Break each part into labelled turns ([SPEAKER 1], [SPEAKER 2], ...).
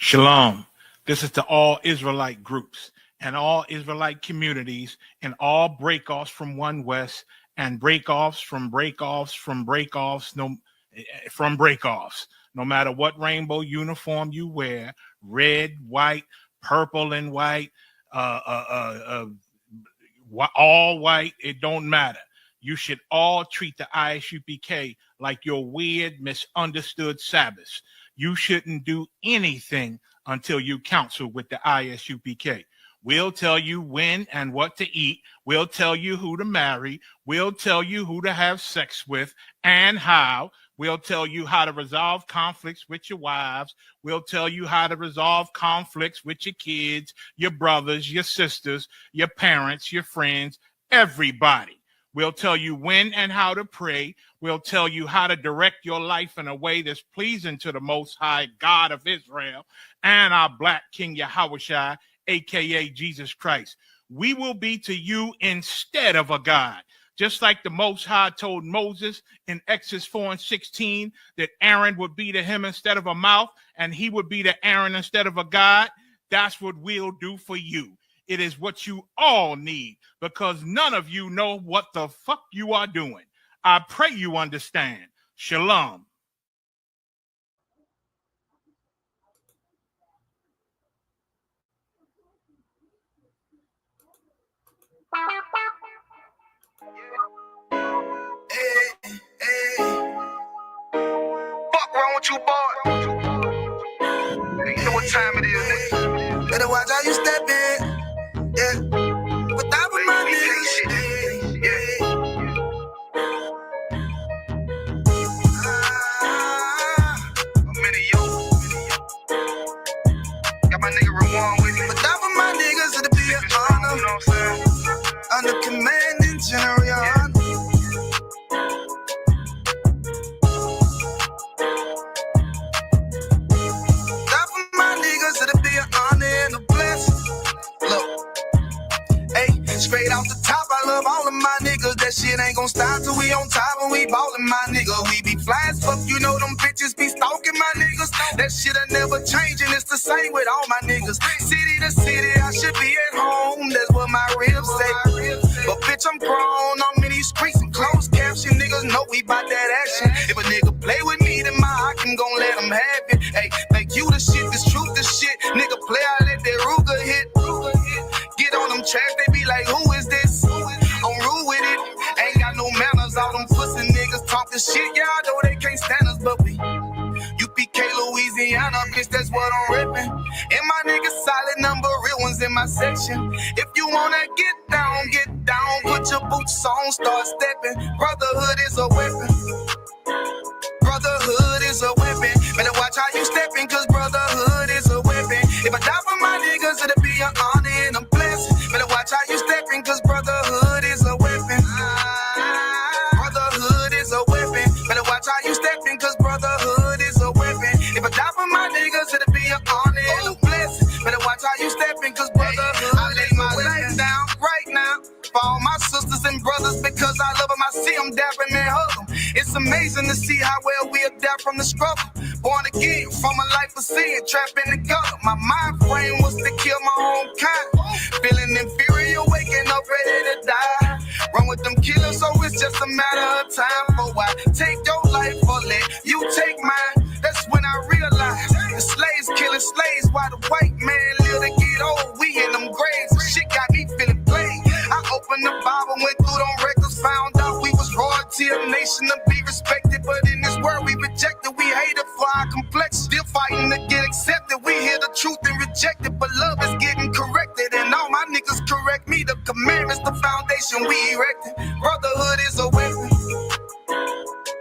[SPEAKER 1] Shalom. This is to all Israelite groups and all Israelite communities and all breakoffs from One West and breakoffs from breakoffs from breakoffs from breakoffs. No matter what rainbow uniform you wear, red, white, purple and white, all white, it don't matter. You should all treat the ISUPK like your weird, misunderstood Sabbaths. You shouldn't do anything until you counsel with the ISUPK. We'll tell you when and what to eat. We'll tell you who to marry. We'll tell you who to have sex with and how. We'll tell you how to resolve conflicts with your wives. We'll tell you how to resolve conflicts with your kids, your brothers, your sisters, your parents, your friends, everybody. We'll tell you when and how to pray. We'll tell you how to direct your life in a way that's pleasing to the Most High God of Israel and our Black King Yahushua, a.k.a. Jesus Christ. We will be to you instead of a God. Just like the Most High told Moses in Exodus 4:16 that Aaron would be to him instead of a mouth and he would be to Aaron instead of a God, that's what we'll do for you. It is what you all need because none of you know what the fuck you are doing. I pray you understand. Shalom.
[SPEAKER 2] Hey, hey. Fuck wrong with you, boy? You know what time it is, nigga. Better watch how you step in. Yeah. With that with my niggas. Yeah. I'm in a yo. Got my nigga Ramon with me. With that with my niggas, it'll be an honor. You know what I'm saying? Under commanding general, your honor. It'll be an honor and a blessing. Look, hey, straight off the top, I love all of my niggas. That shit ain't gon' stop till we on top and we ballin', my nigga. We be fly as fuck, you know them bitches be stalking my niggas. That shit'll never change and it's the same with all my niggas. City to city, I should be at home. That's what my ribs say. But bitch, I'm grown. I'm in these streets and closed caption. Niggas know we bout that action. If a nigga play with me, then my Hakim gon' let him have it. Hey, think you the shit, this truth the shit. Nigga play, I let that Ruger hit. Get on them tracks, they be like, who is this? I'm rude with it. Ain't got no manners. All them pussy niggas talking shit. Yeah, I know they can't stand us, but we UPK, Louisiana, bitch, that's what I'm ripping. And my niggas solid number, real ones in my section. If you wanna get down, put your boots on, start stepping. Brotherhood is a weapon. Brotherhood is a weapon. Better watch how you stepping, cause brotherhood is a weapon. If I die for my niggas, it'll be an honor and a blessing. Better watch how you stepping, cause brotherhood is a weapon. Brotherhood is a weapon. Better watch how you stepping, cause brotherhood is a weapon. If I die for my niggas, it'll be an honor and a blessing. Better watch how you stepping, cause brotherhood I lay my life down right now for all my sisters and brothers because I love them. I see them dapping and hug them. It's amazing to see how well we adapt from the struggle. Born again from a life of sin, trapped in the gutter. My mind frame was to kill my own kind. Feeling inferior, waking up ready to die. Run with them killers, so it's just a matter of time. For I take your life or let you take mine. That's when I realized the slaves killing slaves while the white man live to get old. We in them graves, and shit got me feeling played. I opened the Bible, went through them records, found out we was royalty, a nation to be respected. But in this world we rejected, we hated for our complexion. Still fighting to get accepted. We hear the truth and reject it, but love is getting corrected. And all my niggas correct me. The commandments, the foundation we erected. Brotherhood is a weapon.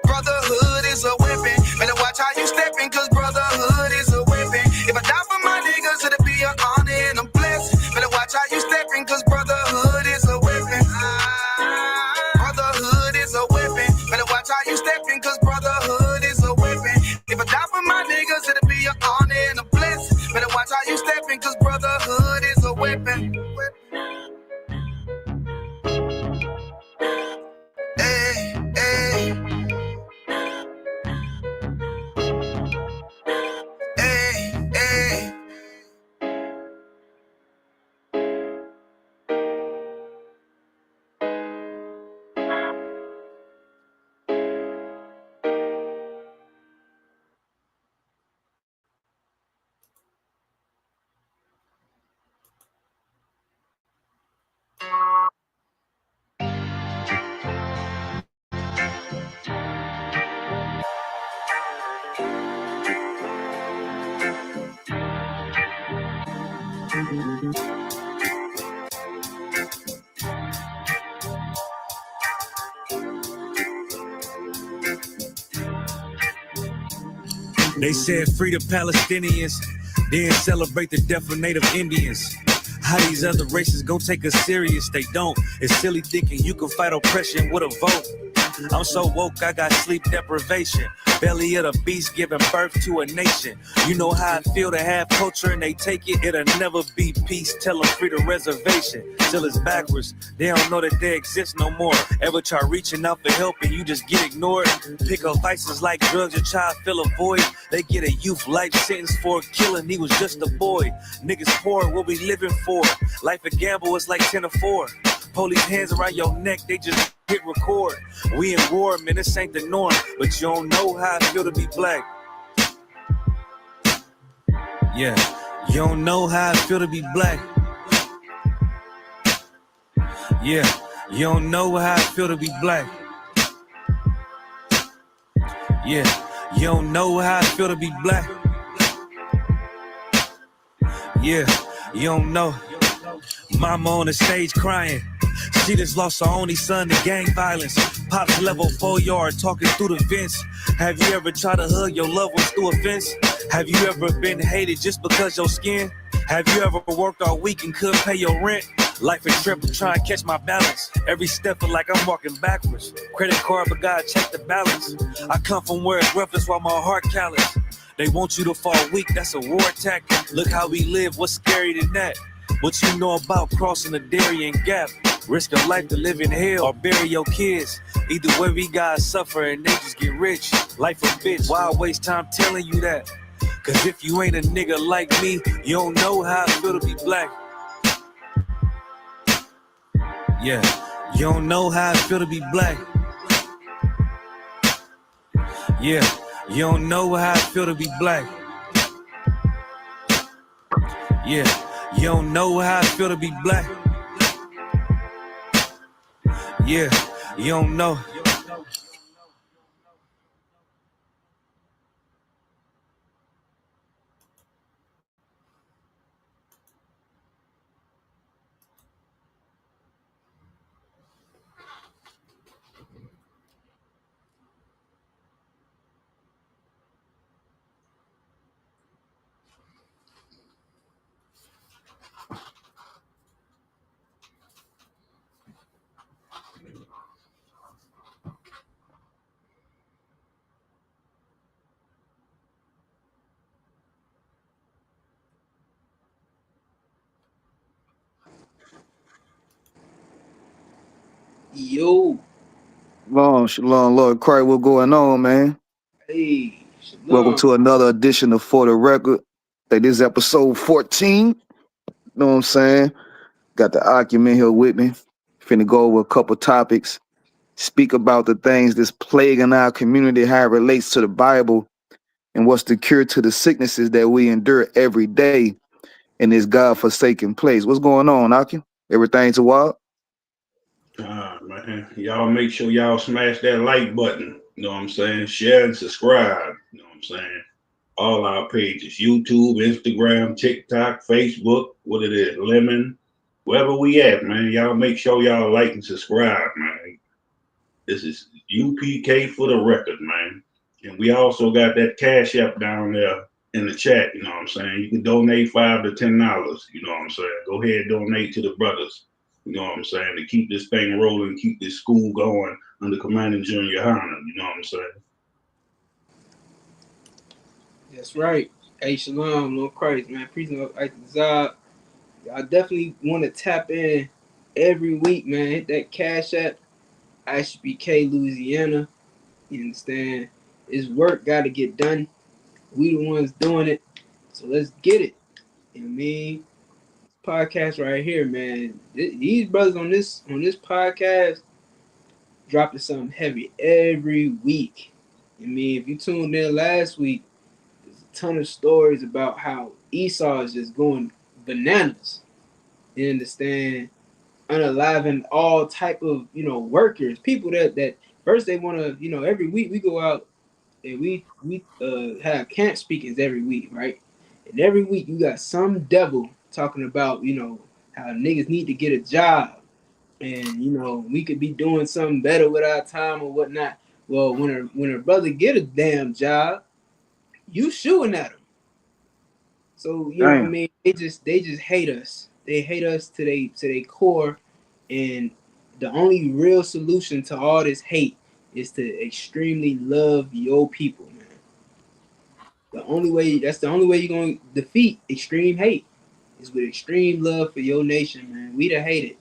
[SPEAKER 2] Brotherhood is a weapon. Better watch how you stepping, cause brotherhood is a weapon. If I die for my niggas, it'll be an honor and a blessing. Better watch how you stepping, cause brotherhood is a weapon. Brotherhood is a weapon. Better watch how you stepping, cause brotherhood is a weapon. If I die for my niggas, it'll be an honor and a blessing. Better watch how you stepping, cause brotherhood is a weapon. Hey, hey.
[SPEAKER 3] They said free the Palestinians, then celebrate the death of Native Indians. How these other races gon' take us serious? They don't. It's silly thinking you can fight oppression with a vote. I'm so woke, I got sleep deprivation. Belly of the beast giving birth to a nation. You know how I feel to have culture and they take it. It'll never be peace. Tell them free the reservation. Till it's backwards. They don't know that they exist no more. Ever try reaching out for help and you just get ignored? Pick up vices like drugs, your child fill a void. They get a youth life sentence for a killing. He was just a boy. Niggas poor, what we living for? Life a gamble, it's like 10 or 4. Police hands around your neck, they just hit record. We in war, man, this ain't the norm. But you don't know how I feel to be black. Yeah, you don't know how I feel to be black. Yeah, you don't know how I feel to be black. Yeah, you don't know how I feel to be black. Yeah, you don't know. Mama on the stage crying. She just lost her only son to gang violence. Pops level 4 yard talking through the vents. Have you ever tried to hug your loved ones through a fence? Have you ever been hated just because your skin? Have you ever worked all week and couldn't pay your rent? Life a trip to try and catch my balance. Every step feel like I'm walking backwards. Credit card, but God check the balance. I come from where it's rough, that's why my heart callous. They want you to fall weak, that's a war tactic. Look how we live, what's scary than that? What you know about crossing the Darien Gap? Risk your life to live in hell or bury your kids. Either way we gotta suffer and they just get rich. Life a bitch, why waste time telling you that? Cause if you ain't a nigga like me, you don't know how I feel to be black. Yeah, you don't know how I feel to be black. Yeah, you don't know how I feel to be black. Yeah, you don't know how I feel to be black. Yeah, you don't know.
[SPEAKER 4] Yo,
[SPEAKER 5] Shalom, Lord Christ, what's going on, man?
[SPEAKER 4] hey,
[SPEAKER 5] Welcome
[SPEAKER 4] shalom.
[SPEAKER 5] to another edition of For the Record. This is episode 14. Know what I'm saying? Got the argument here with me. Finna go over a couple topics. Speak about the things that's plaguing our community, how it relates to the Bible, and what's the cure to the sicknesses that we endure every day in this God-forsaken place. What's going on, Aki? Everything's wild?
[SPEAKER 6] Man, y'all make sure y'all smash that like button. You know what I'm saying? Share and subscribe. You know what I'm saying? All our pages: YouTube, Instagram, TikTok, Facebook. What it is, Lemon, wherever we at, man. Y'all make sure y'all like and subscribe, man. This is UPK for the record, man. And we also got that Cash App down there in the chat. You know what I'm saying? You can donate $5 to $10. You know what I'm saying? Go ahead, donate to the brothers. You know what I'm saying? To keep this thing rolling, keep this school going under Commander Junior Hunter. You know what I'm saying?
[SPEAKER 4] That's right. Hey, shalom, Lord Christ, man. Priest of Zod. I definitely want to tap in every week, man. Hit that Cash App, ISUPK, Louisiana. You understand? It's work got to get done. We the ones doing it, so let's get it. You know what I mean? Podcast right here, man. These brothers on this podcast dropping something heavy every week. I mean, if you tuned in last week, there's a ton of stories about how Esau is just going bananas. You understand? Unaliving all type of workers, people that first they want to every week we go out and we have camp speakings every week, right? And every week you got some devil talking about, how niggas need to get a job, and we could be doing something better with our time or whatnot. Well, when a brother get a damn job, you shooting at him. So what I
[SPEAKER 5] Damn.
[SPEAKER 4] mean, they just hate us. They hate us to their core, and the only real solution to all this hate is to extremely love your people, man. That's the only way you're gonna defeat extreme hate is with extreme love for your nation, man. We the hate it,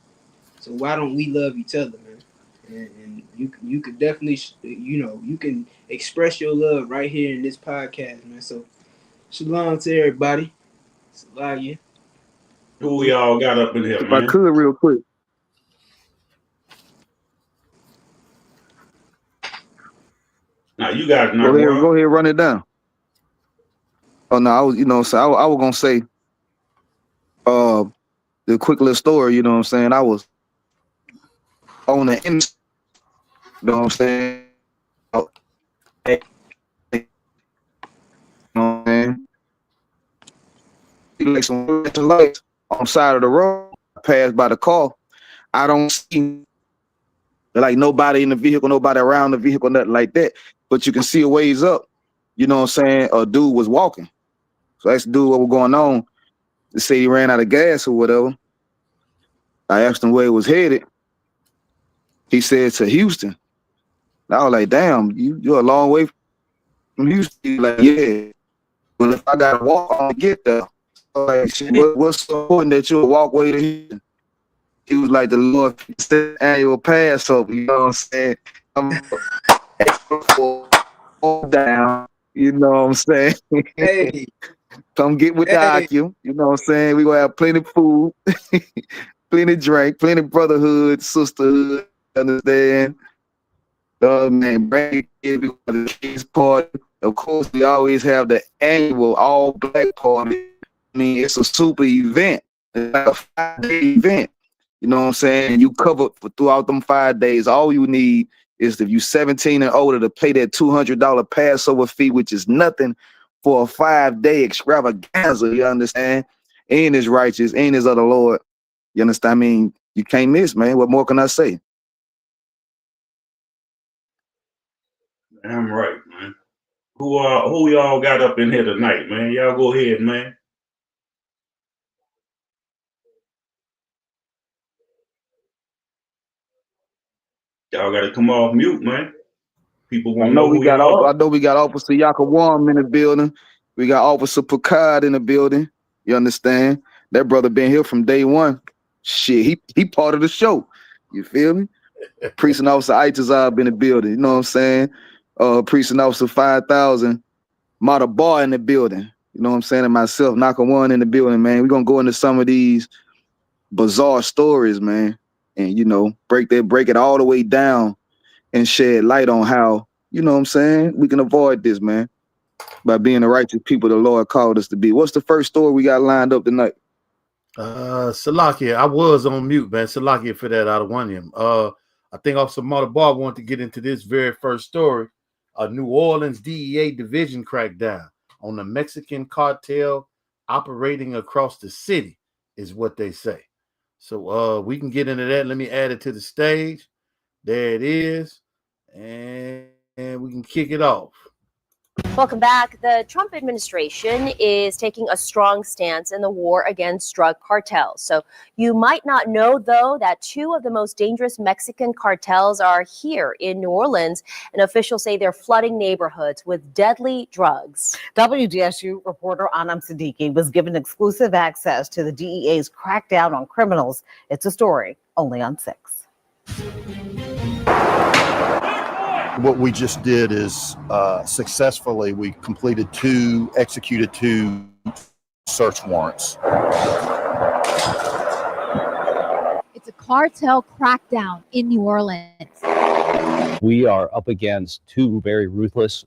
[SPEAKER 4] so why don't we love each other, man? And you could definitely you can express your love right here in this podcast, man. So shalom to everybody. Salakia.
[SPEAKER 6] Who we all got up in here,
[SPEAKER 5] If I
[SPEAKER 6] man?
[SPEAKER 5] could, real quick.
[SPEAKER 6] Now you got
[SPEAKER 5] Go
[SPEAKER 6] number
[SPEAKER 5] ahead,
[SPEAKER 6] one.
[SPEAKER 5] go ahead, run it down. Oh no, I was, so I was gonna say, uh, the quick little story. You know what I'm saying? I was on the end. You know what I'm saying? Oh, hey, you know what I'm saying? Like some lights on the side of the road. I pass by the car. I don't see like nobody in the vehicle, nobody around the vehicle, nothing like that. But you can see a ways up. You know what I'm saying? A dude was walking. So I asked the dude what was going on. They say he ran out of gas or whatever. I asked him where he was headed. He said to Houston. And I was like, damn, you're a long way from Houston. He's like, yeah. But if I gotta walk on to get there, so like, shit, what's so important that you'll walk way to Houston? He was like, the Lord annual Passover, you know what I'm saying? I'm down, you know what I'm saying?
[SPEAKER 4] Hey,
[SPEAKER 5] Come get with the
[SPEAKER 4] hey,
[SPEAKER 5] Akim, you know what I'm saying? We gonna have plenty of food, plenty of drink, plenty of brotherhood, sisterhood, understand? Man, bring kids to the kids party. Of course, we always have the annual all black party. I mean, it's a super event. It's like a 5-day event. You know what I'm saying? You cover for throughout them 5 days. All you need is if you 17 and older to pay that $200 Passover fee, which is nothing for a 5-day extravaganza. You understand? And is righteous, and is of the Lord. You understand? I mean, you can't miss, man. What more can I say?
[SPEAKER 6] Damn right, man. Who we all got up in here tonight, man? Y'all go ahead, man. Y'all got to come off mute, man. People
[SPEAKER 5] I
[SPEAKER 6] want to
[SPEAKER 5] know
[SPEAKER 6] know
[SPEAKER 5] we
[SPEAKER 6] who
[SPEAKER 5] got
[SPEAKER 6] y'all
[SPEAKER 5] I
[SPEAKER 6] are.
[SPEAKER 5] know we got Officer Yakawam in the building. We got Officer Picard in the building. You understand? That brother been here from day one. Shit, he part of the show. You feel me? Precinct Officer Itazab in the building. You know what I'm saying? Precinct Officer 5000, Mata Bar in the building. You know what I'm saying? And myself, Naka1 in the building, man. We're gonna go into some of these bizarre stories, man. And break it all the way down and shed light on how, you know what I'm saying, we can avoid this, man, by being the righteous people the Lord called us to be. What's the first story we got lined up tonight?
[SPEAKER 7] Salakia, I was on mute, man. Salakia for that out of one of them. I think Officer Marta Bar wanted to get into this very first story. A New Orleans DEA division crackdown on the Mexican cartel operating across the city is what they say. So we can get into that. Let me add it to the stage. There it is. And we can kick it off.
[SPEAKER 8] Welcome back. The Trump administration is taking a strong stance in the war against drug cartels. So you might not know, though, that two of the most dangerous Mexican cartels are here in New Orleans, and officials say they're flooding neighborhoods with deadly drugs.
[SPEAKER 9] WDSU reporter Anam Siddiqui was given exclusive access to the DEA's crackdown on criminals. It's a story only on 6.
[SPEAKER 10] What we just did is successfully we executed two search warrants.
[SPEAKER 11] It's a cartel crackdown in New Orleans.
[SPEAKER 12] We are up against two very ruthless,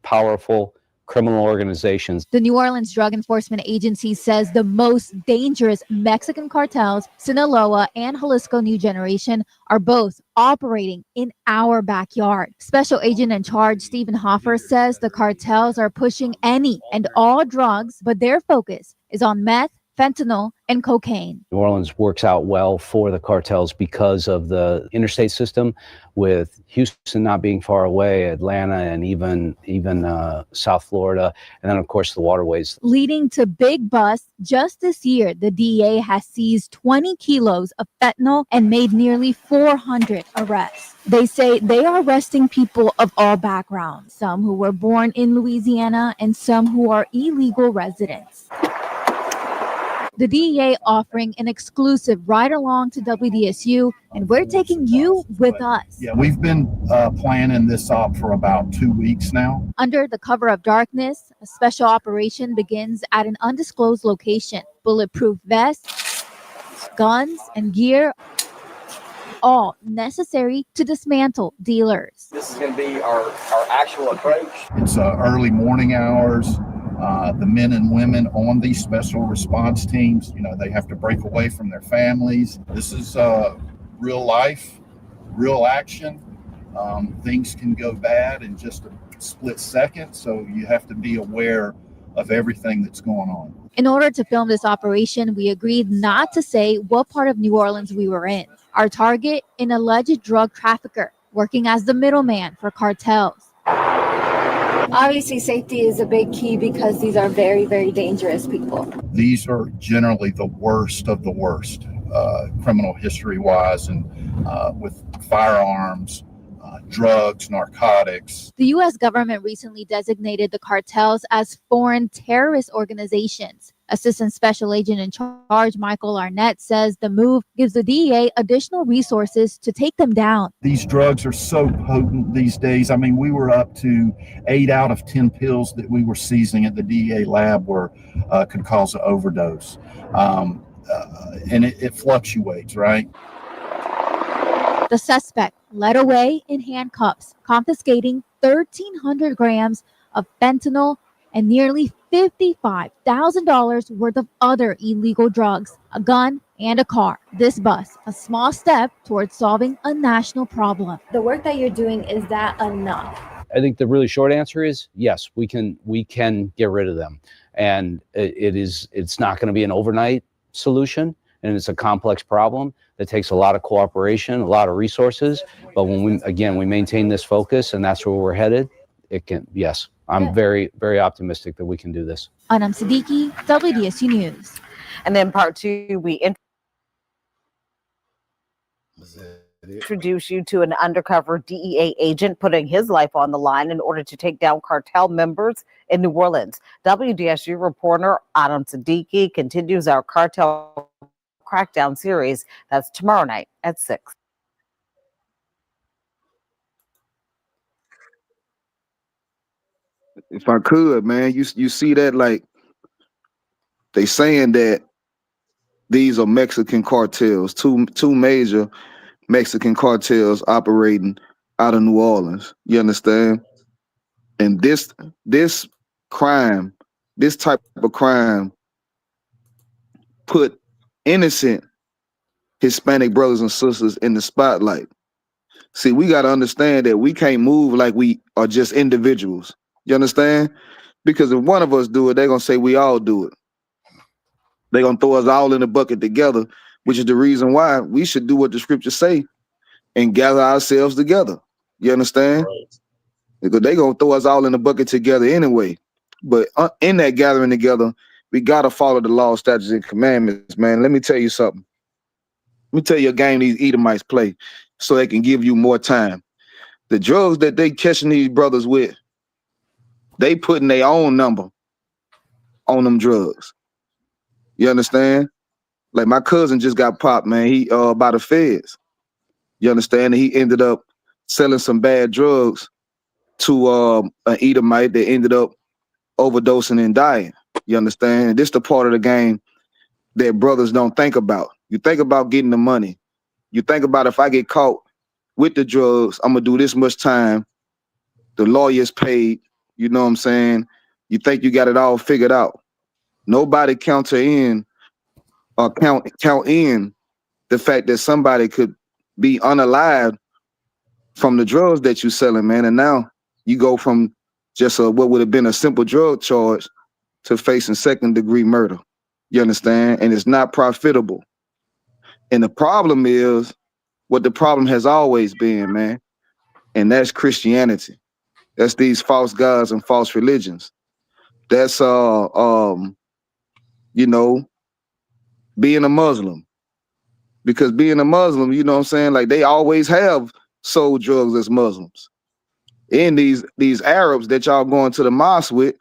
[SPEAKER 12] powerful criminal organizations.
[SPEAKER 11] The New Orleans Drug Enforcement Agency says the most dangerous Mexican cartels, Sinaloa and Jalisco New Generation, are both operating in our backyard. Special Agent in Charge Stephen Hoffer says the cartels are pushing any and all drugs, but their focus is on meth, fentanyl, and cocaine.
[SPEAKER 12] New Orleans works out well for the cartels because of the interstate system, with Houston not being far away, Atlanta, and even South Florida, and then of course the waterways.
[SPEAKER 11] Leading to big busts. Just this year, the DEA has seized 20 kilos of fentanyl and made nearly 400 arrests. They say they are arresting people of all backgrounds, some who were born in Louisiana and some who are illegal residents. The DEA offering an exclusive ride-along to WDSU, and we're taking you with us.
[SPEAKER 10] Yeah, we've been planning this op for about 2 weeks now.
[SPEAKER 11] Under the cover of darkness, a special operation begins at an undisclosed location. Bulletproof vests, guns, and gear, all necessary to dismantle dealers.
[SPEAKER 13] This is going to be our actual approach.
[SPEAKER 10] It's early morning hours. The men and women on these special response teams, they have to break away from their families. This is real life, real action. Things can go bad in just a split second, so you have to be aware of everything that's going on.
[SPEAKER 11] In order to film this operation, we agreed not to say what part of New Orleans we were in. Our target, an alleged drug trafficker working as the middleman for cartels. Obviously, safety is a big key because these are very, very dangerous people.
[SPEAKER 10] These are generally the worst of the worst, criminal history-wise, and with firearms, drugs, narcotics.
[SPEAKER 11] The U.S. government recently designated the cartels as foreign terrorist organizations. Assistant Special Agent in Charge Michael Arnett says the move gives the DEA additional resources to take them down.
[SPEAKER 10] These drugs are so potent these days. I mean, we were up to 8 out of 10 pills that we were seizing at the DEA lab could cause an overdose. And it fluctuates, right?
[SPEAKER 11] The suspect led away in handcuffs, confiscating 1,300 grams of fentanyl and nearly $55,000 worth of other illegal drugs, a gun, and a car. This bust, a small step towards solving a national problem. The work that you're doing, is that enough?
[SPEAKER 12] I think the really short answer is yes, we can get rid of them. And it's not going to be an overnight solution, and it's a complex problem that takes a lot of cooperation, a lot of resources. But when we maintain this focus, and that's where we're headed, it can, yes. I'm very, very optimistic that we can do this.
[SPEAKER 11] Anam Siddiqui, WDSU News.
[SPEAKER 9] And then part two, we introduce you to an undercover DEA agent putting his life on the line in order to take down cartel members in New Orleans. WDSU reporter Anam Siddiqui continues our cartel crackdown series. That's tomorrow night at 6.
[SPEAKER 5] If I could, man, you see that, like, they saying that these are Mexican cartels, two major Mexican cartels operating out of New Orleans. You understand? And this crime, this type of crime, put innocent Hispanic brothers and sisters in the spotlight. See, we got to understand that we can't move like we are just individuals. You understand? Because if one of us do it, they're going to say we all do it. They're going to throw us all in the bucket together, which is the reason why we should do what the scriptures say and gather ourselves together. You understand? Right. Because they're going to throw us all in the bucket together anyway. But in that gathering together, we got to follow the law, statutes, and commandments, man. Let me tell you something. Let me tell you a game these Edomites play so they can give you more time. The drugs that they catching these brothers with, they putting their own number on them drugs. You understand? Like my cousin just got popped, man. He by the feds. You understand? And he ended up selling some bad drugs to an Edomite that ended up overdosing and dying. You understand? This the part of the game that brothers don't think about. You think about getting the money. You think about, if I get caught with the drugs, I'm gonna do this much time. The lawyer's paid. You know what I'm saying? You think you got it all figured out. Nobody count in the fact that somebody could be unalived from the drugs that you're selling, man. And now you go from just what would have been a simple drug charge to facing second-degree murder. You understand? And it's not profitable. And the problem is what the problem has always been, man. And that's Christianity. That's these false gods and false religions. That's you know, being a Muslim. Because being a Muslim, you know what I'm saying? Like they always have sold drugs as Muslims. And these Arabs that y'all going to the mosque with,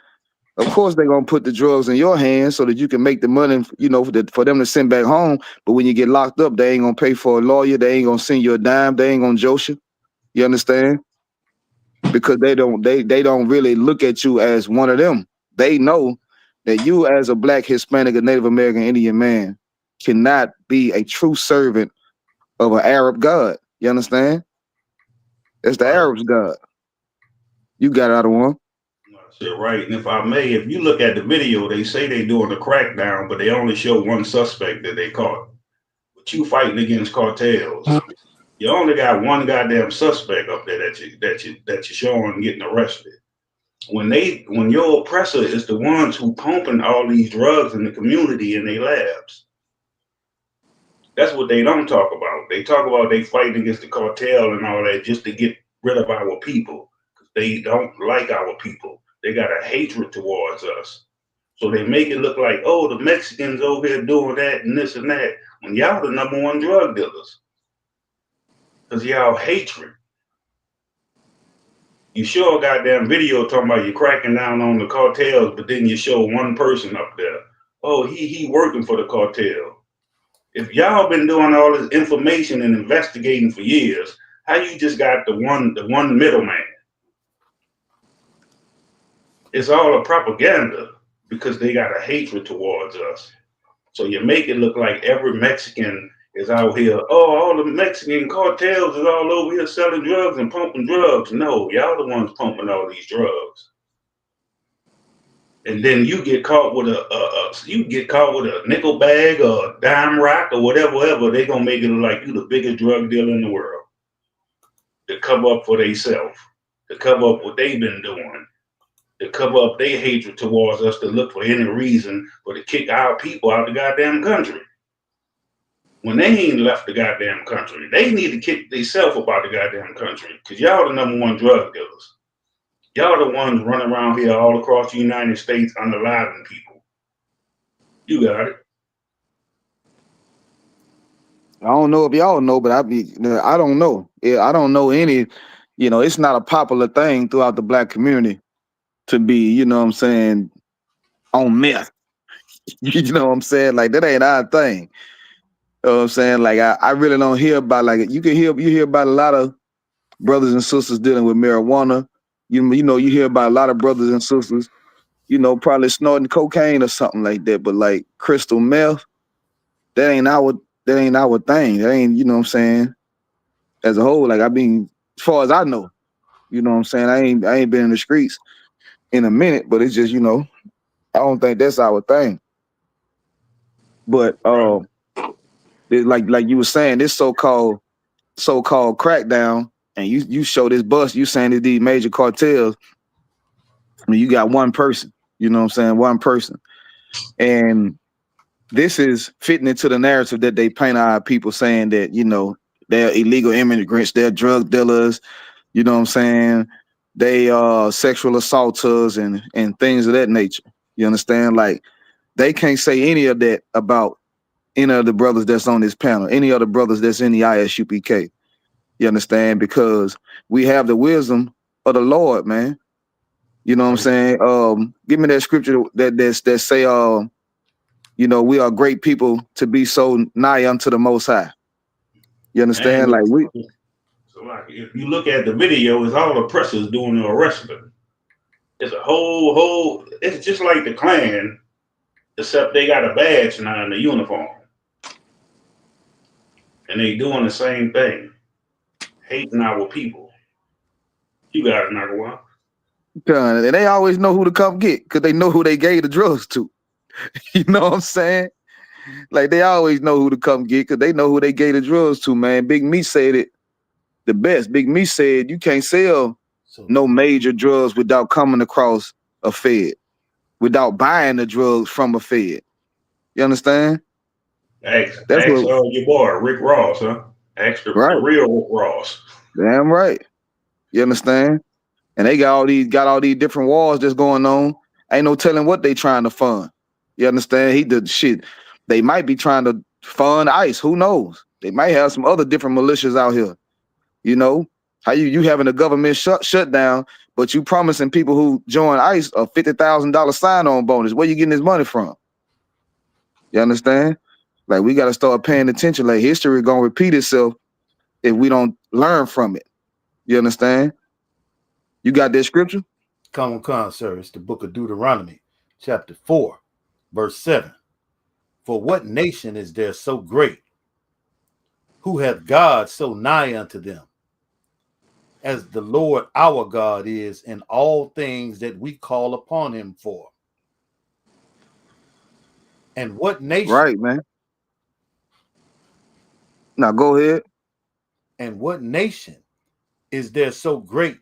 [SPEAKER 5] of course they're gonna put the drugs in your hands so that you can make the money, you know, for them to send back home. But when you get locked up, they ain't gonna pay for a lawyer, they ain't gonna send you a dime, they ain't gonna jolt you. You understand? Because they don't really look at you as one of them. They know that you as a Black, Hispanic, or Native American Indian man cannot be a true servant of an Arab god. You understand? It's the Arab's god. You got out of one.
[SPEAKER 6] Shit, right. And if I may, if you look at the video, they say they doing a crackdown, but they only show one suspect that they caught. But you fighting against cartels. You only got one goddamn suspect up there that you're showing getting arrested. When your oppressor is the ones who pumping all these drugs in the community in their labs. That's what they don't talk about. They talk about they fighting against the cartel and all that just to get rid of our people. They don't like our people. They got a hatred towards us. So they make it look like, oh, the Mexicans over here doing that and this and that. When y'all the #1 drug dealers. Because y'all hatred. You show a goddamn video talking about you cracking down on the cartels, but then you show one person up there. Oh, he working for the cartel. If y'all been doing all this information and investigating for years, how you just got the one middleman? It's all a propaganda because they got a hatred towards us. So you make it look like every Mexican is out here. Oh, all the Mexican cartels is all over here selling drugs and pumping drugs. No, y'all the ones pumping all these drugs. And then you get caught with a nickel bag or a dime rock or whatever. They gonna make it look like you the biggest drug dealer in the world. To cover up for themselves, to cover up what they've been doing, to cover up their hatred towards us, to look for any reason for to kick our people out of the goddamn country. When they ain't left the goddamn country, they need to kick themselves up out the goddamn country because y'all the #1 drug dealers. Y'all the ones running around here all across the United States unaliving people. You got it.
[SPEAKER 5] I don't know if y'all know, but I don't know. I don't know any, you know, it's not a popular thing throughout the Black community to be, you know what I'm saying, on meth. You know what I'm saying? Like that ain't our thing. You know what I'm saying? Like I really don't hear about like you hear about a lot of brothers and sisters dealing with marijuana. You know, you hear about a lot of brothers and sisters, you know, probably snorting cocaine or something like that. But like crystal meth, that ain't our thing. That ain't, you know what I'm saying, as a whole. Like I mean, as far as I know, you know what I'm saying, I ain't been in the streets in a minute, but it's just, you know, I don't think that's our thing. But like you were saying, this so-called crackdown, and you show this bus, you saying that these major cartels, I mean, you got one person, you know what I'm saying, one person. And this is fitting into the narrative that they paint our people, saying that, you know, they're illegal immigrants, they're drug dealers, you know what I'm saying, they are sexual assaulters and things of that nature. You understand? Like they can't say any of that about any of the brothers that's on this panel, any other brothers that's in the ISUPK. You understand? Because we have the wisdom of the Lord, man. You know what I'm saying? Give me that scripture that say, you know, we are great people to be so nigh unto the Most High. You understand?
[SPEAKER 6] And
[SPEAKER 5] Like
[SPEAKER 6] so like if you look at the video, it's all oppressors doing the arresting. It's a whole. It's just like the Klan, except they got a badge now in the uniform, and they doing the same thing, hating our people. You got it, Nagawa.
[SPEAKER 5] and they always know who to come get because they know who they gave the drugs to. You know what I'm saying? Like they always know who to come get because they know who they gave the drugs to, man. Big Me said it the best. Big Me said you can't sell no major drugs without coming across a Fed, without buying the drugs from a Fed. You You understand?
[SPEAKER 6] Ask
[SPEAKER 5] That's what.
[SPEAKER 6] your boy Rick Ross, huh? Ask the
[SPEAKER 5] Right.
[SPEAKER 6] real Rick Ross.
[SPEAKER 5] Damn right. You understand? And they got all these different wars that's going on. Ain't no telling what they trying to fund. You understand? He did shit. They might be trying to fund ICE. Who knows? They might have some other different militias out here. You know how you having a government shutdown, but you promising people who join ICE a $50,000 sign-on bonus. Where you getting this money from? You understand? Like we got to start paying attention. Like history gonna repeat itself if we don't learn from it. You understand? You got that scripture?
[SPEAKER 7] Come on, sir. It's the book of Deuteronomy, chapter 4, verse 7. For what nation is there so great, who hath God so nigh unto them, as the Lord our God is in all things that we call upon him for? And what nation?
[SPEAKER 5] Right, man. Now go ahead.
[SPEAKER 7] And what nation is there so great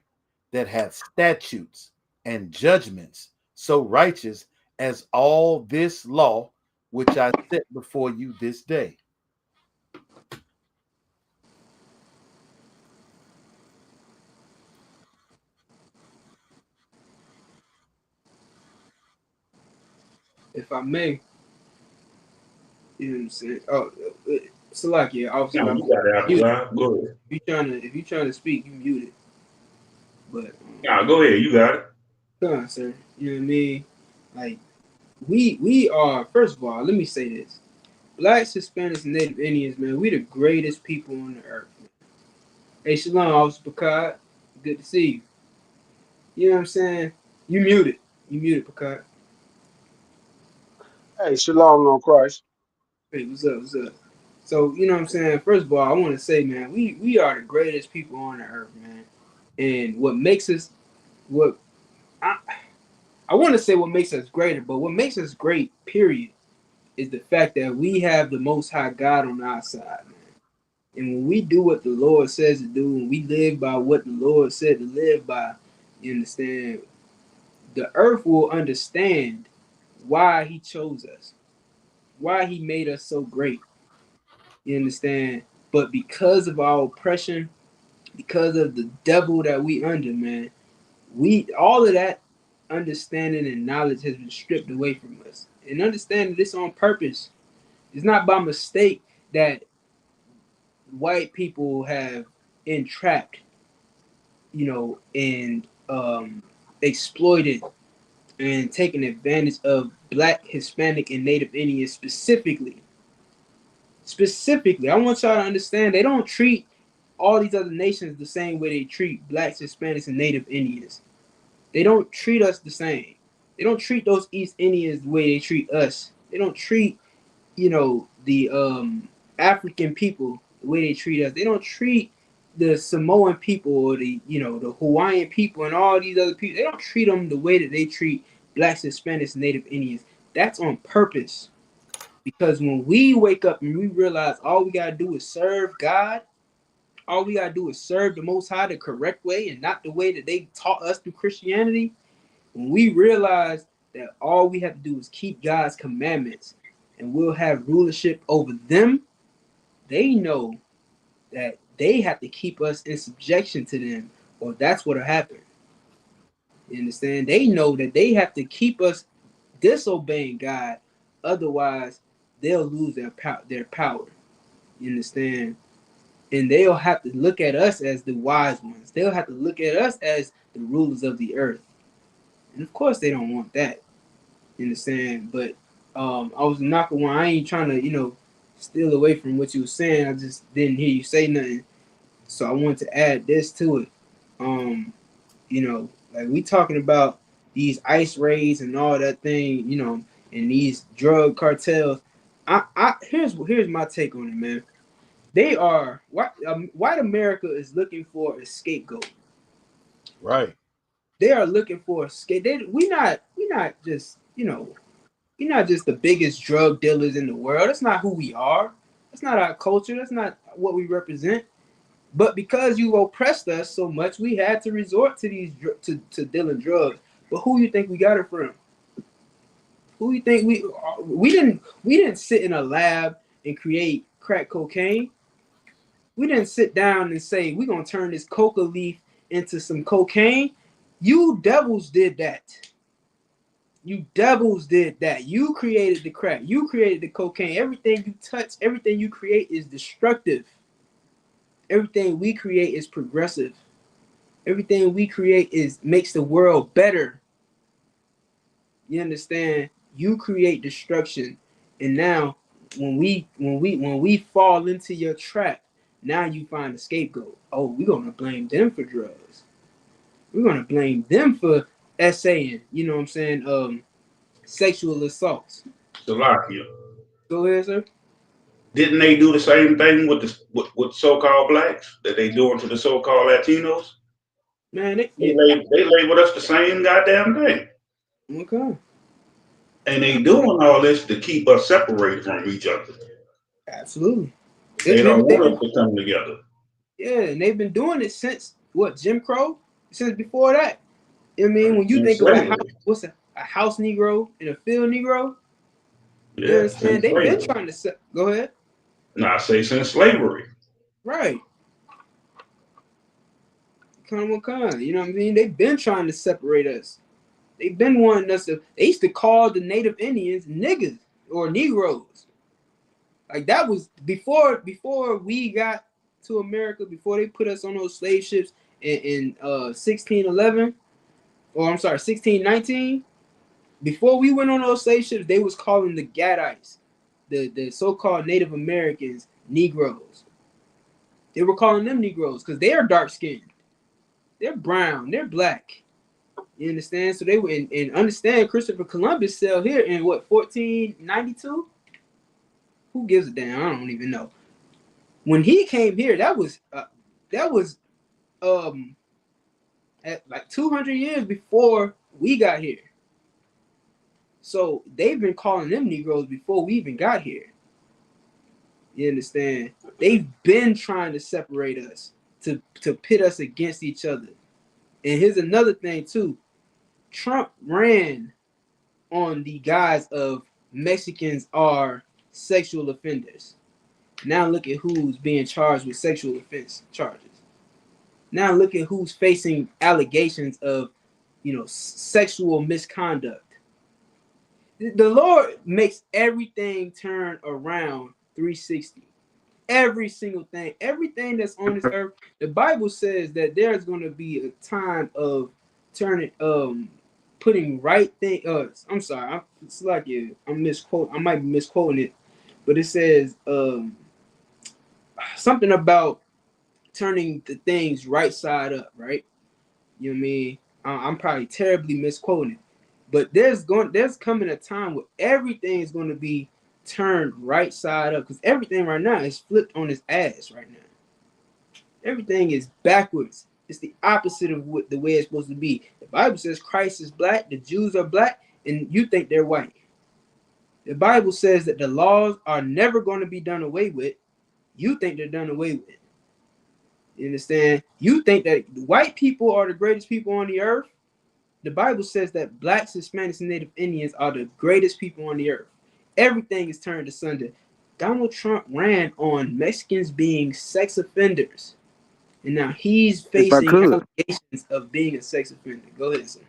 [SPEAKER 7] that hath statutes and judgments so righteous as all this law which I set before you this day?
[SPEAKER 4] If I may, you know what I'm saying? Oh, Salakia, obviously,
[SPEAKER 6] No, you got it out the Go ahead.
[SPEAKER 4] if you trying to speak, you muted. But
[SPEAKER 6] No, go ahead. You got it.
[SPEAKER 4] come on, sir. You know what I mean? Like we are. First of all, let me say this: Blacks, Hispanics, and Native Indians, man, we the greatest people on the earth. Man. Hey, Shalom, Officer Picard. Good to see you. You know what I'm saying? You muted. You muted, Picard.
[SPEAKER 14] Hey, shalom on Christ.
[SPEAKER 4] Hey, what's up? What's up? So, you know what I'm saying? First of all, I want to say, man, we are the greatest people on the earth, man. And what makes us what I want to say what makes us greater, but what makes us great, period, is the fact that we have the Most High God on our side, man. And when we do what the Lord says to do, and we live by what the Lord said to live by, you understand, the earth will understand why He chose us, why He made us so great. You understand? But because of our oppression, because of the devil that we under, man, we all of that understanding and knowledge has been stripped away from us. And understanding this on purpose. It's not by mistake that white people have entrapped, and exploited and taken advantage of Black, Hispanic, and Native Indians specifically. Specifically, I want y'all to understand they don't treat all these other nations the same way they treat Blacks, Hispanics, and Native Indians. They don't treat us the same. They don't treat those East Indians the way they treat us. They don't treat, the African people the way they treat us. They don't treat the Samoan people or the Hawaiian people and all these other people. They don't treat them the way that they treat Blacks, Hispanics, Native Indians. That's on purpose. Because when we wake up and we realize all we gotta do is serve God, all we gotta do is serve the Most High the correct way and not the way that they taught us through Christianity. When we realize that all we have to do is keep God's commandments and we'll have rulership over them, they know that they have to keep us in subjection to them, or that's what'll happen. You understand? They know that they have to keep us disobeying God, otherwise they'll lose their power. You understand? And they'll have to look at us as the wise ones. They'll have to look at us as the rulers of the earth. And of course they don't want that. You understand? But I was knocking one. I ain't trying to, steal away from what you were saying. I just didn't hear you say nothing. So I wanted to add this to it. Like we talking about these ICE raids and all that thing, and these drug cartels. Here's my take on it, man. They are white America is looking for a scapegoat.
[SPEAKER 7] Right.
[SPEAKER 4] They are looking for a scapegoat. We not just we're not just the biggest drug dealers in the world. That's not who we are. That's not our culture. That's not what we represent. But because you oppressed us so much, we had to resort to these to dealing drugs. But who you think we got it from? Who you think we didn't sit in a lab and create crack cocaine. We didn't sit down and say we're gonna turn this coca leaf into some cocaine. You devils did that. You devils did that. You created the crack. You created the cocaine. Everything you touch, everything you create is destructive. Everything we create is progressive. Everything we create makes the world better. You understand? You create destruction. And now when we fall into your trap, now you find a scapegoat. Oh, we're gonna blame them for drugs. We're gonna blame them for essaying, you know what I'm saying, sexual assaults.
[SPEAKER 6] Salakia.
[SPEAKER 4] Go ahead, sir.
[SPEAKER 6] Didn't they do the same thing with so-called blacks that they doing to the so-called Latinos?
[SPEAKER 4] Man,
[SPEAKER 6] They labeled us the same goddamn thing.
[SPEAKER 4] Okay.
[SPEAKER 6] And they doing all this to keep us separated from each other.
[SPEAKER 4] Absolutely.
[SPEAKER 6] They don't want us to come together.
[SPEAKER 4] Yeah, and they've been doing it since what, Jim Crow? Since before that. I mean, when you think of what's a house Negro and a field Negro, you understand? They've been trying to go ahead.
[SPEAKER 6] No, I say since slavery.
[SPEAKER 4] Right. You know what I mean? They've been trying to separate us. They've been wanting us to. They used to call the Native Indians niggas or Negroes. Like that was before we got to America, before they put us on those slave ships in 1611, or I'm sorry, 1619. Before we went on those slave ships, they was calling the Gadites, the so-called Native Americans, Negroes. They were calling them Negroes because they are dark-skinned. They're brown. They're black. You understand? So they were, and understand Christopher Columbus sailed here in what, 1492? Who gives a damn? I don't even know. When he came here, that was at like 200 years before we got here. So they've been calling them Negroes before we even got here. You understand? They've been trying to separate us, to pit us against each other. And here's another thing too. Trump ran on the guise of Mexicans are sexual offenders. Now look at who's being charged with sexual offense charges. Now look at who's facing allegations of, sexual misconduct. The Lord makes everything turn around 360. Every single thing, everything that's on this earth. The Bible says that there's going to be a time of turning, putting right thing. I'm sorry, it's like I'm misquoting. I might be misquoting it, but it says something about turning the things right side up, right? You know what I mean? I'm probably terribly misquoting it, but there's coming a time where everything is going to be turned right side up, because everything right now is flipped on its ass right now. Everything is backwards. It's the opposite of what the way it's supposed to be. The Bible says Christ is black, the Jews are black, and you think they're white. The Bible says that the laws are never going to be done away with. You think they're done away with. You understand? You think that white people are the greatest people on the earth. The Bible says that blacks, Hispanics, and Native Indians are the greatest people on the earth. Everything is turned asunder. Donald Trump ran on Mexicans being sex offenders. And now he's facing allegations of being a sex offender. Go ahead, sir.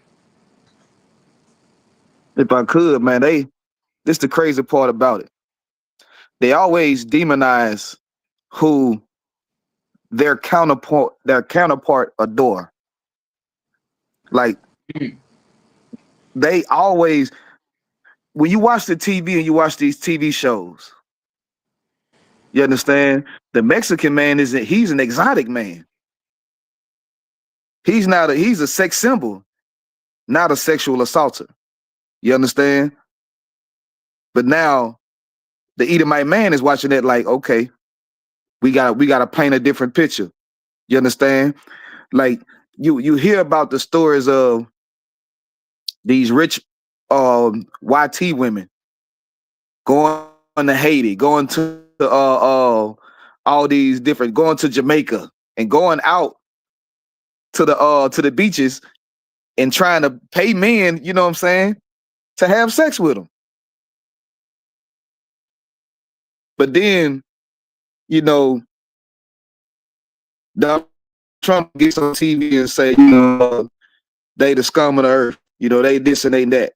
[SPEAKER 5] If I could, man, this the crazy part about it. They always demonize who their counterpart adore. Like they always, when you watch the TV and you watch these TV shows, you understand? The Mexican man he's an exotic man. He's a sex symbol, not a sexual assaulter. You understand? But now the Edomite man is watching that like, okay, we gotta paint a different picture. You understand? Like you hear about the stories of these rich YT women going to Haiti, going to all these different, going to Jamaica and going out to the beaches and trying to pay men, you know what I'm saying, to have sex with them. But then, you know, Donald Trump gets on TV and say, they the scum of the earth. They this and they that.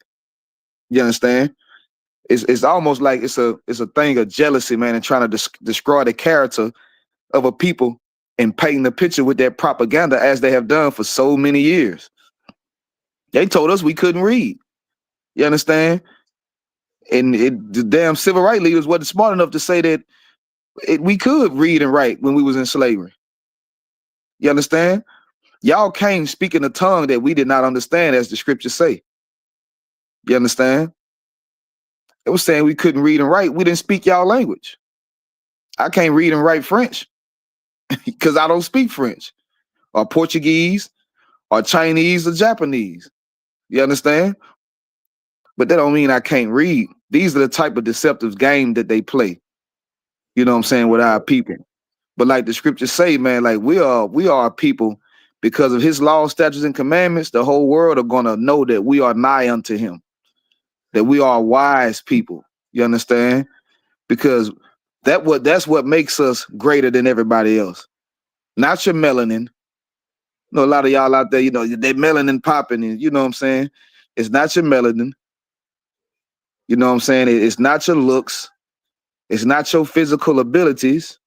[SPEAKER 5] You understand? It's almost like it's a thing of jealousy, man, and trying to destroy the character of a people and painting the picture with that propaganda as they have done for so many years. They told us we couldn't read. You understand? And the damn civil rights leaders wasn't smart enough to say that we could read and write when we was in slavery. You understand? Y'all came speaking a tongue that we did not understand, as the scriptures say. You understand? It was saying we couldn't read and write. We didn't speak y'all language. I can't read and write French because I don't speak French or Portuguese or Chinese or Japanese. You understand? But that don't mean I can't read. These are the type of deceptive game that they play. You know what I'm saying, with our people. But like the scriptures say, man, like we are a people because of his law, statutes, and commandments. The whole world are gonna know that we are nigh unto him, that we are wise people. You understand? Because that's what makes us greater than everybody else. Not your melanin. A lot of y'all out there, they melanin popping, and you know what I'm saying? It's not your melanin. You know what I'm saying? It's not your looks. It's not your physical abilities.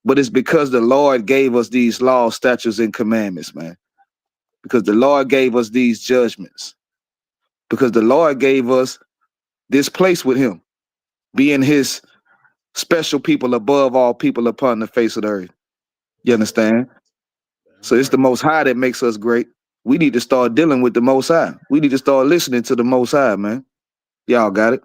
[SPEAKER 5] But it's because the Lord gave us these laws, statutes, and commandments, man. Because the Lord gave us these judgments. Because the Lord gave us this place with him, being his special people above all people upon the face of the earth. You understand? So it's the Most High that makes us great. We need to start dealing with the Most High. We need to start listening to the Most High, man. Y'all got it?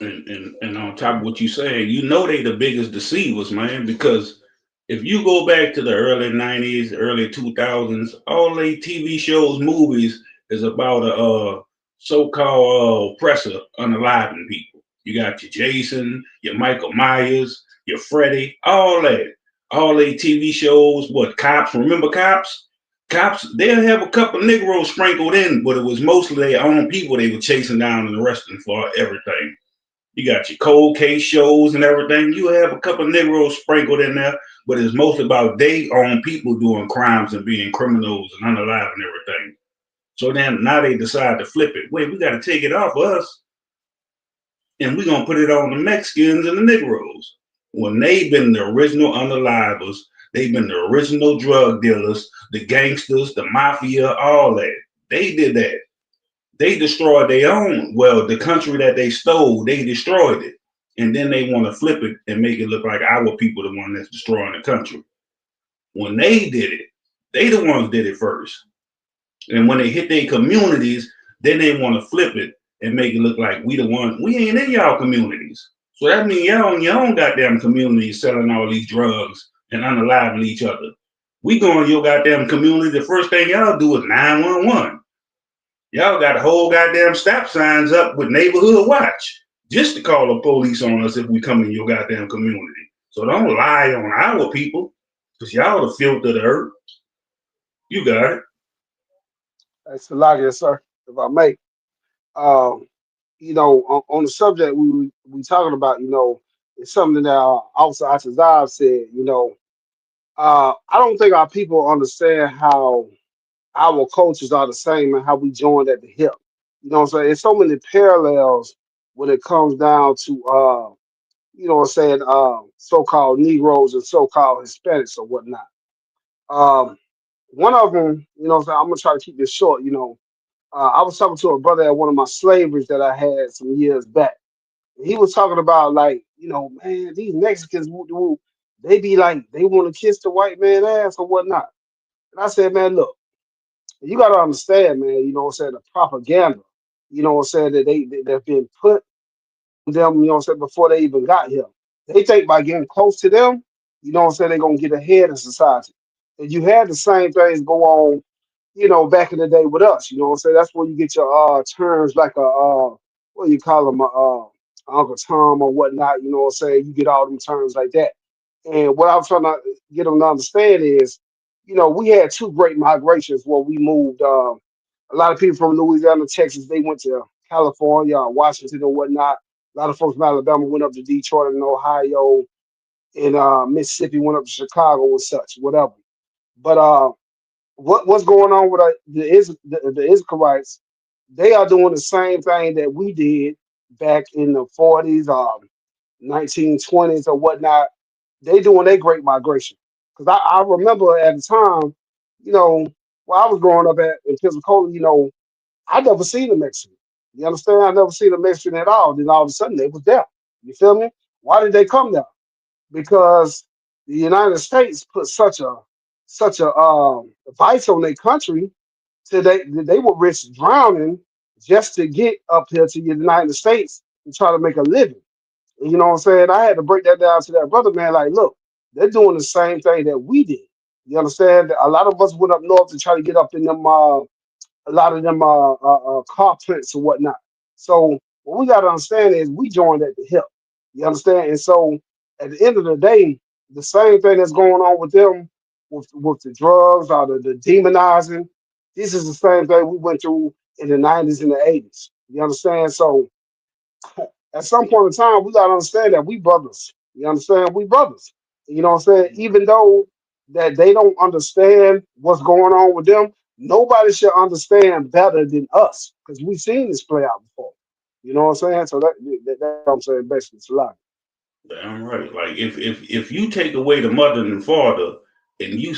[SPEAKER 6] And on top of what you saying, they the biggest deceivers, man, because if you go back to the early 90s, early 2000s, all the TV shows, movies is about a so-called oppressor unaliving people. You got your Jason, your Michael Myers, your Freddy, all that. All the TV shows, Cops, remember Cops? Cops, they'll have a couple Negroes sprinkled in, but it was mostly their own people they were chasing down and arresting for everything. You got your cold case shows and everything. You have a couple of Negroes sprinkled in there, but it's mostly about their own people doing crimes and being criminals and unalive and everything. So then now they decide to flip it. Wait, we got to take it off us and we're going to put it on the Mexicans and the Negroes. When they've been the original unalivers, they've been the original drug dealers, the gangsters, the mafia, all that. They did that. They destroyed their own. Well, the country that they stole, they destroyed it. And then they want to flip it and make it look like our people the one that's destroying the country. When they did it, they the ones did it first. And when they hit their communities, then they want to flip it and make it look like we the ones. We ain't in y'all communities. So that means y'all in your own goddamn communities selling all these drugs and unaliving each other. We go in your goddamn community, the first thing y'all do is 911. Y'all got a whole goddamn stop signs up with neighborhood watch just to call the police on us if we come in your goddamn community. So don't lie on our people, because y'all the filth of the earth. You got it.
[SPEAKER 14] That's Salagia, sir, if I may. Um, on the subject we talking about, it's something that Officer Atazab said, I don't think our people understand how our cultures are the same and how we joined at the hip. You know what I'm saying? There's so many parallels when it comes down to so-called Negroes and so-called Hispanics or whatnot. One of them, I'm gonna try to keep this short, I was talking to a brother at one of my slaveries that I had some years back. He was talking about like, man, these Mexicans, they be like, they want to kiss the white man ass or whatnot. And I said, man, look, you got to understand, man, the propaganda, that they've been put on them, before they even got here. They think by getting close to them, they're going to get ahead in society. And you had the same things go on, back in the day with us, that's where you get your terms like what you call them, Uncle Tom or whatnot, you get all them terms like that. And what I'm trying to get them to understand is, we had two great migrations where we moved. A lot of people from Louisiana, Texas, they went to California, Washington, and whatnot. A lot of folks from Alabama went up to Detroit and Ohio, and Mississippi went up to Chicago and such, whatever. But what's going on with the Israelites? They are doing the same thing that we did back in the 40s, 1920s, or whatnot. They doing their Great Migration. Because I remember at the time, while I was growing up in Pensacola, I never seen a Mexican. You understand? I never seen a Mexican at all. Then all of a sudden they was there. You feel me? Why did they come there? Because the United States put such a vice on their country till they were rich drowning just to get up here to the United States and try to make a living. And you know what I'm saying? I had to break that down to that brother, man. Like, look, they're doing the same thing that we did. You understand? A lot of us went up north to try to get up in them a lot of them car plants or whatnot. So what we got to understand is we joined at the hip. You understand? And so at the end of the day, the same thing that's going on with them, with the drugs or the demonizing, this is the same thing we went through in the 90s and the 80s. You understand? So at some point in time, we gotta understand that we brothers. You understand? We brothers. You know what I'm saying? Even though that they don't understand what's going on with them, nobody should understand better than us because we've seen this play out before. You know what I'm saying? So that's what I'm saying basically. It's a lot.
[SPEAKER 6] Damn right. Like if you take away the mother and father, and you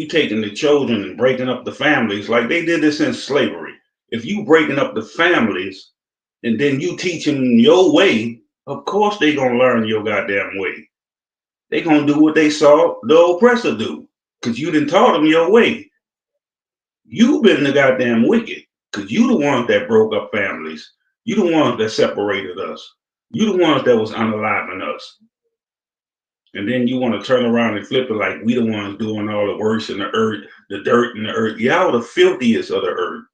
[SPEAKER 6] taking the children and breaking up the families, like they did this in slavery. If you breaking up the families and then you teach them your way, of course they gonna learn your goddamn way. They gonna do what they saw the oppressor do, cause you didn't taught them your way. You been the goddamn wicked, cause you the ones that broke up families. You the ones that separated us. You the ones that was unaliving us. And then you want to turn around and flip it like we the ones doing all the worst in the earth, the dirt in the earth. Y'all the filthiest of the earth.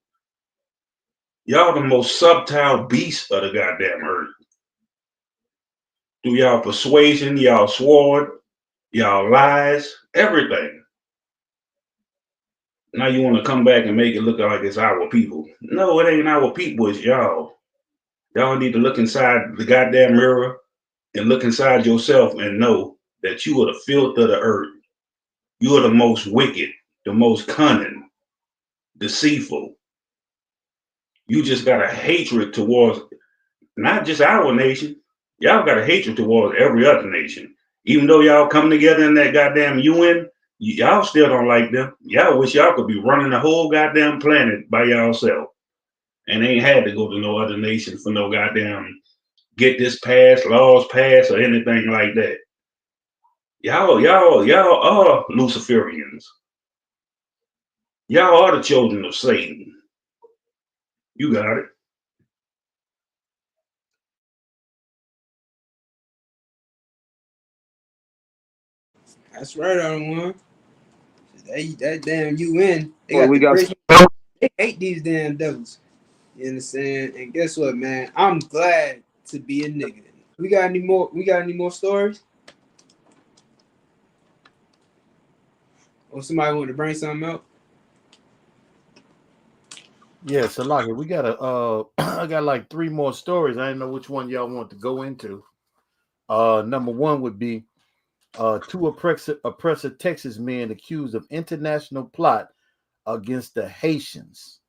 [SPEAKER 6] Y'all the most subtile beast of the goddamn earth. Through y'all persuasion, y'all sword, y'all lies, everything. Now you want to come back and make it look like it's our people. No, it ain't our people, it's y'all. Y'all need to look inside the goddamn mirror and look inside yourself and know that you are the filth of the earth. You are the most wicked, the most cunning, deceitful. You just got a hatred towards not just our nation. Y'all got a hatred towards every other nation. Even though y'all come together in that goddamn UN, y'all still don't like them. Y'all wish y'all could be running the whole goddamn planet by y'allself and ain't had to go to no other nation for no goddamn get this passed, laws passed, or anything like that. Y'all are Luciferians. Y'all are the children of Satan. You got it.
[SPEAKER 4] That's right, I don't want. That damn UN, they
[SPEAKER 5] Well,
[SPEAKER 4] got
[SPEAKER 5] we
[SPEAKER 4] the
[SPEAKER 5] got
[SPEAKER 4] bridge. They hate these damn devils. You understand? And guess what, man? I'm glad to be a nigga. We got any more? We got any more stories? Or somebody want to bring something up?
[SPEAKER 7] Yeah, Salaki, we got I got like 3 more stories. I didn't know which one y'all want to go into. Number 1 would be 2 oppressor Texas men accused of international plot against the Haitians.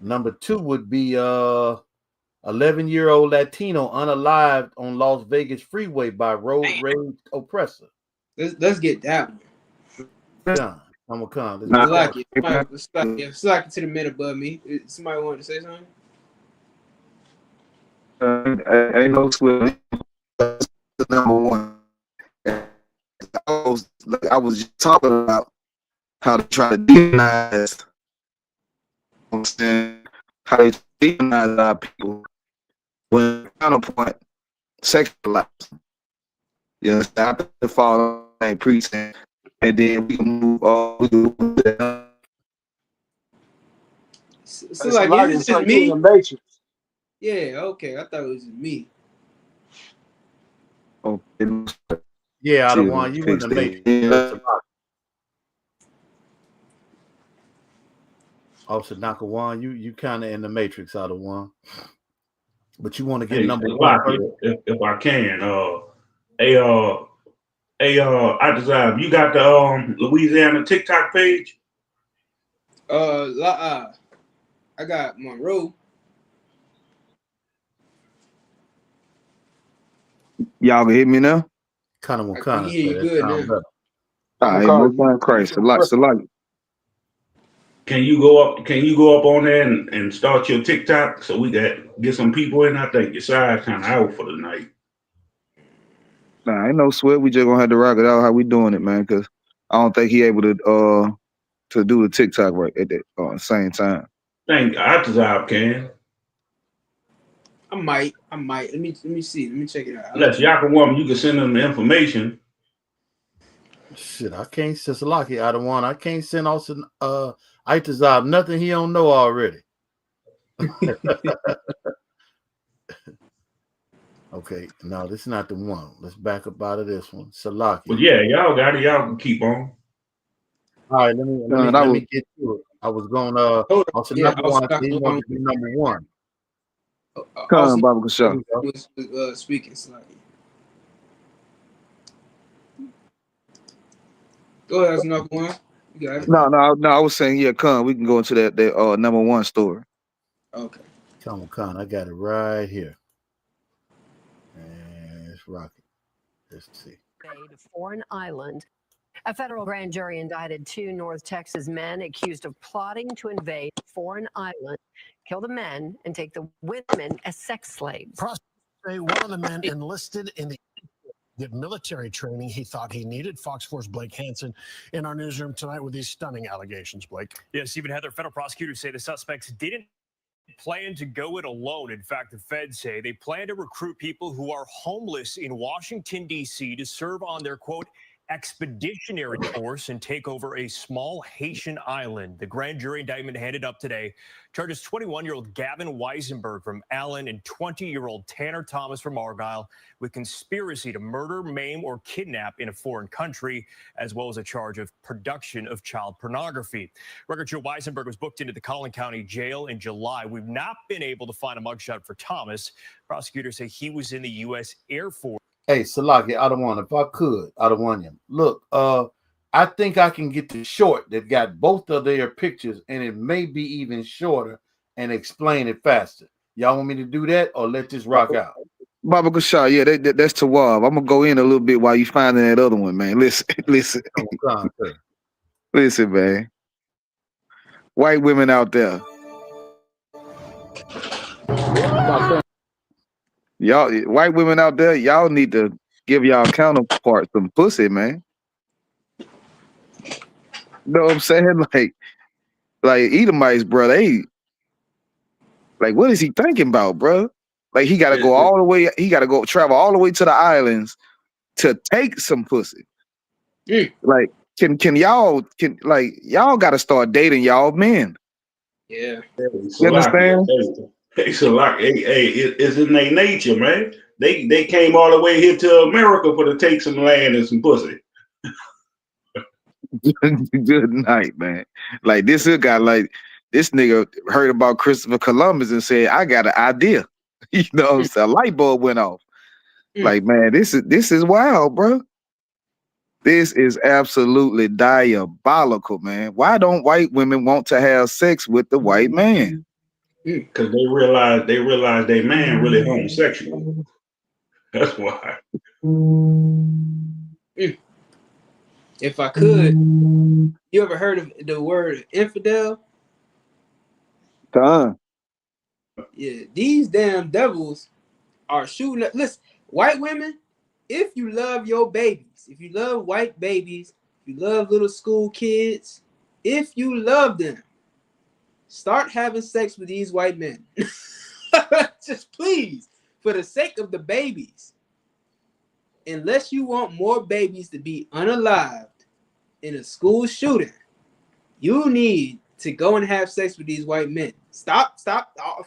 [SPEAKER 7] Number 2 would be 11-year-old Latino unalived on Las Vegas freeway by road rage oppressor.
[SPEAKER 4] Let's get that one.
[SPEAKER 7] Done. I'm gonna come.
[SPEAKER 4] Let's slide it to the men above me. Somebody want to say something?
[SPEAKER 5] Ain't no swill. Number 1. I was just talking about how to try to demonize. I'm saying how they demonize our people when counterpoint sexualize. You understand? I follow and preaching, and then we can move on.
[SPEAKER 4] So like, is it just
[SPEAKER 14] You in the
[SPEAKER 4] me?
[SPEAKER 14] matrix.
[SPEAKER 4] Yeah, okay. I thought it was me.
[SPEAKER 7] Yeah, out of one, you in the matrix. Officer Nakawan, you kind of in the matrix out of one. But you want to get
[SPEAKER 6] Hey,
[SPEAKER 7] number one
[SPEAKER 6] Slocky,
[SPEAKER 7] first?
[SPEAKER 6] if I can, I desire. You got the Louisiana TikTok page?
[SPEAKER 4] I got Monroe.
[SPEAKER 5] Y'all can hear me now?
[SPEAKER 7] Kind of
[SPEAKER 4] We
[SPEAKER 7] kind
[SPEAKER 4] can
[SPEAKER 7] of
[SPEAKER 4] hear
[SPEAKER 7] say
[SPEAKER 4] you
[SPEAKER 7] that
[SPEAKER 4] good
[SPEAKER 7] sound
[SPEAKER 4] now.
[SPEAKER 7] better.
[SPEAKER 5] All right, most time Christ. A lot.
[SPEAKER 6] Can you go up? Can you go up on there and start your TikTok so we can get some people in? I think your side kind of out for the night.
[SPEAKER 5] Nah, ain't no sweat. We just gonna have to rock it out how we doing it, man. Cause I don't think he able to do the TikTok right at the same time.
[SPEAKER 6] Thank ISUPK can.
[SPEAKER 4] I might. Let me see. Let me check it out.
[SPEAKER 6] Unless y'all can want, you can send them the information.
[SPEAKER 7] Shit, I can't send Salaki out of one. I can't send Austin Itazab nothing he don't know already. Okay, no, this is not the one. Let's back up out of this one. Salaki.
[SPEAKER 6] But yeah, y'all got it. Y'all can keep on.
[SPEAKER 7] All right, let me get to it. I was going also number one. He wanted to be number one.
[SPEAKER 5] Come on, Baba Kasha.
[SPEAKER 4] Was speaking slightly. Go ahead, number one. You got it.
[SPEAKER 5] No. I was saying, yeah, come. We can go into that number one story.
[SPEAKER 4] Okay.
[SPEAKER 7] Come on, I got it right here. And it's rocket. Let's see.
[SPEAKER 15] Foreign island. A federal grand jury indicted 2 North Texas men accused of plotting to invade foreign island, kill the men, and take the women as sex slaves.
[SPEAKER 16] Prosecutors say one of the men enlisted in the get military training he thought he needed. Fox 4's Blake Hansen in our newsroom tonight with these stunning allegations. Blake.
[SPEAKER 17] Yes, even Heather, federal prosecutors say the suspects didn't plan to go it alone. In fact, the feds say they plan to recruit people who are homeless in Washington, D.C. to serve on their, quote, expeditionary force and take over a small Haitian island. The grand jury indictment handed up today charges 21-year-old Gavin Weisenberg from Allen and 20-year-old Tanner Thomas from Argyle with conspiracy to murder, maim, or kidnap in a foreign country, as well as a charge of production of child pornography. Record show Weisenberg was booked into the Collin County Jail in July. We've not been able to find a mugshot for Thomas. Prosecutors say he was in the U.S. Air Force.
[SPEAKER 7] Hey, Salaki, I don't want, if I could, I don't want him. Look, I think I can get the short that got both of their pictures, and it may be even shorter and explain it faster. Y'all want me to do that or let this rock out?
[SPEAKER 5] Baba Kasha, yeah, that's Tawab. I'm gonna go in a little bit while you finding that other one, man. Listen. Listen, man. White women out there. Y'all, white women out there, y'all need to give y'all counterpart some pussy, man. You know what I'm saying? Like Edomites, bro. They like, what is he thinking about, bro? Like he got to go all the way. He got to go travel all the way to the islands to take some pussy. Like, can y'all y'all got to start dating y'all men?
[SPEAKER 4] Yeah.
[SPEAKER 5] You understand?
[SPEAKER 6] It's in their nature, man. They came all the way here to America for to take some land and some pussy.
[SPEAKER 5] Good night, man. Like this guy, like this nigga heard about Christopher Columbus and said, I got an idea. You know what I'm saying? A light bulb went off. Like, man, this is wild, bro. This is absolutely diabolical, man. Why don't white women want to have sex with the white man?
[SPEAKER 6] Because they realize their man really homosexual. That's why.
[SPEAKER 4] If I could, you ever heard of the word infidel? Yeah, these damn devils are shooting up. Listen, white women, if you love your babies, if you love white babies, if you love little school kids, if you love them, start having sex with these white men. Just please, for the sake of the babies. Unless you want more babies to be unalived in a school shooting, you need to go and have sex with these white men. Stop.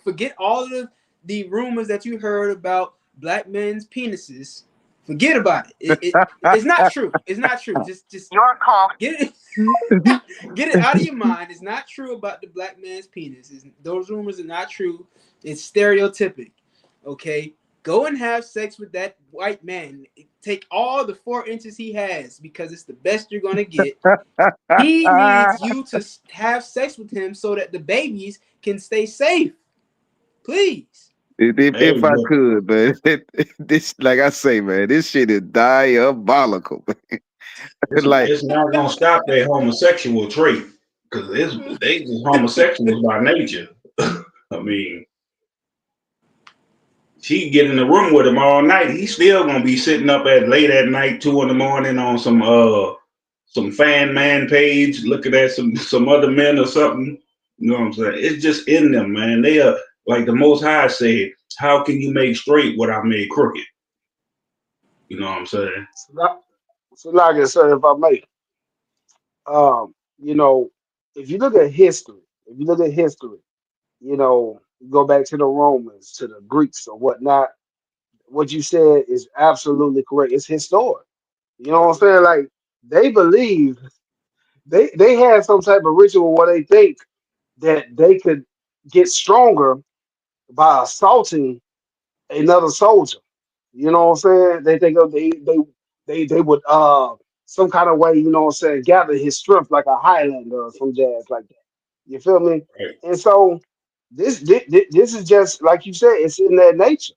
[SPEAKER 4] Forget all of the rumors that you heard about black men's penises. Forget about it. It's not true. It's not true. Just get it out of your mind. It's not true about the black man's penis. Those rumors are not true. It's stereotypic. Okay, go and have sex with that white man. Take all the 4 inches he has because it's the best you're gonna get. He needs you to have sex with him so that the babies can stay safe. Please.
[SPEAKER 5] If I could, man, this like I say, man, this shit is diabolical. Like,
[SPEAKER 6] It's not gonna stop their homosexual trait because they just homosexuals by nature. I mean, she get in the room with him all night. He's still gonna be sitting up at late at night, 2 in the morning on some fan man page, looking at some other men or something. You know what I'm saying? It's just in them, man. They are like the Most High said, "How can you make straight what I made crooked?" You know what I'm saying?
[SPEAKER 14] So like I said, if I may, you know, if you look at history, you know, you go back to the Romans, to the Greeks or whatnot, what you said is absolutely correct. It's historic. You know what I'm saying? Like they believe they had some type of ritual where they think that they could get stronger by assaulting another soldier. You know what I'm saying? They think of they would some kind of way, you know what I'm saying, gather his strength like a Highlander or some jazz like that. You feel me?
[SPEAKER 6] Right.
[SPEAKER 14] And so this is just like you said, it's in their nature.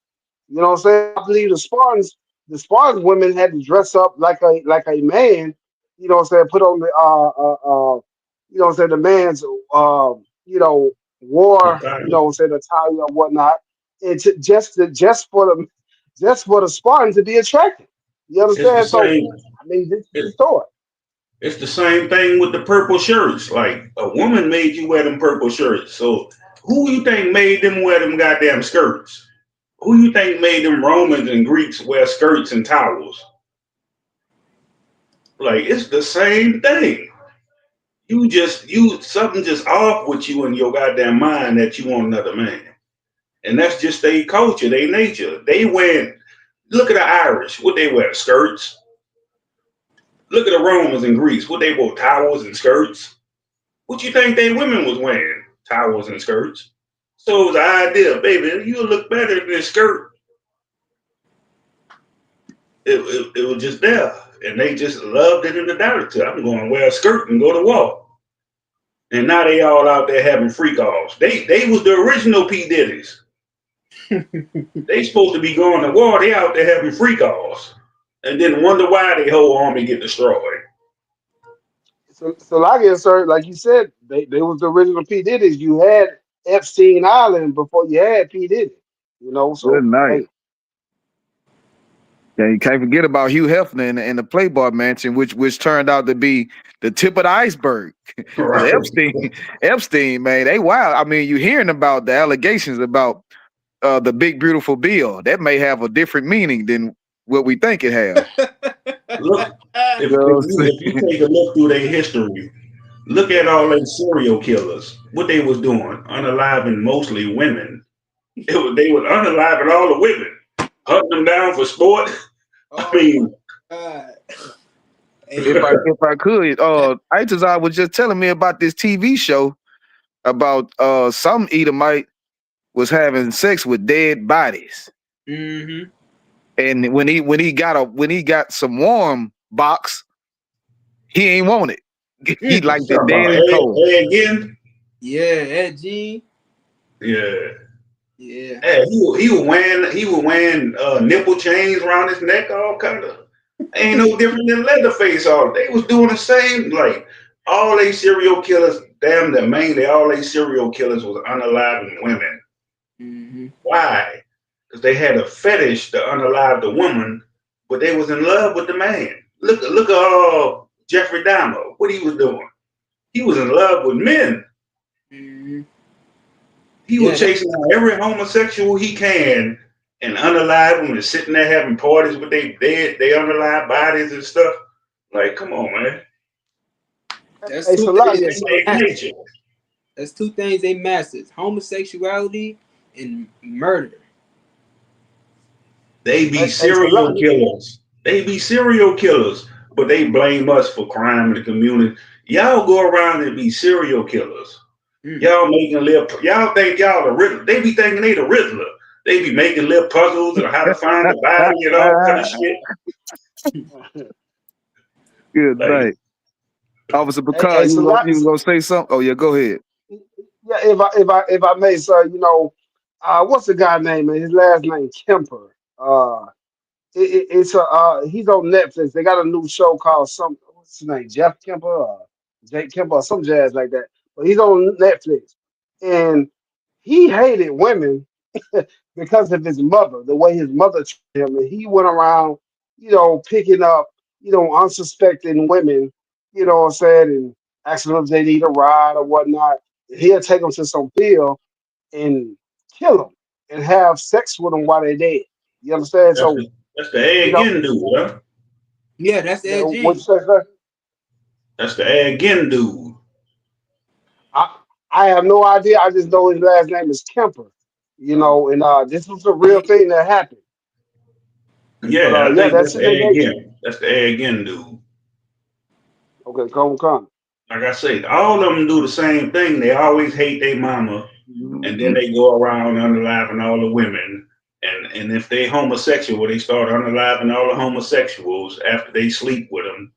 [SPEAKER 14] You know what I'm saying? I believe the Spartans women had to dress up like a man, you know what I'm saying, put on the you know what I'm saying, the man's you know, war, you know what I'm saying, attire or whatnot. And just for the Spartan to be attracted. You
[SPEAKER 6] It's the
[SPEAKER 14] understand? So
[SPEAKER 6] same.
[SPEAKER 14] I mean this is
[SPEAKER 6] It,
[SPEAKER 14] historic.
[SPEAKER 6] it's the same thing with the purple shirts. Like a woman made you wear them purple shirts. So who you think made them wear them goddamn skirts? Who you think made them Romans and Greeks wear skirts and towels? Like it's the same thing. You something just off with you in your goddamn mind that you want another man. And that's just their culture, their nature. They went look at the Irish, what they wear, skirts. Look at the Romans and Greece, what they wore, towels and skirts. What you think they women was wearing? Towels and skirts. So it was the idea, baby, you look better in this skirt. It was just there. And they just loved it in the director. I'm going to wear a skirt and go to war. And now they all out there having freak offs. They was the original P. Diddy's. They supposed to be going to war. They out there having freak offs. And then wonder why their whole army get destroyed.
[SPEAKER 14] So like it, sir, like you said, they was the original P. Diddy's. You had Epstein Island before you had P. Diddy. You know,
[SPEAKER 5] good
[SPEAKER 14] so
[SPEAKER 5] night.
[SPEAKER 14] hey.
[SPEAKER 5] Yeah, you can't forget about Hugh Hefner and the Playboy Mansion, which turned out to be the tip of the iceberg. Because
[SPEAKER 6] Right.
[SPEAKER 5] Epstein, man, they wild. I mean, you hearing about the allegations about the big beautiful bill. That may have a different meaning than what we think it has.
[SPEAKER 6] Look, if,
[SPEAKER 5] You
[SPEAKER 6] if,
[SPEAKER 5] know what
[SPEAKER 6] you,
[SPEAKER 5] I'm
[SPEAKER 6] if you take a look through their history, look at all those serial killers. What they was doing, unaliving mostly women. They was unaliving all the women, hunting them down for sport. I mean,
[SPEAKER 5] if I could, Itazar was just telling me about this TV show about some Edomite was having sex with dead bodies.
[SPEAKER 4] Mm-hmm.
[SPEAKER 5] And when he got some warm box, he ain't want it. He liked it dead and cold.
[SPEAKER 6] again.
[SPEAKER 4] Yeah, Ed G.
[SPEAKER 6] Yeah.
[SPEAKER 4] Yeah.
[SPEAKER 6] Yeah, he was wearing nipple chains around his neck, all kind of. Ain't no different than Leatherface. All they was doing the same. Like all they serial killers, damn, that mainly all they serial killers was unaliving women.
[SPEAKER 4] Mm-hmm.
[SPEAKER 6] Why? Because they had a fetish to unalive the woman, but they was in love with the man. Look at Jeffrey Dahmer. What he was doing? He was in love with men.
[SPEAKER 4] Mm-hmm.
[SPEAKER 6] He was chasing out every homosexual he can and unalive them and sitting there having parties with they dead, they unalive bodies and stuff. Like, come on, man.
[SPEAKER 4] That's
[SPEAKER 14] Hey,
[SPEAKER 4] two
[SPEAKER 14] so like
[SPEAKER 4] things
[SPEAKER 14] it,
[SPEAKER 4] they
[SPEAKER 14] so
[SPEAKER 4] masters. That's two things they masters: homosexuality and murder.
[SPEAKER 6] They be
[SPEAKER 14] so like
[SPEAKER 6] serial killers. They be serial killers, but they blame us for crime in the community. Y'all go around and be serial killers. Y'all making live. Y'all think y'all the Riddler. They be thinking they the Riddler. They be making little puzzles on how to find the body and all kind of shit.
[SPEAKER 5] Good
[SPEAKER 6] Like,
[SPEAKER 5] night. Officer
[SPEAKER 14] Hey,
[SPEAKER 5] Picard,
[SPEAKER 14] hey,
[SPEAKER 5] you
[SPEAKER 14] so
[SPEAKER 5] was
[SPEAKER 14] lot,
[SPEAKER 5] gonna say something? Oh yeah, go ahead.
[SPEAKER 14] yeah, if I may, sir, what's the guy name? Man? His last name Kemper. It's he's on Netflix. They got a new show called what's his name? Jeff Kemper, Jake Kemper, or some jazz like that. But he's on Netflix, and he hated women because of his mother, the way his mother treated him, and he went around, picking up, unsuspecting women, what I'm saying, and asking them if they need a ride or whatnot. And he'll take them to some field and kill them and have sex with them while they're dead. You understand?
[SPEAKER 6] that's
[SPEAKER 14] So,
[SPEAKER 6] the that's the A
[SPEAKER 14] you know,
[SPEAKER 6] again dude, huh?
[SPEAKER 4] Yeah, that's Ed
[SPEAKER 14] what you
[SPEAKER 4] Gein.
[SPEAKER 14] say, sir?
[SPEAKER 6] That's the A again dude.
[SPEAKER 14] I I have no idea. I just know his last name is Kemper. And this was a real
[SPEAKER 4] Yeah,
[SPEAKER 14] thing that happened. But
[SPEAKER 6] Yeah, I
[SPEAKER 14] yeah,
[SPEAKER 6] think
[SPEAKER 14] that's
[SPEAKER 6] that's
[SPEAKER 14] in the
[SPEAKER 6] A
[SPEAKER 14] nation.
[SPEAKER 6] again. That's the A again dude.
[SPEAKER 14] Okay, come.
[SPEAKER 6] Like I say, all of them do the same thing. They always hate their mama, and then they go around unaliving all the women. And if they homosexual, they start unaliving all the homosexuals after they sleep with them.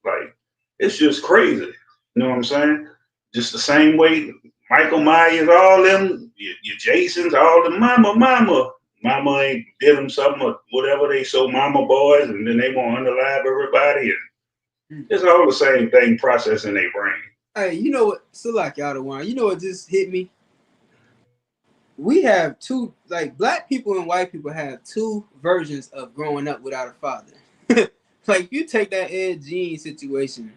[SPEAKER 6] Like, it's just crazy. You know what I'm saying? Just the same way Michael Myers, all them, your Jasons, all the mama ain't did them something or whatever. They so mama boys, and then they want to unalive everybody, and it's all the same thing processing their brain.
[SPEAKER 4] hey, you know what? Salak out of one. You know what just hit me? We have two, like black people and white people have two versions of growing up without a father. Like you take that Ed Gein situation,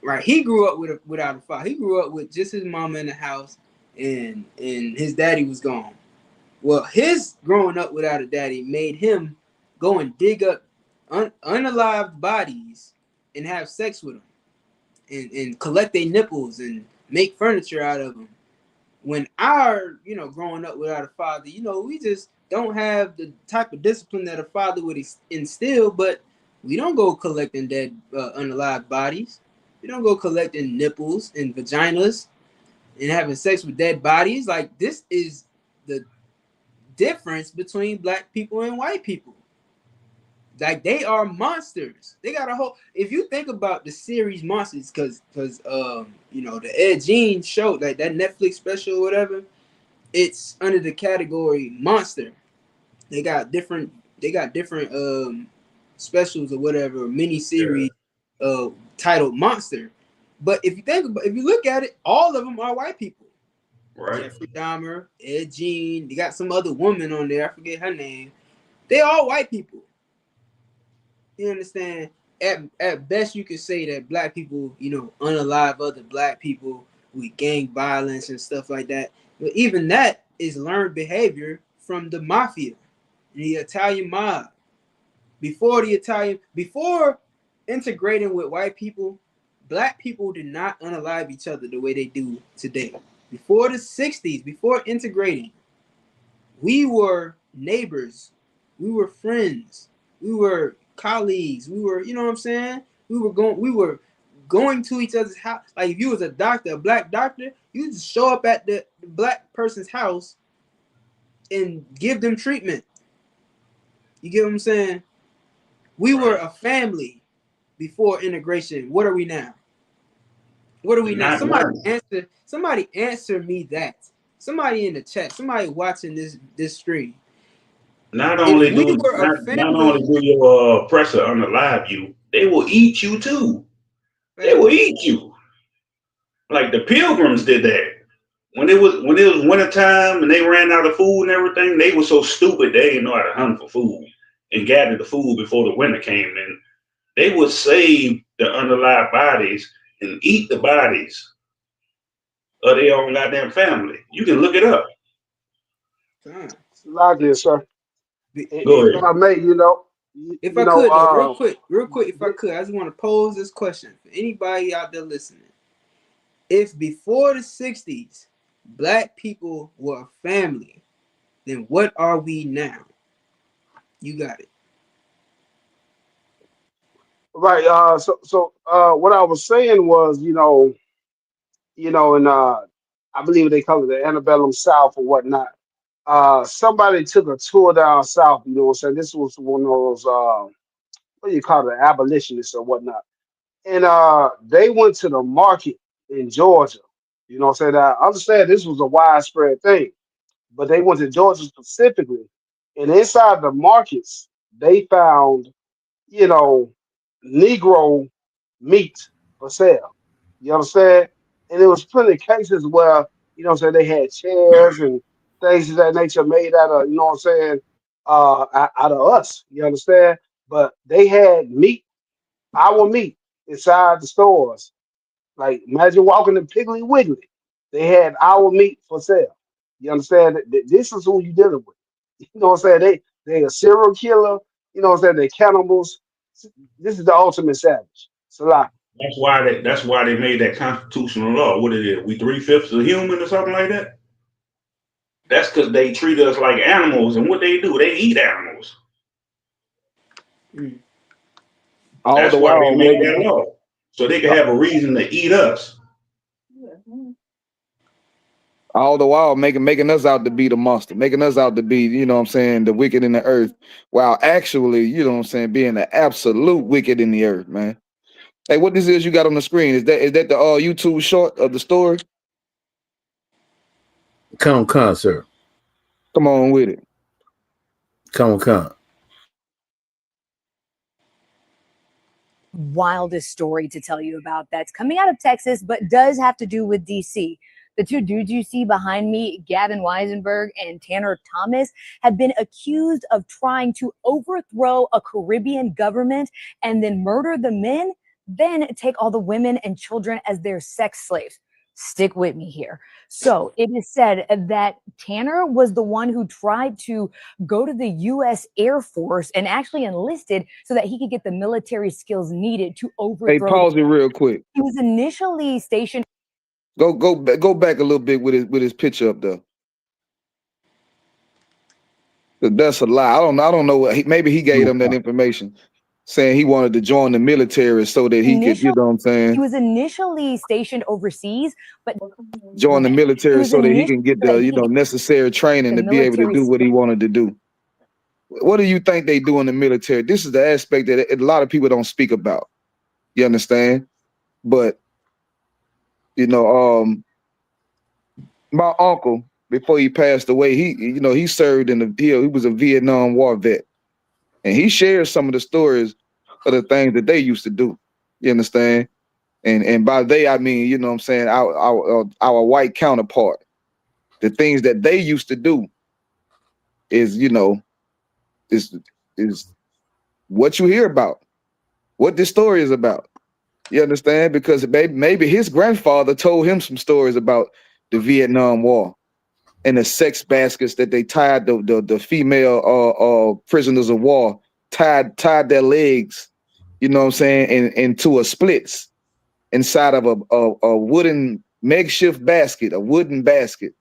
[SPEAKER 4] right? He grew up without a father. He grew up with just his mama in the house, and his daddy was gone. Well, his growing up without a daddy made him go and dig up unalived bodies and have sex with them, and collect their nipples and make furniture out of them. When our, growing up without a father, we just don't have the type of discipline that a father would instill, but we don't go collecting dead, unalived bodies. We don't go collecting nipples and vaginas and having sex with dead bodies. Like, this is the difference between black people and white people. Like, they are monsters. They got a whole. If you think about the series Monsters, because the Ed Gein show, like that Netflix special or whatever, it's under the category monster. They got different. They got different specials or whatever, mini
[SPEAKER 6] Yeah,
[SPEAKER 4] series titled Monster. But if you look at it, all of them are white people.
[SPEAKER 6] right.
[SPEAKER 4] Jeffrey Dahmer, Ed Gein. They got some other woman on there. I forget her name. They all white people. You understand? At best, you could say that black people, unalive other black people with gang violence and stuff like that. But even that is learned behavior from the mafia, the Italian mob. Before integrating with white people, black people did not unalive each other the way they do today. Before the 60s, before integrating, we were neighbors, we were friends, we were colleagues, we were, you know what I'm saying? We were going to each other's house. Like if you was a doctor, a black doctor, you just show up at the black person's house and give them treatment. You get what I'm saying? We were
[SPEAKER 6] Right.
[SPEAKER 4] a family before integration. What are we now? What are we now?
[SPEAKER 6] Not
[SPEAKER 4] Somebody
[SPEAKER 6] now.
[SPEAKER 4] answer. Somebody answer me that. Somebody in the chat. Somebody watching this stream.
[SPEAKER 6] Not
[SPEAKER 4] If
[SPEAKER 6] only
[SPEAKER 4] we
[SPEAKER 6] do
[SPEAKER 4] were a
[SPEAKER 6] not only
[SPEAKER 4] family,
[SPEAKER 6] do your oppressor unalive you, they will eat you too. They will
[SPEAKER 4] facts.
[SPEAKER 6] eat you. Like the pilgrims did that. When it was winter time and they ran out of food and everything, they were so stupid they didn't know how to hunt for food and gather the food before the winter came in. They would save the unalive bodies and eat the bodies of their own goddamn family. You can look it up.
[SPEAKER 4] Fine.
[SPEAKER 14] Like this, sir.
[SPEAKER 6] Go
[SPEAKER 14] If
[SPEAKER 6] ahead.
[SPEAKER 14] I may,
[SPEAKER 4] If I could though, real quick, if I could, I just want to pose this question for anybody out there listening. If before the 60s, black people were a family, then what are we now? You got it.
[SPEAKER 14] right. What I was saying was, and I believe they call it the antebellum South or whatnot. somebody took a tour down south. You know what I'm saying? This was one of those what do you call it, abolitionists or whatnot. And they went to the market in Georgia. You know what I'm saying? I understand this was a widespread thing, but they went to Georgia specifically, and inside the markets they found, you know, Negro meat for sale. You understand? And there was plenty of cases where, you know what I'm saying, they had chairs and things of that nature made out of, you know what I'm saying, out of us. You understand? But they had meat, our meat, inside the stores. Like imagine walking to Piggly Wiggly. They had our meat for sale. You understand? This is who you dealing with. You know what I'm saying? They a serial killer. You know what I'm saying? They cannibals. This is the ultimate savage. Salah.
[SPEAKER 6] That's why they made that constitutional law. What it is? We 3/5 of human or something like that. That's because they treat us like animals, and what they do, they eat animals.
[SPEAKER 5] All
[SPEAKER 6] That's
[SPEAKER 5] the
[SPEAKER 6] why they
[SPEAKER 5] while
[SPEAKER 6] made
[SPEAKER 5] making
[SPEAKER 6] that law, so they can have a reason to eat us.
[SPEAKER 5] making us out to be the monster, making us out to be, you know what I'm saying, the wicked in the earth, while actually, you know what I'm saying, being the absolute wicked in the earth, man. Hey, what this is you got on the screen? Is that the YouTube short of the story?
[SPEAKER 7] Come on, sir.
[SPEAKER 5] Come on with it.
[SPEAKER 7] Come on.
[SPEAKER 18] Wildest story to tell you about that's coming out of Texas, but does have to do with DC. The two dudes you see behind me, Gavin Weisenberg and Tanner Thomas, have been accused of trying to overthrow a Caribbean government and then murder the men, then take all the women and children as their sex slaves. Stick with me here. So it is said that Tanner was the one who tried to go to the U.S. Air Force and actually enlisted so that he could get the military skills needed to overthrow.
[SPEAKER 5] Hey, pause it real quick.
[SPEAKER 18] He was initially stationed.
[SPEAKER 5] Go back a little bit with his picture up there. That's a lie. I don't know. Maybe he gave them that information, saying he wanted to join the military so that he could, you know what I'm saying?
[SPEAKER 18] He was initially stationed overseas, but
[SPEAKER 5] join the military so that he can get the, you know, necessary training to be able to do what he wanted to do. What do you think they do in the military? This is the aspect that a lot of people don't speak about. You understand? But you know, my uncle, before he passed away, he served in he was a Vietnam War vet, and he shared some of the stories of the things that they used to do. You understand? And by they I mean, you know what I'm saying, our white counterpart. The things that they used to do is, you know, is what you hear about, what this story is about. You understand? Because maybe his grandfather told him some stories about the Vietnam War and the sex baskets that they tied the female prisoners of war, tied their legs, you know what I'm saying, into a splits inside of a wooden makeshift basket, a wooden basket.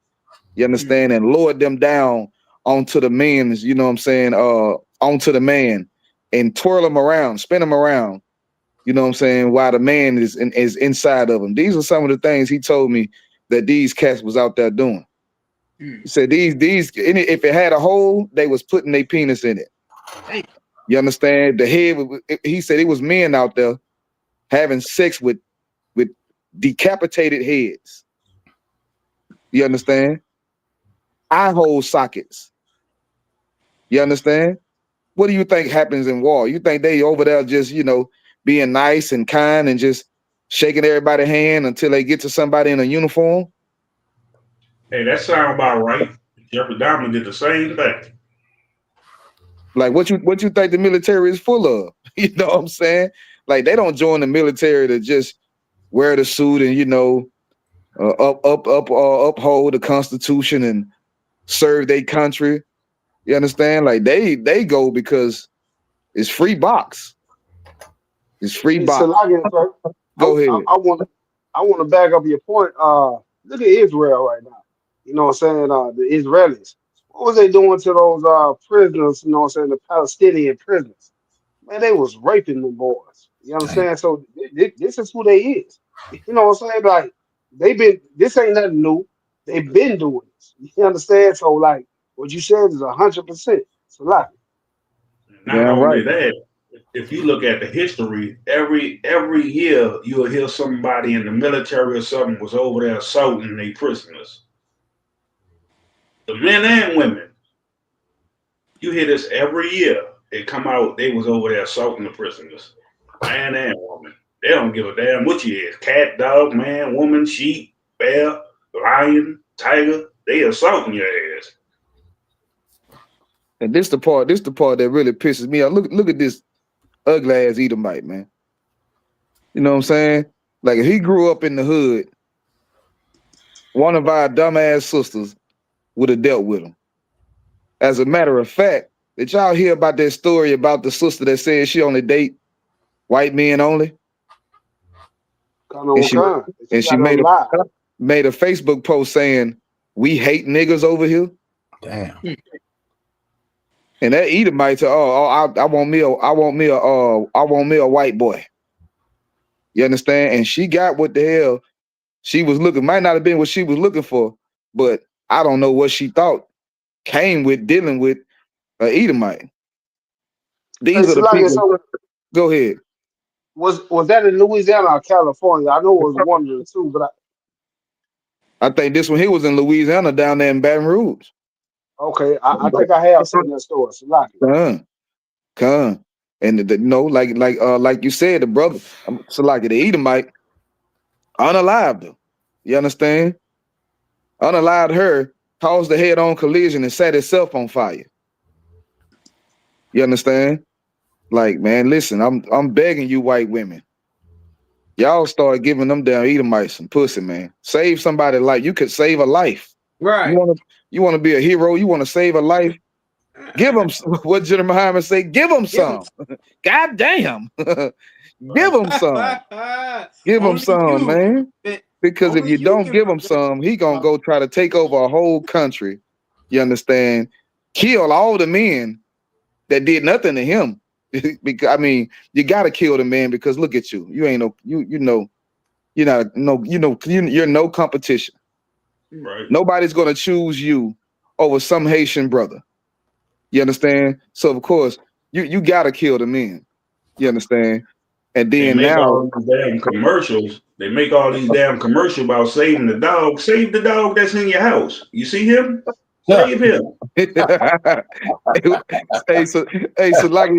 [SPEAKER 5] You understand? And lowered them down onto the men's, you know what I'm saying, onto the man and twirl them around, spin them around, you know what I'm saying, while the man is inside of him. These are some of the things he told me that these cats was out there doing. He said if it had a hole, they was putting their penis in it. You understand? The head, he said it was men out there having sex with decapitated heads. You understand? Eye hole sockets. You understand? What do you think happens in war? You think they over there just, you know, being nice and kind and just shaking everybody's hand until they get to somebody in a uniform?
[SPEAKER 6] Hey, that sound about right. Jeffrey Dahmer did the same thing.
[SPEAKER 5] Like what you think the military is full of? You know what I'm saying? Like they don't join the military to just wear the suit and, you know, uphold the Constitution and serve their country. You understand? Like they go because it's free box. It's free
[SPEAKER 14] Hey,
[SPEAKER 5] box.
[SPEAKER 14] Salakia, sir.
[SPEAKER 5] Go ahead.
[SPEAKER 14] I want to back up your point. Look at Israel right now. You know what I'm saying? The Israelis. What was they doing to those prisoners? You know what I'm saying? The Palestinian prisoners. Man, they was raping them boys. You know what I'm saying? So this is who they is. You know what I'm saying? Like this ain't nothing new. They've been doing this. You understand? So like What you said is 100%. It's a lot.
[SPEAKER 6] Not
[SPEAKER 5] Damn
[SPEAKER 6] only
[SPEAKER 5] right.
[SPEAKER 6] that, if you look at the history, every year you'll hear somebody in the military or something was over there assaulting their prisoners. The men and women. You hear this every year. They come out, they was over there assaulting the prisoners. Man and woman. They don't give a damn what you is. Cat, dog, man, woman, sheep, bear, lion, tiger. They assaulting your ass.
[SPEAKER 5] And this the part that really pisses me off. Look at this ugly ass Edomite, man. You know what I'm saying? Like if he grew up in the hood, one of our dumbass sisters would have dealt with him. As a matter of fact, did y'all hear about that story about the sister that said she only date white men only?
[SPEAKER 14] Kind of
[SPEAKER 5] And
[SPEAKER 14] what
[SPEAKER 5] she
[SPEAKER 14] kind. She
[SPEAKER 5] and she
[SPEAKER 14] got them live.
[SPEAKER 5] made a Facebook post saying, "We hate niggas over here."
[SPEAKER 7] Damn.
[SPEAKER 5] And that Edomite said, I want me a white boy. You understand? And she got what the hell she was looking. Might not have been what she was looking for, but I don't know what she thought came with dealing with an Edomite.
[SPEAKER 14] Hey,
[SPEAKER 5] These are the
[SPEAKER 14] Salakia,
[SPEAKER 5] people.
[SPEAKER 14] so
[SPEAKER 5] Go ahead.
[SPEAKER 14] was that in Louisiana or California? I know it was one of the two, but
[SPEAKER 5] I think this one he was in Louisiana down there in Baton Rouge.
[SPEAKER 14] I think I have seen that story. Salakia.
[SPEAKER 5] Con. And like you said, the brother, the Edomite unalived her. You understand? Unalived her, caused the head-on collision and set itself on fire. You understand? Like, man, listen, I'm begging you, white women. Y'all start giving them damn Edomites some pussy, man. Save somebody's life. You could save a life.
[SPEAKER 4] Right.
[SPEAKER 5] You want to be a hero. You want to save a life. Give them what Jenna Muhammad say. Give them some. God damn. Give them some. Give them some, man. Because if you don't give him some, he gonna go try to take over a whole country. You understand? Kill all the men that did nothing to him. Because I mean, you gotta kill the man because look at you. You ain't no you're no competition.
[SPEAKER 6] Right.
[SPEAKER 5] Nobody's gonna choose you over some Haitian brother. You understand? So of course, you gotta kill the men. You understand? And
[SPEAKER 6] They
[SPEAKER 5] then
[SPEAKER 6] make
[SPEAKER 5] now
[SPEAKER 6] all these damn commercials. They make all these damn commercials about saving the dog. Save the dog that's in your house. You see him? Save him.
[SPEAKER 5] so like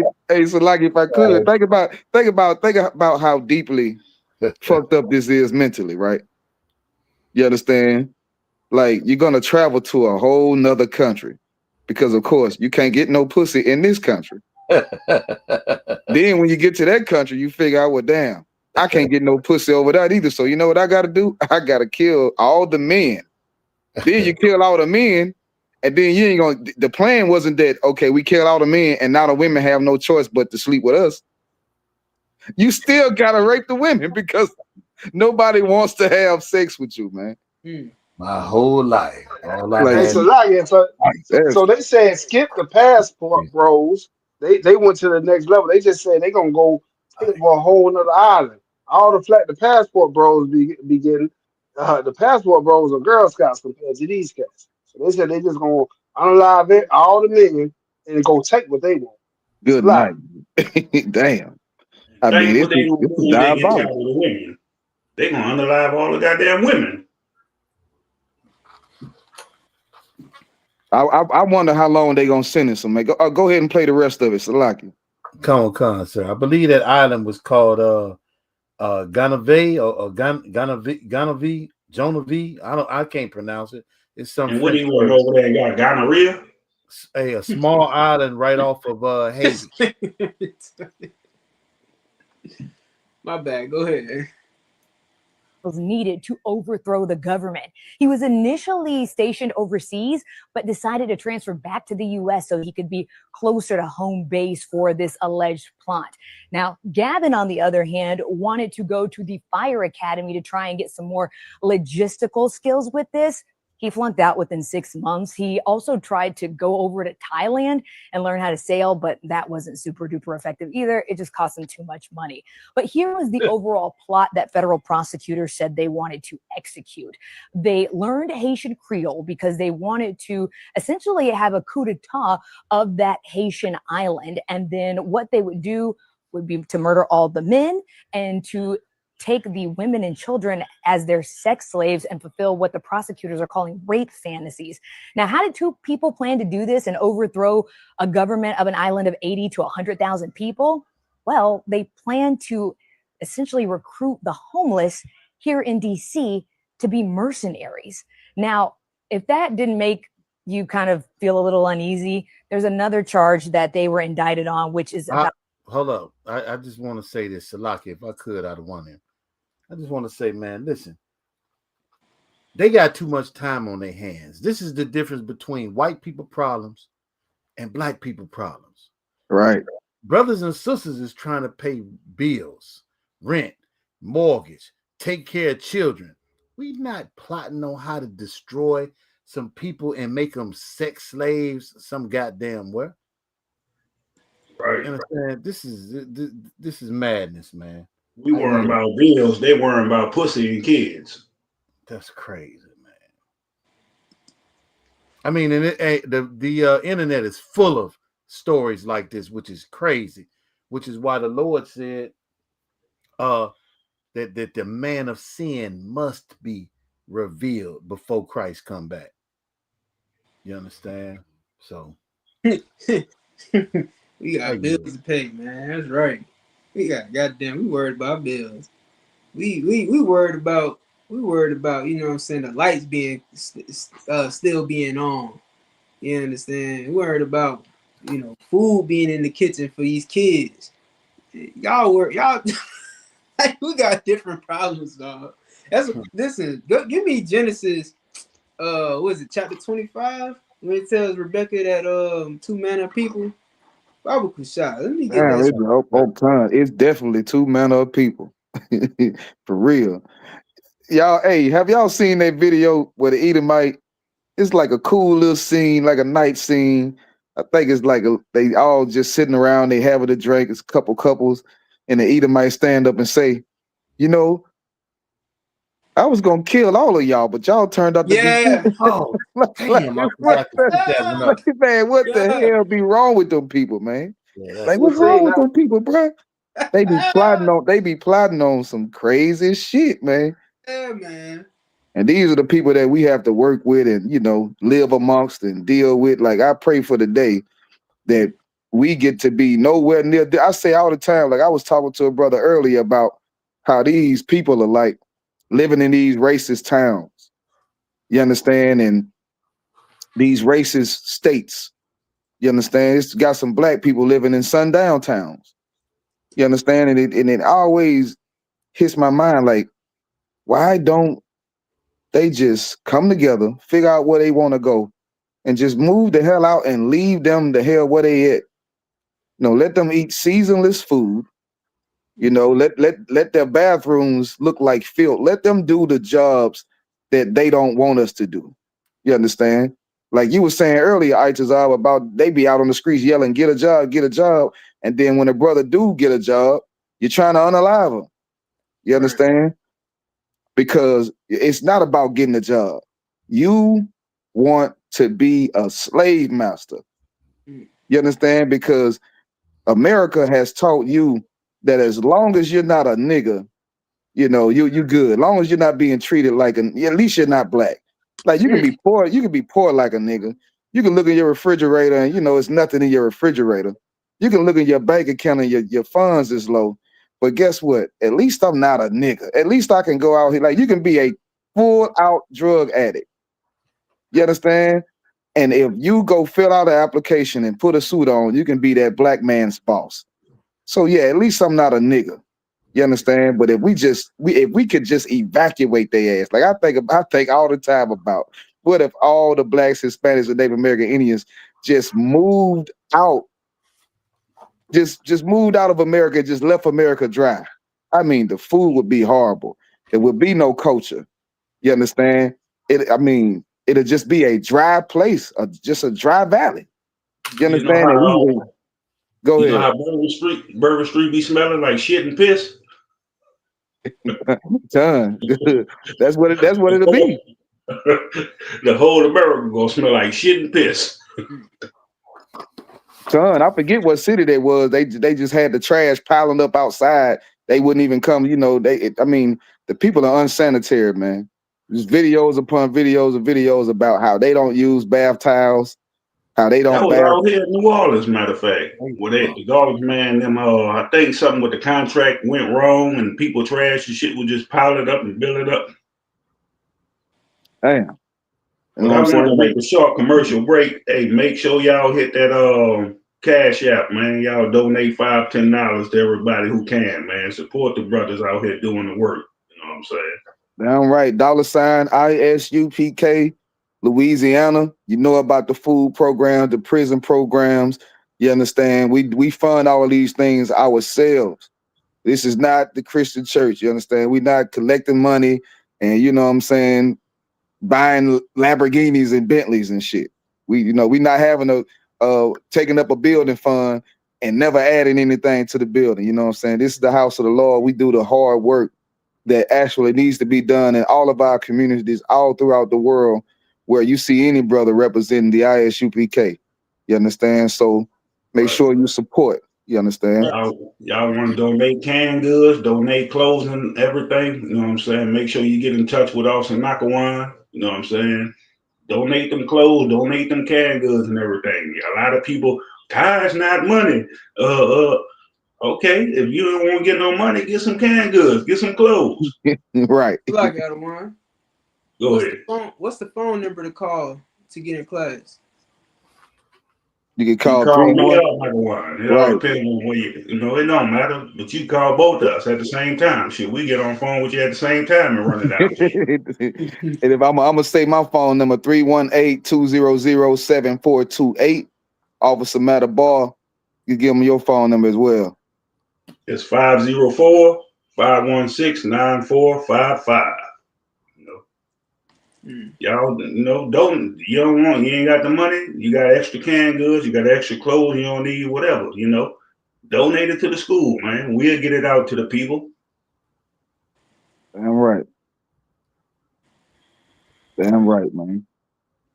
[SPEAKER 5] if I could think about how deeply fucked up this is mentally, right? You understand? Like you're gonna travel to a whole nother country because of course you can't get no pussy in this country. Then when you get to that country, you figure out, well, damn, I can't get no pussy over that either. So you know what I gotta do? I gotta kill all the men. Then you kill all the men, and then you ain't gonna. The plan wasn't that okay? We kill all the men, and now the women have no choice but to sleep with us. You still gotta rape the women because nobody wants to have sex with you, man.
[SPEAKER 7] My whole life, all I
[SPEAKER 14] Hey,
[SPEAKER 7] had.
[SPEAKER 14] Salakia, so they said skip the passport bros. They went to the next level. They just said they gonna go take over a whole another island. All the passport bros be getting. The passport bros are Girl Scouts compared to these cats. So they said they just gonna unalive it, all the men and go take what they want.
[SPEAKER 5] Good
[SPEAKER 14] Salakia.
[SPEAKER 5] night. Damn. I mean,
[SPEAKER 6] Think
[SPEAKER 5] this
[SPEAKER 6] what they gonna
[SPEAKER 5] is
[SPEAKER 6] do when they get tired of
[SPEAKER 5] diabolical.
[SPEAKER 6] the women. They gonna unalive all the goddamn women.
[SPEAKER 5] I wonder how long they gonna sentence them. Man. Go ahead and play the rest of it, Salaki.
[SPEAKER 7] Come on, sir. I believe that island was called Ganave or Ganavi, Jonavi. I can't pronounce it. It's some
[SPEAKER 6] And what
[SPEAKER 7] French
[SPEAKER 6] he went
[SPEAKER 7] word.
[SPEAKER 6] over there and got gonorrhea?
[SPEAKER 7] A small island right off of Haiti.
[SPEAKER 4] My bad. Go ahead.
[SPEAKER 18] Was needed to overthrow the government. He was initially stationed overseas, but decided to transfer back to the U.S. so he could be closer to home base for this alleged plot. Now, Gavin, on the other hand, wanted to go to the fire academy to try and get some more logistical skills with this. He flunked out within 6 months. He also tried to go over to Thailand and learn how to sail, but that wasn't super duper effective either. It just cost him too much money. But here was the overall plot that federal prosecutors said they wanted to execute. They learned Haitian Creole because they wanted to essentially have a coup d'etat of that Haitian island. And then what they would do would be to murder all the men and to take the women and children as their sex slaves and fulfill what the prosecutors are calling rape fantasies. Now, how did two people plan to do this and overthrow a government of an island of 80 to 100,000 people? Well, they plan to essentially recruit the homeless here in DC to be mercenaries. Now, if that didn't make you kind of feel a little uneasy, there's another charge that they were indicted on, which is about.
[SPEAKER 7] Hold up. I just want to say this, Salaki, if I could, I'd want him. I just want to say, man, listen. They got too much time on their hands. This is the difference between white people problems and black people problems.
[SPEAKER 5] Right.
[SPEAKER 7] Brothers and sisters is trying to pay bills, rent, mortgage, take care of children. We not plotting on how to destroy some people and make them sex slaves some goddamn where.
[SPEAKER 6] Right.
[SPEAKER 7] You understand? This is madness, man.
[SPEAKER 6] We worrying about bills. They worrying about pussy and kids.
[SPEAKER 7] That's crazy, man. I mean, and the internet is full of stories like this, which is crazy. Which is why the Lord said, that the man of sin must be revealed before Christ come back. You understand? So
[SPEAKER 4] we got bills to pay, man. That's right. We worried about bills. We worried about you know what I'm saying, the lights being still being on. You understand? We worried about, you know, food being in the kitchen for these kids. Y'all we got different problems, dog. Listen, give me Genesis what is it, chapter 25, when it tells Rebecca that two manner of people. Bible shot. Let me get that.
[SPEAKER 5] It's definitely two manner of people. For real. Y'all, hey, have y'all seen that video where the Edomite? It's like a cool little scene, like a night scene. I think it's like they all just sitting around, they having a drink, it's a couple couples, and the Edomite stand up and say, you know, I was gonna kill all of y'all, but y'all turned out to be
[SPEAKER 7] oh damn, I forgot to put that one up.
[SPEAKER 5] Man, what the hell be wrong with them people, man? Like, what's
[SPEAKER 14] insane,
[SPEAKER 5] wrong with them people, bro? They be plotting on some crazy shit, man.
[SPEAKER 4] Yeah, man.
[SPEAKER 5] And these are the people that we have to work with and, you know, live amongst and deal with. Like, I pray for the day that we get to be nowhere near. I say all the time, like I was talking to a brother earlier about how these people are like living in these racist towns. You understand? And these racist states. You understand? It's got some black people living in sundown towns. You understand? And it always hits my mind like, why don't they just come together, figure out where they want to go, and just move the hell out and leave them the hell where they at? You know, let them eat seasonless food. You know, let their bathrooms look like filth. Let them do the jobs that they don't want us to do. You understand? Like you were saying earlier, Itazab, about they be out on the streets yelling, get a job, get a job. And then when a brother do get a job, you're trying to unalive them. You understand? Because it's not about getting a job. You want to be a slave master. You understand? Because America has taught you that as long as you're not a nigga, you know, you good. As long as you're not being treated like at least you're not black. Like you can be poor, like a nigga. You can look in your refrigerator and you know it's nothing in your refrigerator. You can look in your bank account and your funds is low. But guess what? At least I'm not a nigga. At least I can go out here. Like you can be a full out drug addict. You understand? And if you go fill out an application and put a suit on, you can be that black man's boss. So yeah, at least I'm not a nigga. You understand? But if we could just evacuate their ass, like I think all the time about what if all the blacks, Hispanics, and Native American Indians just moved out, just moved out of America, just left America dry. I mean, the food would be horrible. There would be no culture. You understand? I mean, it'll just be a dry place, just a dry valley. You
[SPEAKER 6] You know
[SPEAKER 5] understand? And
[SPEAKER 6] how
[SPEAKER 5] we go
[SPEAKER 6] you know
[SPEAKER 5] ahead.
[SPEAKER 6] how Bourbon Street be smelling like shit and piss.
[SPEAKER 5] Done. That's what it'll be.
[SPEAKER 6] The whole America gonna smell like shit and piss.
[SPEAKER 5] Son, I forget what city they was. They just had the trash piling up outside. They wouldn't even come. You know, the people are unsanitary, man. There's videos upon videos of videos about how they don't use bath towels, how they
[SPEAKER 6] That
[SPEAKER 5] don't
[SPEAKER 6] was
[SPEAKER 5] bath.
[SPEAKER 6] out here in New Orleans, matter of fact. Where the garbage man, them I think something with the contract went wrong and people trash and shit would just pile it up and build it up.
[SPEAKER 5] Damn. You
[SPEAKER 6] But
[SPEAKER 5] know
[SPEAKER 6] I
[SPEAKER 5] what I'm
[SPEAKER 6] wanted to
[SPEAKER 5] saying?
[SPEAKER 6] make a short commercial break. Hey, make sure y'all hit that Cash App, man. Y'all donate $5, $10 to everybody who can, man. Support the brothers out here doing the work. You know what I'm saying?
[SPEAKER 5] Damn right. $ ISUPK, Louisiana. You know about the food program, the prison programs. You understand? We fund all of these things ourselves. This is not the Christian church. You understand? We're not collecting money and, you know what I'm saying, buying Lamborghinis and Bentleys and shit. We not having taking up a building fund and never adding anything to the building. You know what I'm saying? This is the house of the Lord. We do the hard work that actually needs to be done in all of our communities all throughout the world where you see any brother representing the ISUPK. You understand? So make sure you support. You understand?
[SPEAKER 6] Y'all want to donate canned goods, donate clothes and everything. You know what I'm saying? Make sure you get in touch with Austin Nakawan. You know what I'm saying? Donate them clothes, donate them canned goods and everything. A lot of people, time's not money. Okay, if you don't want to get no money, get some canned goods, get some clothes.
[SPEAKER 5] Right.
[SPEAKER 4] I got one.
[SPEAKER 6] Go ahead.
[SPEAKER 4] What's the phone number to call to get in class?
[SPEAKER 5] You can
[SPEAKER 6] You
[SPEAKER 5] call
[SPEAKER 6] call me
[SPEAKER 5] 31.
[SPEAKER 6] up, Nakawan. It all
[SPEAKER 5] Right.
[SPEAKER 6] depends on where you know, it don't matter. But you call both of us at the same time. Shit, we get on the phone with you at the same time and run it out.
[SPEAKER 5] And if I'm gonna say my phone number 318-200-7428. Officer Matter Ball, you give them your phone number as well.
[SPEAKER 6] It's 504-516-9455. Y'all, you ain't got the money, you got extra canned goods, you got extra clothes, you don't need whatever, donate it to the school, man. We'll get it out to the people.
[SPEAKER 5] Damn right. Damn right, man.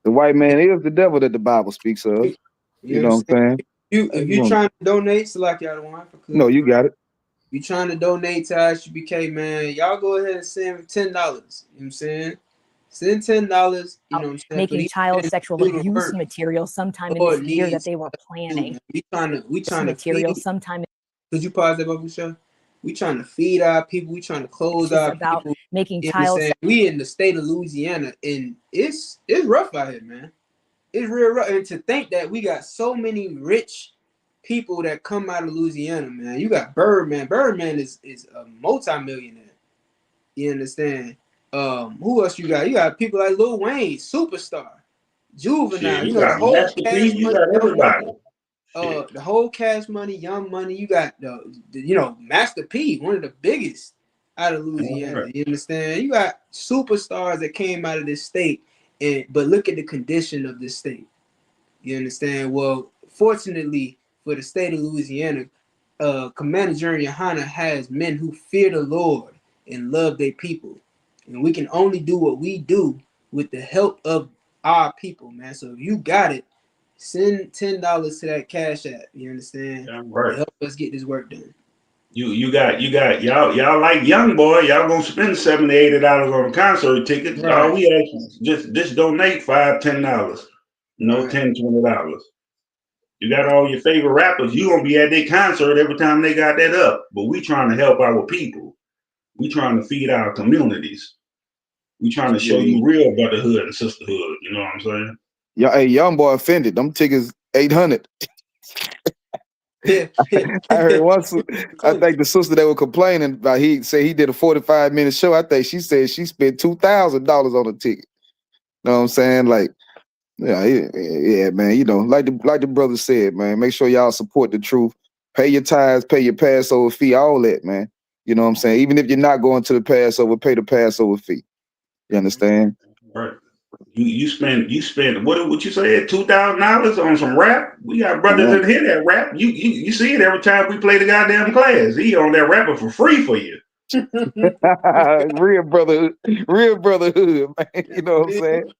[SPEAKER 5] The white man is the devil that the Bible speaks of. You know what I'm saying?
[SPEAKER 4] If you're trying to donate, select y'all one.
[SPEAKER 5] No, you got it.
[SPEAKER 4] You trying to donate to ISUPK, man, y'all go ahead and send $10. You know what I'm saying? Send $10, you know what I'm saying?
[SPEAKER 8] Making child sexual abuse material sometime in this year that they were planning.
[SPEAKER 4] We trying to
[SPEAKER 8] material
[SPEAKER 4] feed,
[SPEAKER 8] sometime.
[SPEAKER 4] Could you pause that, Bubble Show? We trying to feed our people. We trying to clothe our people.
[SPEAKER 8] Making
[SPEAKER 4] you know
[SPEAKER 8] child.
[SPEAKER 4] We in the state of Louisiana, and it's rough out here, man. It's real rough. And to think that we got so many rich people that come out of Louisiana, man. You got Birdman. Birdman is a multi-millionaire. You understand? Who else you got? You got people like Lil Wayne, Superstar, Juvenile.
[SPEAKER 6] Shit, you
[SPEAKER 4] The
[SPEAKER 6] got
[SPEAKER 4] whole
[SPEAKER 6] Master P, you got everybody.
[SPEAKER 4] The whole Cash Money, Young Money. You got the Master P, one of the biggest out of Louisiana. You understand? You got superstars that came out of this state, but look at the condition of this state. You understand? Well, fortunately for the state of Louisiana, Commander General Yohana has men who fear the Lord and love their people. And we can only do what we do with the help of our people, man. So if you got it, send $10 to that Cash App. You understand?
[SPEAKER 6] Right.
[SPEAKER 4] Help us get this work done.
[SPEAKER 6] You got y'all like young boy, y'all gonna spend $70-$80 on a concert ticket.
[SPEAKER 4] Right.
[SPEAKER 6] All we ask is just donate $5-$10.
[SPEAKER 4] Right.
[SPEAKER 6] $10-$20. You got all your favorite rappers, you gonna be at their concert every time they got that up. But we trying to help our people. We trying to feed our communities. We trying to show you real brotherhood and sisterhood. You know what I'm saying?
[SPEAKER 5] Yeah, hey, young boy offended. Them tickets $800. I heard once. I think the sister that was complaining about, he said he did a 45-minute show. I think she said she spent $2,000 on a ticket. You know what I'm saying? Like, yeah, man. Like the brother said, man. Make sure y'all support the truth. Pay your tithes, pay your Passover fee, all that, man. You know what I'm saying? Even if you're not going to the Passover, pay the Passover fee. You understand?
[SPEAKER 6] Right. You spent what you said, $2,000 on some rap? We got brothers
[SPEAKER 5] Man.
[SPEAKER 6] in here that rap. You see it every time we play the goddamn class. He on that rapping for free for you.
[SPEAKER 5] real brotherhood, man. You know what I'm saying?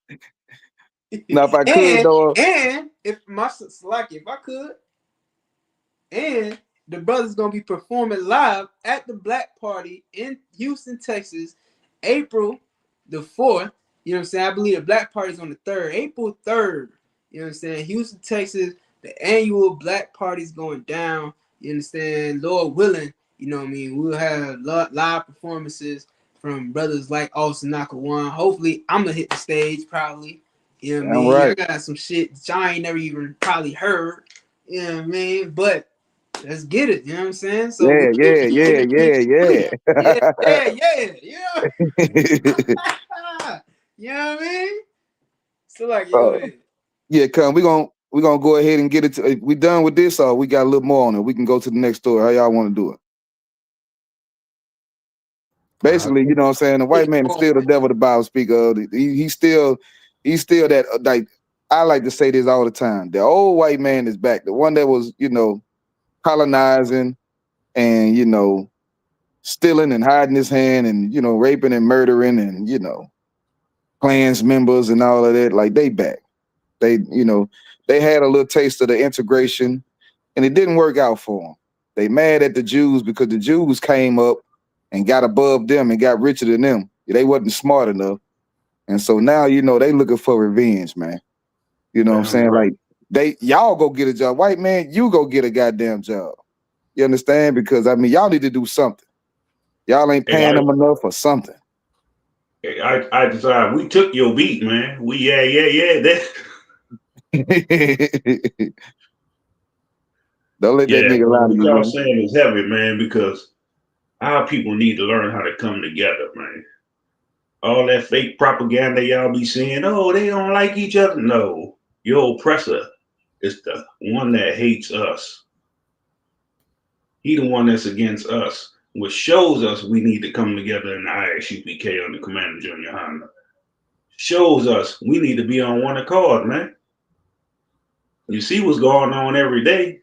[SPEAKER 5] Now, if I could, though,
[SPEAKER 4] and if I could, and the brother's gonna be performing live at the Black Party in Houston, Texas, April the 4th. You know what I'm saying? I believe the Black Party is on the 3rd, April 3rd. You know what I'm saying? Houston, Texas, the annual Black Party's going down. You understand? Lord willing, you know what I mean? We'll have live performances from brothers like Austin Nakawan. Hopefully, I'm gonna hit the stage probably. You know what I
[SPEAKER 5] all
[SPEAKER 4] mean? I
[SPEAKER 5] right.
[SPEAKER 4] got some shit that y'all ain't never even probably heard. You know what I mean? But let's get it. You know what I'm saying? So
[SPEAKER 5] Yeah.
[SPEAKER 4] yeah. You know what I mean? So like, go ahead.
[SPEAKER 5] Yeah, come. We're gonna go ahead and get it. We done with this, or we got a little more on it. We can go to the next story. How y'all want to do it? Basically, you know what I'm saying? The white man is still the devil the Bible speak of. He's still that, like, I like to say this all the time. The old white man is back. The one that was, colonizing and, stealing and hiding his hand and, raping and murdering and, Klans members and all of that. Like, they back. They had a little taste of the integration and it didn't work out for them. They mad at the Jews because the Jews came up and got above them and got richer than them. They wasn't smart enough. And so now, they looking for revenge, man. You know what I'm saying?
[SPEAKER 6] Right.
[SPEAKER 5] Like, y'all go get a job. White man, you go get a goddamn job. You understand? Because, y'all need to do something. Y'all ain't paying them enough or something.
[SPEAKER 6] I decided we took your beat, man. That.
[SPEAKER 5] Don't let that nigga lie to
[SPEAKER 6] What
[SPEAKER 5] you,
[SPEAKER 6] y'all
[SPEAKER 5] man.
[SPEAKER 6] saying is heavy, man, because our people need to learn how to come together, man. All that fake propaganda y'all be seeing, oh, they don't like each other. No, your oppressor is the one that hates us. He the one that's against us, which shows us we need to come together in the ISUPK under Commander Junior Honda. Shows us we need to be on one accord, man. You see what's going on every day.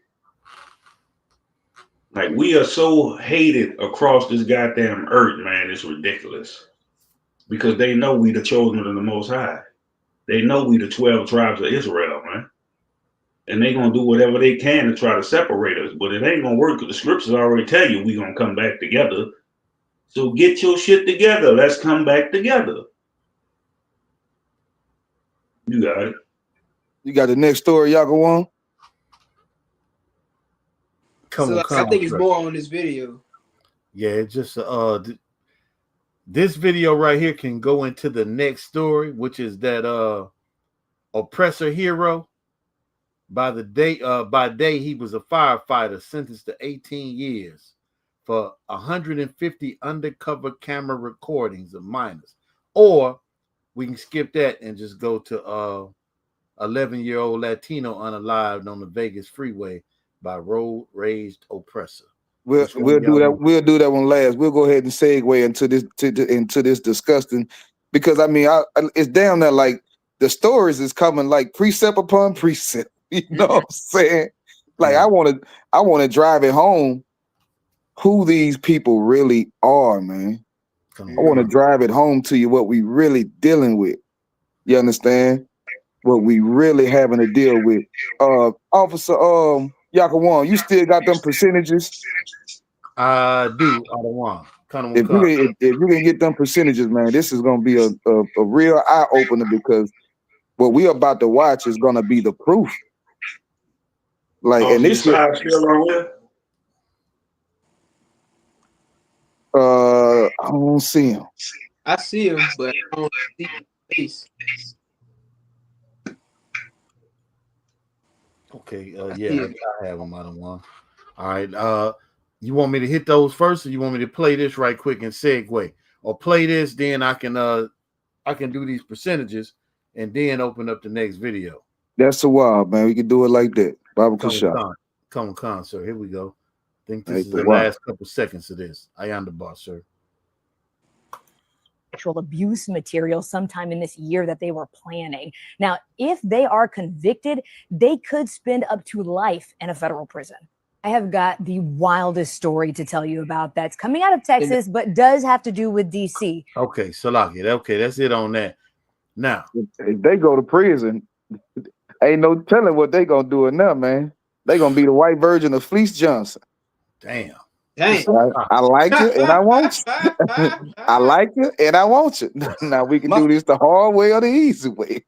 [SPEAKER 6] Like, we are so hated across this goddamn earth, man. It's ridiculous. Because they know we the chosen of the Most High. They know we the 12 tribes of Israel, man. And they gonna do whatever they can to try to separate us. But it ain't gonna work because the scriptures already tell you we gonna come back together. So get your shit together. Let's come back together. You got it.
[SPEAKER 5] You got the next story, y'all go on?
[SPEAKER 4] I think it's more on this video.
[SPEAKER 7] Yeah, it's just this video right here can go into the next story, which is that oppressor hero. By day he was a firefighter sentenced to 18 years for 150 undercover camera recordings of minors. Or we can skip that and just go to 11-year-old Latino unalived on the Vegas freeway by road raged oppressor.
[SPEAKER 5] We'll do that. We'll do that one last. We'll go ahead and segue into this disgusting, because it's damn that, like, the stories is coming like precept upon precept. You know what I'm saying? Like, I want to drive it home who these people really are, man. I want to drive it home to you what we really dealing with. You understand? What we really having to deal with. Officer Yakawan, you still got them percentages?
[SPEAKER 7] I do. I don't want.
[SPEAKER 5] If you can get them percentages, man, this is gonna be a real eye opener, because what we about to watch is gonna be the proof. Like, and this
[SPEAKER 6] still on here?
[SPEAKER 5] I don't see him.
[SPEAKER 4] I see him, but I don't see his face.
[SPEAKER 7] Okay, yeah, I have them. I don't want. All right, you want me to hit those first, or you want me to play this right quick and segue, or play this, then I can do these percentages and then open up the next video.
[SPEAKER 5] That's a wild, man. We can do it like that. Bible Kashaf.
[SPEAKER 7] Come on, sir. Here we go. I think this is the last couple seconds of this. I am the boss, sir.
[SPEAKER 18] sexual abuse material sometime in this year that they were planning. Now, if they are convicted, they could spend up to life in a federal prison. I have got the wildest story to tell you about that's coming out of Texas, but does have to do with DC.
[SPEAKER 7] Okay, Salaki. Okay, that's it on that. Now,
[SPEAKER 5] if they go to prison, ain't no telling what they gonna do enough, man. They gonna be the white version of Fleece Johnson.
[SPEAKER 7] Damn.
[SPEAKER 5] I like you and I want you. I like you and I want you. Now we can do this the hard way or the easy way.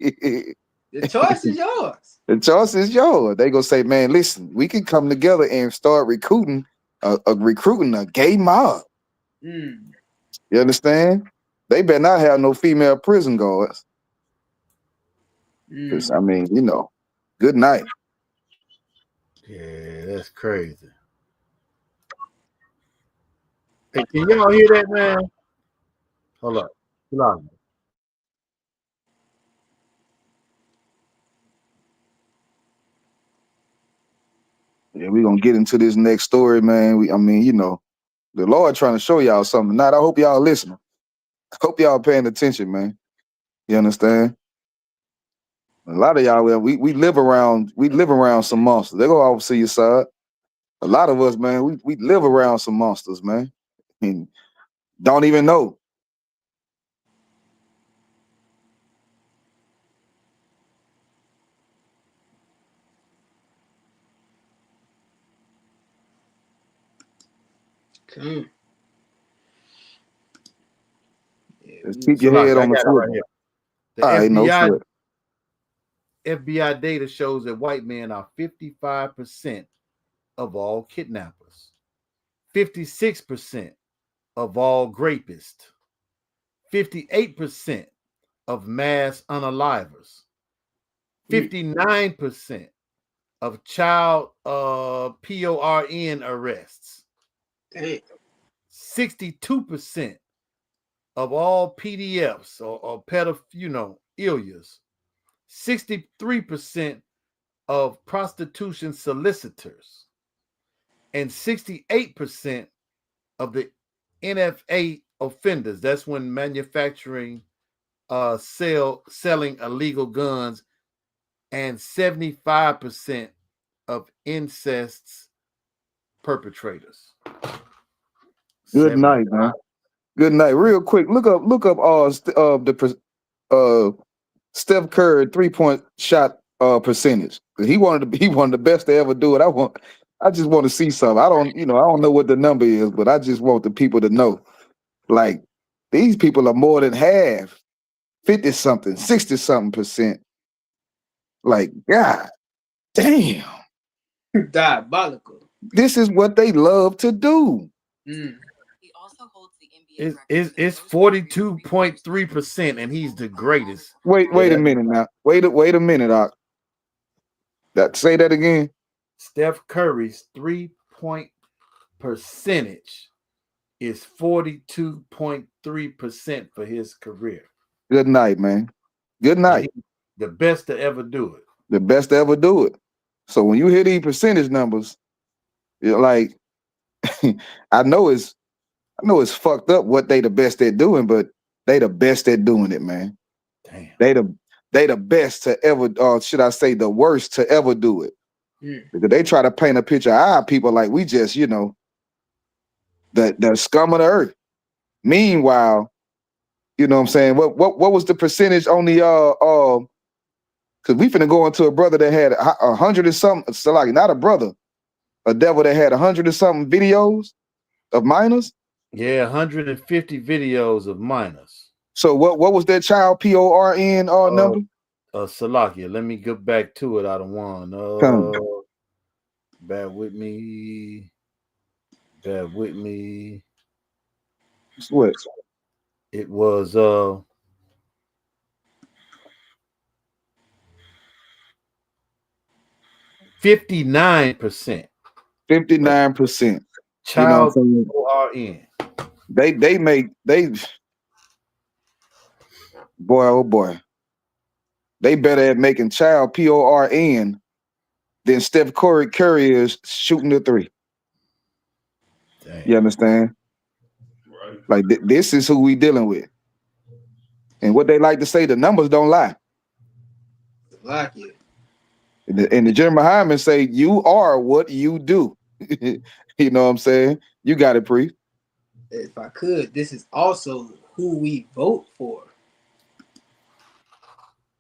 [SPEAKER 4] The choice is yours.
[SPEAKER 5] The choice is yours. They gonna say, man, listen, we can come together and start recruiting a gay mob.
[SPEAKER 4] Mm.
[SPEAKER 5] You understand? They better not have no female prison guards. I mean, you know, good night.
[SPEAKER 7] Yeah, that's crazy. Hey, can y'all hear that, man? Hold up. Hold on.
[SPEAKER 5] Yeah, we're gonna get into this next story, man. I mean, you know, the Lord trying to show y'all something tonight. I hope y'all listening. I hope y'all paying attention, man. You understand? A lot of y'all, we live around some monsters. They go off see your side. A lot of us, man, we live around some monsters, man. And don't even know.
[SPEAKER 4] Come.
[SPEAKER 5] Just keep your head on the foot.
[SPEAKER 7] Right here. The
[SPEAKER 5] All right, no sweat.
[SPEAKER 7] FBI data shows that white men are 55% of all kidnappers, 56% of all rapists, 58% of mass unalivers, 59% of child PORN arrests, 62% of all PDFs or pedophilia, 63% of prostitution solicitors, and 68% of the NFA offenders. That's when manufacturing, selling illegal guns, and 75% of incest perpetrators.
[SPEAKER 5] Good night, man. Good night. Real quick, look up Steph Curry 3-point shot percentage. He wanted to be one of the best to ever do it. I just want to see something. I don't know what the number is, but I just want the people to know. Like, these people are more than half, 50-something, 60-something%. Like, God damn.
[SPEAKER 4] Diabolical.
[SPEAKER 5] This is what they love to do.
[SPEAKER 7] It's 42.3%, and he's the greatest.
[SPEAKER 5] Wait a minute now. Wait a minute, Doc. Say that again.
[SPEAKER 7] Steph Curry's 3-point percentage is 42.3% for his career.
[SPEAKER 5] Good night, man. Good night.
[SPEAKER 7] The best to ever do it.
[SPEAKER 5] The best to ever do it. So when you hear these percentage numbers, you're like, I know it's fucked up what they the best at doing, but they the best at doing it, man.
[SPEAKER 7] Damn.
[SPEAKER 5] They the best to ever, or should I say the worst to ever do it. Because they try to paint a picture of our people like we just, the scum of the earth. Meanwhile, you know what I'm saying? What was the percentage on the because we finna go into a brother that had 100 and something, so like not a brother, a devil that had 100 and something videos of minors.
[SPEAKER 7] Yeah, 150 videos of minors.
[SPEAKER 5] So what was that child PORN number?
[SPEAKER 7] Salakia, let me get back to it out of one. Bear with me.
[SPEAKER 5] What?
[SPEAKER 7] It was 59%.
[SPEAKER 5] 59%.
[SPEAKER 7] Child PORN.
[SPEAKER 5] They boy, oh boy. They better at making child PORN than Steph Curry is shooting the three.
[SPEAKER 7] Damn.
[SPEAKER 5] You understand?
[SPEAKER 6] Right.
[SPEAKER 5] Like this is who we dealing with. And what they like to say, the numbers don't lie.
[SPEAKER 4] Like it.
[SPEAKER 5] And the Jim Muhammad say, you are what you do. You know what I'm saying? You got it, Priest.
[SPEAKER 4] If I could, this is also who we vote for.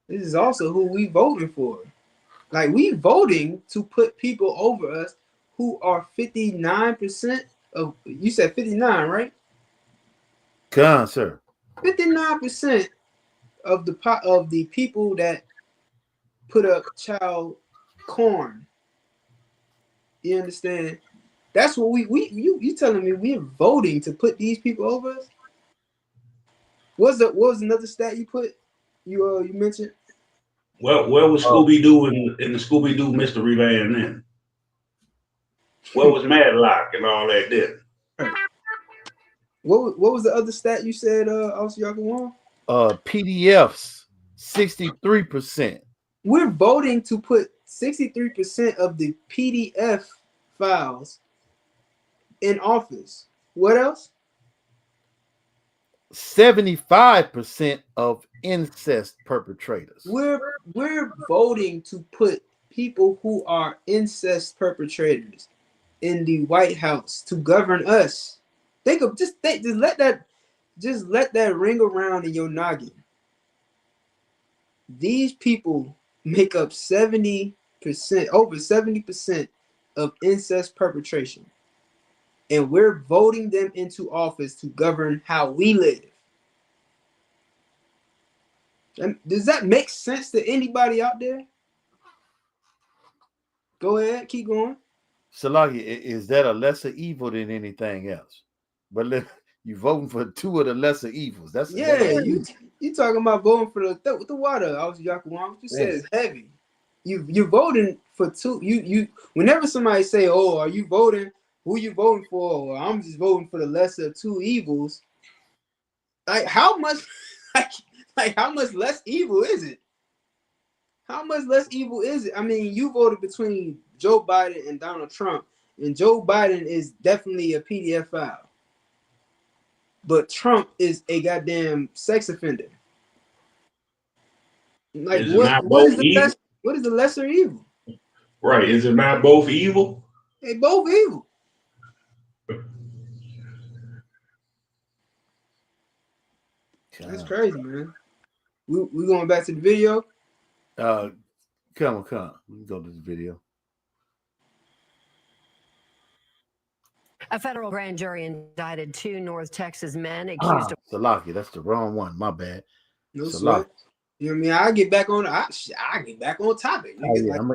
[SPEAKER 4] This is also who we voting for. Like, we voting to put people over us who are 59% of, you said 59, right?
[SPEAKER 7] Come, sir.
[SPEAKER 4] 59% of the people that put up child corn. You understand? That's what you telling me we're voting to put these people over us? What was another stat you put? You mentioned?
[SPEAKER 6] Well, where was Scooby Doo in the Scooby Doo mystery van then? Where was Madlock and all that then?
[SPEAKER 4] What was the other stat you said, Yakuwan?
[SPEAKER 7] PDFs, 63%.
[SPEAKER 4] We're voting to put 63% of the PDF files in office. What else?
[SPEAKER 7] 75% of incest perpetrators.
[SPEAKER 4] We're voting to put people who are incest perpetrators in the White House to govern us. Just let that ring around in your noggin. These people make up 70%, over 70% of incest perpetration. And we're voting them into office to govern how we live. Does that make sense to anybody out there? Go ahead, keep going.
[SPEAKER 7] Salaki, is that a lesser evil than anything else? But you voting for two of the lesser evils. That's
[SPEAKER 4] you talking about voting for the water. I was Yakuwan. What you said is heavy. You're voting for two. You whenever somebody say, "Oh, are you voting? Who you voting for?" Or I'm just voting for the lesser of two evils. Like how much? Like how much less evil is it? How much less evil is it? I mean, you voted between Joe Biden and Donald Trump, and Joe Biden is definitely a PDF file. But Trump is a goddamn sex offender. Like what is the lesser evil?
[SPEAKER 6] Right. Is it not both evil?
[SPEAKER 4] They both evil. That's crazy, man. We going back to the video?
[SPEAKER 7] Come. We can go to the video.
[SPEAKER 15] A federal grand jury indicted 2 North Texas men accused of
[SPEAKER 7] Salaki, that's the wrong one. My bad.
[SPEAKER 4] No sweat. You know what I mean? I get back on. I get back on topic.
[SPEAKER 7] Oh, yeah, I'm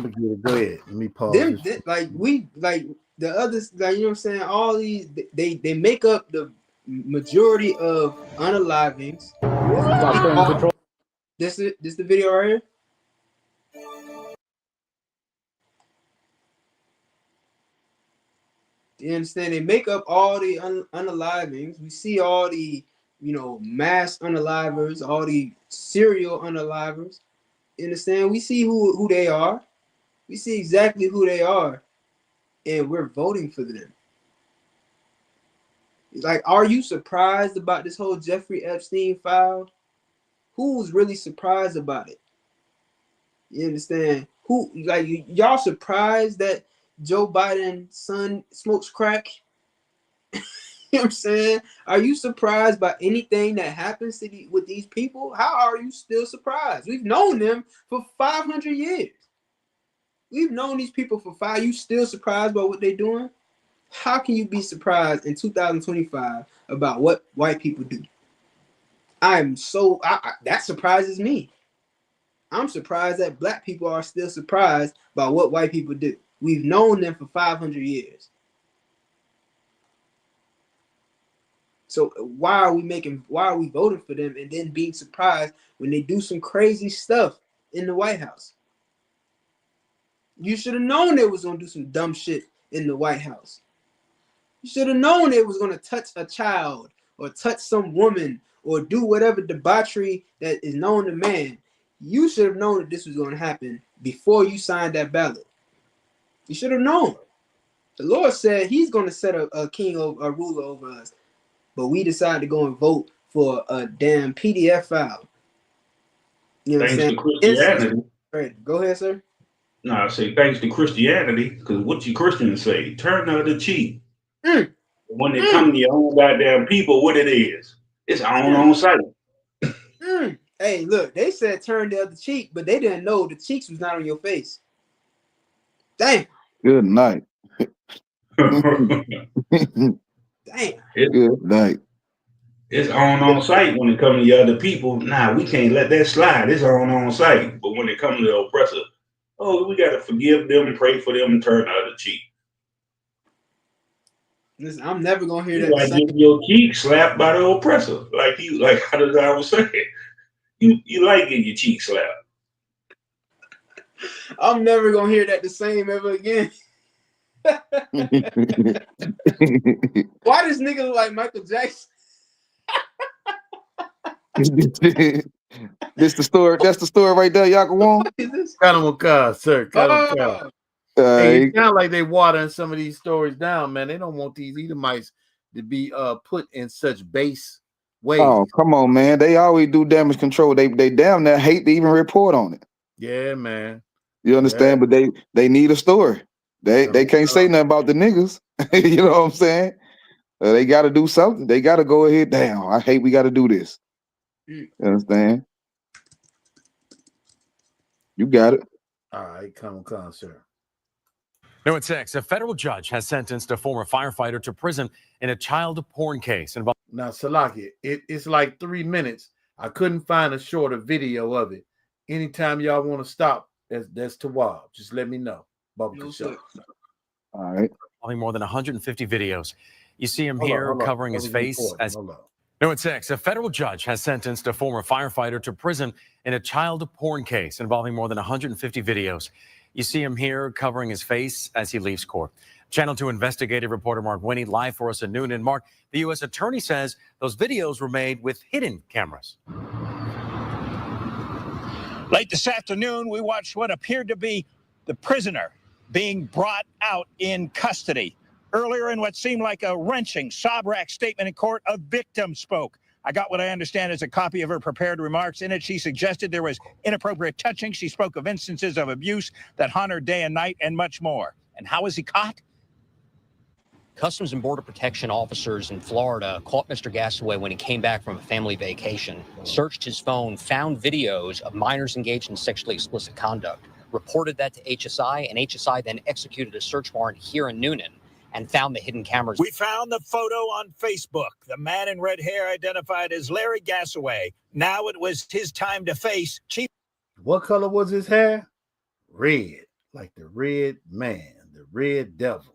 [SPEAKER 7] gonna get it. Go ahead. Let me pause.
[SPEAKER 4] Like the others, like, you know what I'm saying. All these they make up the majority of unalivings. This is the video right here. You understand? They make up all the unalivings. We see all the, mass unalivers, all the serial unalivers. You understand? We see who they are. We see exactly who they are, and we're voting for them. Like, are you surprised about this whole Jeffrey Epstein file? Who's really surprised about it? You understand? Y'all surprised that Joe Biden's son smokes crack? You know what I'm saying? Are you surprised by anything that happens with these people? How are you still surprised? We've known them for 500 years. We've known these people for 5. You still surprised by what they're doing? How can you be surprised in 2025 about what white people do? That surprises me. I'm surprised that black people are still surprised by what white people do. We've known them for 500 years. So why are we voting for them and then being surprised when they do some crazy stuff in the White House? You should have known they was gonna do some dumb shit in the White House. You should have known they was gonna touch a child or touch some woman or do whatever debauchery that is known to man. You should have known that this was gonna happen before you signed that ballot. You should have known. The Lord said He's gonna set a king, a ruler over us. But we decided to go and vote for a damn PDF file. You know what I'm
[SPEAKER 6] Thanks
[SPEAKER 4] saying?
[SPEAKER 6] to Christianity.
[SPEAKER 4] Right. Go ahead, sir.
[SPEAKER 6] No, I say thanks to Christianity, because what you Christians say, turn the other cheek. When they come to your own goddamn people, what it is, it's on site.
[SPEAKER 4] Hey, look, they said turn the other cheek, but they didn't know the cheeks was not on your face. Damn.
[SPEAKER 5] Good night.
[SPEAKER 4] Damn.
[SPEAKER 5] Good night.
[SPEAKER 6] It's on site when it comes to your other people. Nah, we can't let that slide. It's on site. But when it comes to the oppressor, oh, we gotta forgive them and pray for them and turn the other cheek.
[SPEAKER 4] Listen, I'm never gonna hear
[SPEAKER 6] You
[SPEAKER 4] that.
[SPEAKER 6] like getting your cheek slapped by the oppressor, like how did I was saying. You like getting your cheek slapped.
[SPEAKER 4] I'm never gonna hear that the same ever again. Why does nigga look like Michael Jackson?
[SPEAKER 5] This the story. That's the story right there, Yakawan.
[SPEAKER 7] Got him a car, sir. Got him a car. Hey, it sounds like they watering some of these stories down, man. They don't want these Edomites to be put in such base ways.
[SPEAKER 5] Oh, come on, man. They always do damage control. They damn near hate to even report on it.
[SPEAKER 7] Yeah, man.
[SPEAKER 5] You understand?
[SPEAKER 7] Yeah.
[SPEAKER 5] But they need a story. They can't say nothing about the niggas. You know what I'm saying? They got to do something. They got to go ahead. Damn, I hate we got to do this. You understand? You got it.
[SPEAKER 7] All right, come on, sir.
[SPEAKER 19] Now at 6, a federal judge has sentenced a former firefighter to prison in a child porn case involving.
[SPEAKER 7] Now, Salaki, it's like 3 minutes. I couldn't find a shorter video of it. Anytime y'all want to stop, that's too wild. Just let me know. Bubba Kashar.
[SPEAKER 5] All right.
[SPEAKER 19] Involving more than 150 videos. You see him here covering his face as. Now at 6, a federal judge has sentenced a former firefighter to prison in a child porn case involving more than 150 videos. You see him here covering his face as he leaves court. Channel 2 investigative reporter Mark Winnie live for us at noon. And Mark, the U.S. attorney says those videos were made with hidden cameras.
[SPEAKER 20] Late this afternoon, we watched what appeared to be the prisoner being brought out in custody. Earlier, in what seemed like a wrenching, sob-rack statement in court, a victim spoke. I got what I understand is a copy of her prepared remarks. In it, she suggested there was inappropriate touching. She spoke of instances of abuse that haunt her day and night and much more. And how was he caught?
[SPEAKER 21] Customs and Border Protection officers in Florida caught Mr. Gasaway when he came back from a family vacation, searched his phone, found videos of minors engaged in sexually explicit conduct, reported that to HSI, and HSI then executed a search warrant here in Noonan and found the hidden cameras.
[SPEAKER 20] We found the photo on Facebook. The man in red hair identified as Larry Gasaway. Now it was his time to face Chief.
[SPEAKER 7] What color was his hair? Red, like the red man, the red devil.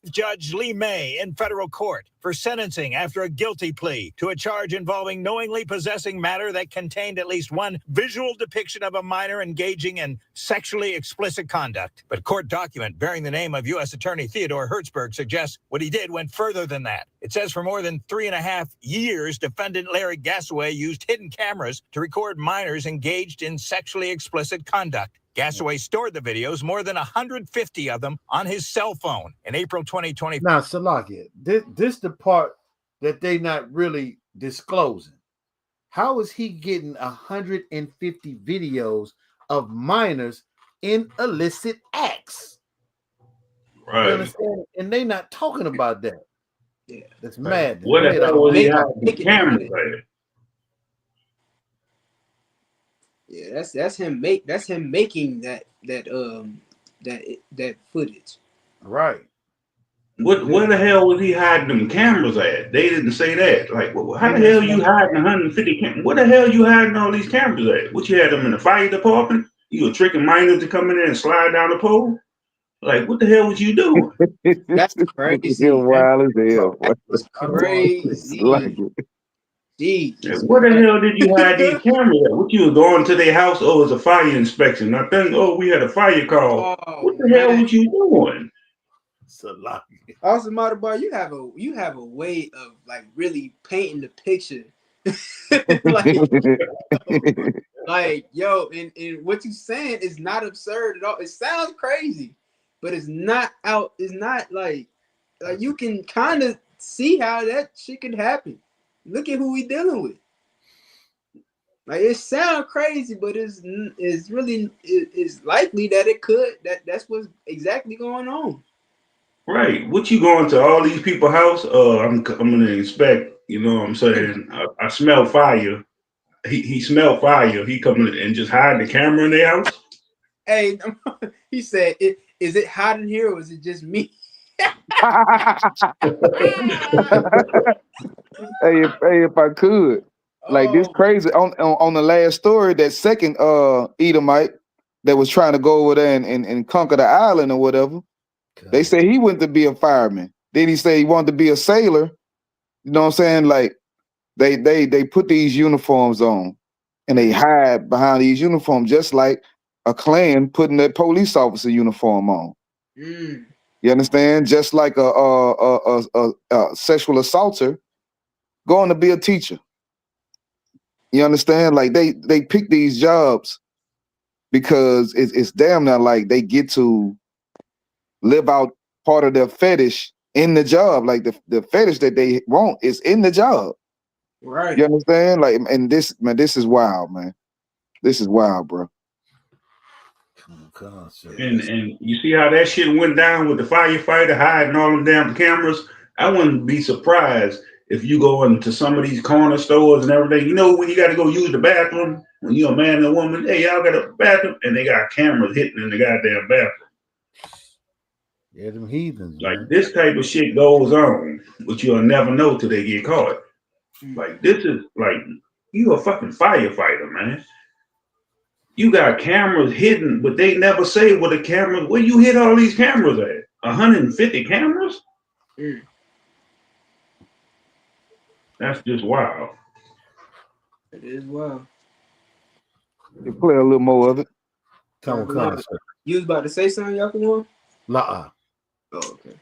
[SPEAKER 20] Judge Lee May in federal court for sentencing after a guilty plea to a charge involving knowingly possessing matter that contained at least one visual depiction of a minor engaging in sexually explicit conduct. But court document bearing the name of U.S. Attorney Theodore Hertzberg suggests what he did went further than that. It says for more than 3.5 years, defendant Larry Gasaway used hidden cameras to record minors engaged in sexually explicit conduct. Gasaway stored the videos, more than 150 of them, on his cell phone in April 2020.
[SPEAKER 7] Now, Salakia, this the part that they not really disclosing. How is he getting 150 videos of minors in illicit acts?
[SPEAKER 6] Right.
[SPEAKER 7] You understand? And they not talking about that.
[SPEAKER 4] Yeah,
[SPEAKER 7] that's mad.
[SPEAKER 6] What the hell was he having the cameras at?
[SPEAKER 4] Yeah, that's him making that footage.
[SPEAKER 7] Right.
[SPEAKER 6] Where the hell was he hiding them cameras at? They didn't say that. Like, how the hell you hiding 150 cameras? What the hell you hiding all these cameras at? What, you had them in the fire department? You were tricking minors to come in there and slide down the pole? Like, what the hell was you doing?
[SPEAKER 4] That's crazy.
[SPEAKER 5] You're wild as hell.
[SPEAKER 4] That's crazy.
[SPEAKER 5] Like it.
[SPEAKER 4] Jeez.
[SPEAKER 6] Where the hell did you hide these cameras at? What, you was going to their house? Oh, it's a fire inspection. I think, we had a fire call. What the hell was you doing?
[SPEAKER 4] Also, Matabar, you have a way of like really painting the picture. like yo, and what you saying is not absurd at all. It sounds crazy, but it's not out. It's not like you can kind of see how that shit could happen. Look at who we dealing with. Like it sounds crazy, but it's really it's likely that it could that's what's exactly going on.
[SPEAKER 6] Right. What you going to all these people's house? I'm gonna inspect. You know what I'm saying? I smell fire. He smelled fire. He coming and just hide the camera in their house.
[SPEAKER 4] Hey, he said, "Is it hot in here, or is it just me?"
[SPEAKER 5] Hey, if I could, like this crazy on the last story, that second Edomite that was trying to go over there and conquer the island or whatever. They say he went to be a fireman. Then he said he wanted to be a sailor. You know what I'm saying? Like they put these uniforms on and they hide behind these uniforms, just like a Klan putting that police officer uniform on.
[SPEAKER 4] Mm.
[SPEAKER 5] You understand? Just like a sexual assaulter going to be a teacher. You understand? Like they pick these jobs because it's damn near like they get to live out part of their fetish in the job. Like the fetish that they want is in the job.
[SPEAKER 4] Right.
[SPEAKER 5] You understand? Like, and this is wild, man. This is wild, bro.
[SPEAKER 6] And you see how that shit went down with the firefighter hiding all them damn cameras. I wouldn't be surprised if you go into some of these corner stores and everything. You know, when you got to go use the bathroom, when you're a man and a woman, hey, y'all got a bathroom, and they got cameras hitting in the goddamn bathroom.
[SPEAKER 7] Yeah, them heathens,
[SPEAKER 6] like
[SPEAKER 7] man.
[SPEAKER 6] This type of shit goes on, but you'll never know till they get caught. Like this is like you a fucking firefighter, man. You got cameras hidden, but they never say what the cameras. Where you hit all these cameras at? 150 cameras?
[SPEAKER 4] Mm.
[SPEAKER 6] That's just wild.
[SPEAKER 4] It is wild.
[SPEAKER 5] You play a little more of it.
[SPEAKER 7] Come on, sir.
[SPEAKER 4] You was about to say something, Yakumo?
[SPEAKER 7] La.
[SPEAKER 4] Oh, okay.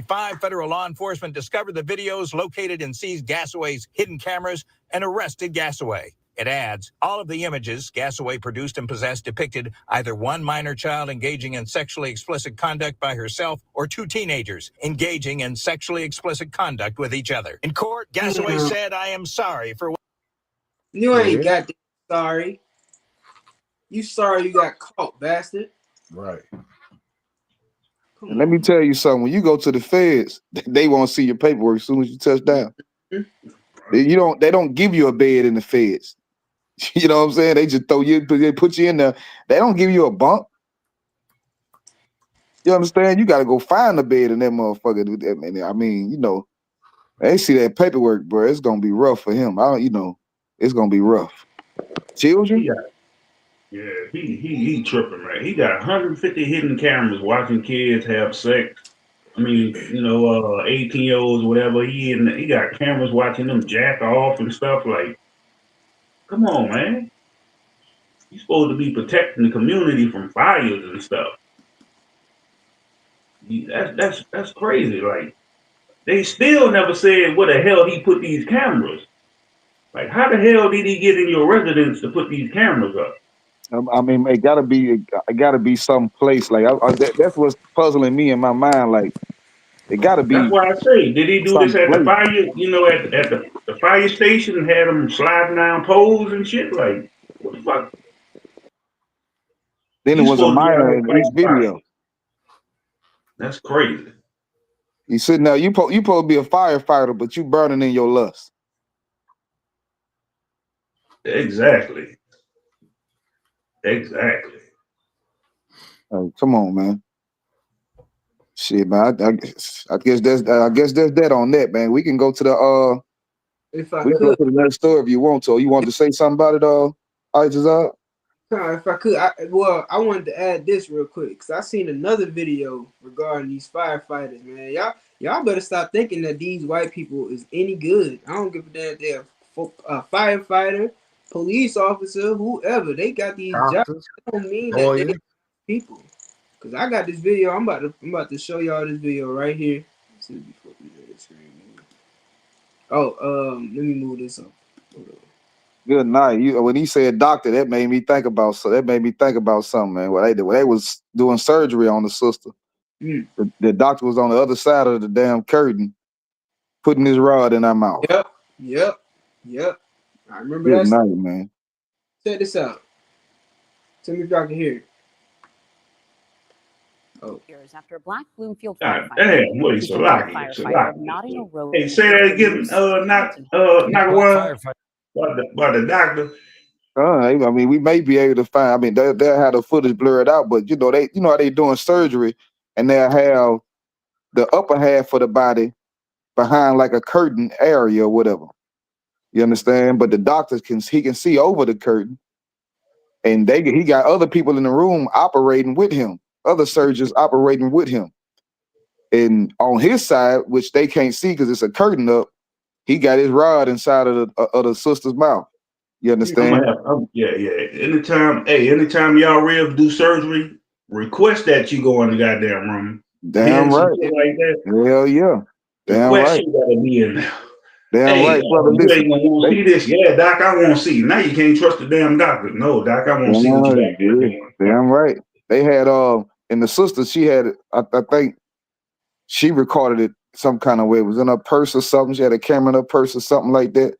[SPEAKER 20] 5 federal law enforcement discovered the videos, located and seized Gasaway's hidden cameras, and arrested Gasaway. It adds, all of the images Gasaway produced and possessed depicted either one minor child engaging in sexually explicit conduct by herself or 2 teenagers engaging in sexually explicit conduct with each other. In court, Gasaway said, "I am sorry for what..."
[SPEAKER 4] You ain't got that sorry. You sorry you got caught, bastard.
[SPEAKER 7] Right.
[SPEAKER 5] And let me tell you something. When you go to the feds, they won't see your paperwork as soon as you touch down. They don't give you a bed in the feds. You know what I'm saying? They just they put you in there. They don't give you a bunk. You understand? You got to go find a bed in that motherfucker. I mean, you know, they see that paperwork, bro. It's gonna be rough for him. It's gonna be rough. Children.
[SPEAKER 6] He tripping, right? He got 150 hidden cameras watching kids have sex. I mean, 18-year-olds, whatever. He got cameras watching them jack off and stuff. Like, come on, man. You supposed to be protecting the community from fires and stuff. That's crazy. Like, they still never said where the hell he put these cameras. Like, how the hell did he get in your residence to put these cameras up?
[SPEAKER 5] I mean, it gotta be some place. Like that's what's puzzling me in my mind. Like it gotta
[SPEAKER 6] That's
[SPEAKER 5] be
[SPEAKER 6] why I say, did he do this
[SPEAKER 5] some
[SPEAKER 6] at the
[SPEAKER 5] place.
[SPEAKER 6] fire? At the fire station and had them sliding down poles and shit. Like, what the fuck?
[SPEAKER 5] Then it
[SPEAKER 6] You
[SPEAKER 5] was a
[SPEAKER 6] supposed to be out
[SPEAKER 5] minor
[SPEAKER 6] here
[SPEAKER 5] in each
[SPEAKER 6] fighting fire.
[SPEAKER 5] video.
[SPEAKER 6] That's crazy.
[SPEAKER 5] You sitting there, you supposed to be a firefighter, but you burning in your lust.
[SPEAKER 6] Exactly.
[SPEAKER 5] Hey, come on, man. Shit, man. I guess that's that on that, man. We can go to the
[SPEAKER 4] If I
[SPEAKER 5] we can go
[SPEAKER 4] could,
[SPEAKER 5] to the next story if you want to. You want to say something about it, Isaac?
[SPEAKER 4] if I could, I wanted to add this real quick because I seen another video regarding these firefighters, man. Y'all better stop thinking that these white people is any good. I don't give a damn if they're a firefighter, police officer, whoever. They got these jobs. That don't mean that they people. Cause I got this video. I'm about to show y'all this video right here. Let's see before we let the screen move. Oh, let me move this up.
[SPEAKER 5] Good night. When he said doctor, that made me think about something, man. When they was doing surgery on the sister, the doctor was on the other side of the damn curtain, putting this rod in our mouth.
[SPEAKER 4] Yep. I remember
[SPEAKER 5] Good
[SPEAKER 4] that.
[SPEAKER 5] night, man.
[SPEAKER 4] Check this out. Tell me if y'all can hear it.
[SPEAKER 9] Years after a Black Bloomfield
[SPEAKER 6] God
[SPEAKER 9] firefighter,
[SPEAKER 6] damn, what is
[SPEAKER 9] accused a white
[SPEAKER 6] Salaki?
[SPEAKER 9] firefighter of knotting a rope
[SPEAKER 6] Hey, say that again. Not one. By the doctor.
[SPEAKER 5] I mean, we may be able to find. I mean, they'll have the footage blurred out, but you know how they doing surgery, and they'll have the upper half of the body behind like a curtain area or whatever. You understand? But the doctors can see over the curtain, and he got other people in the room operating with him, other surgeons operating with him. And on his side, which they can't see because it's a curtain up, he got his rod inside of the sister's mouth. You understand?
[SPEAKER 6] Yeah. Anytime y'all real do surgery, request that you go in the goddamn room.
[SPEAKER 5] Damn
[SPEAKER 6] Some
[SPEAKER 5] right.
[SPEAKER 6] shit like that.
[SPEAKER 5] Hell yeah. Damn
[SPEAKER 6] Request
[SPEAKER 5] right.
[SPEAKER 6] you gotta be in there.
[SPEAKER 5] Damn
[SPEAKER 6] Hey,
[SPEAKER 5] right, brother.
[SPEAKER 6] you
[SPEAKER 5] Listen,
[SPEAKER 6] ain't gonna want to see this. Yeah, doc, I want to see. Now you can't trust the damn doctor. No, doc, I want to see what you got there doing.
[SPEAKER 5] Damn right. They had and the sister, she had I think she recorded it some kind of way. It was in her purse or something. She had a camera in her purse or something like that,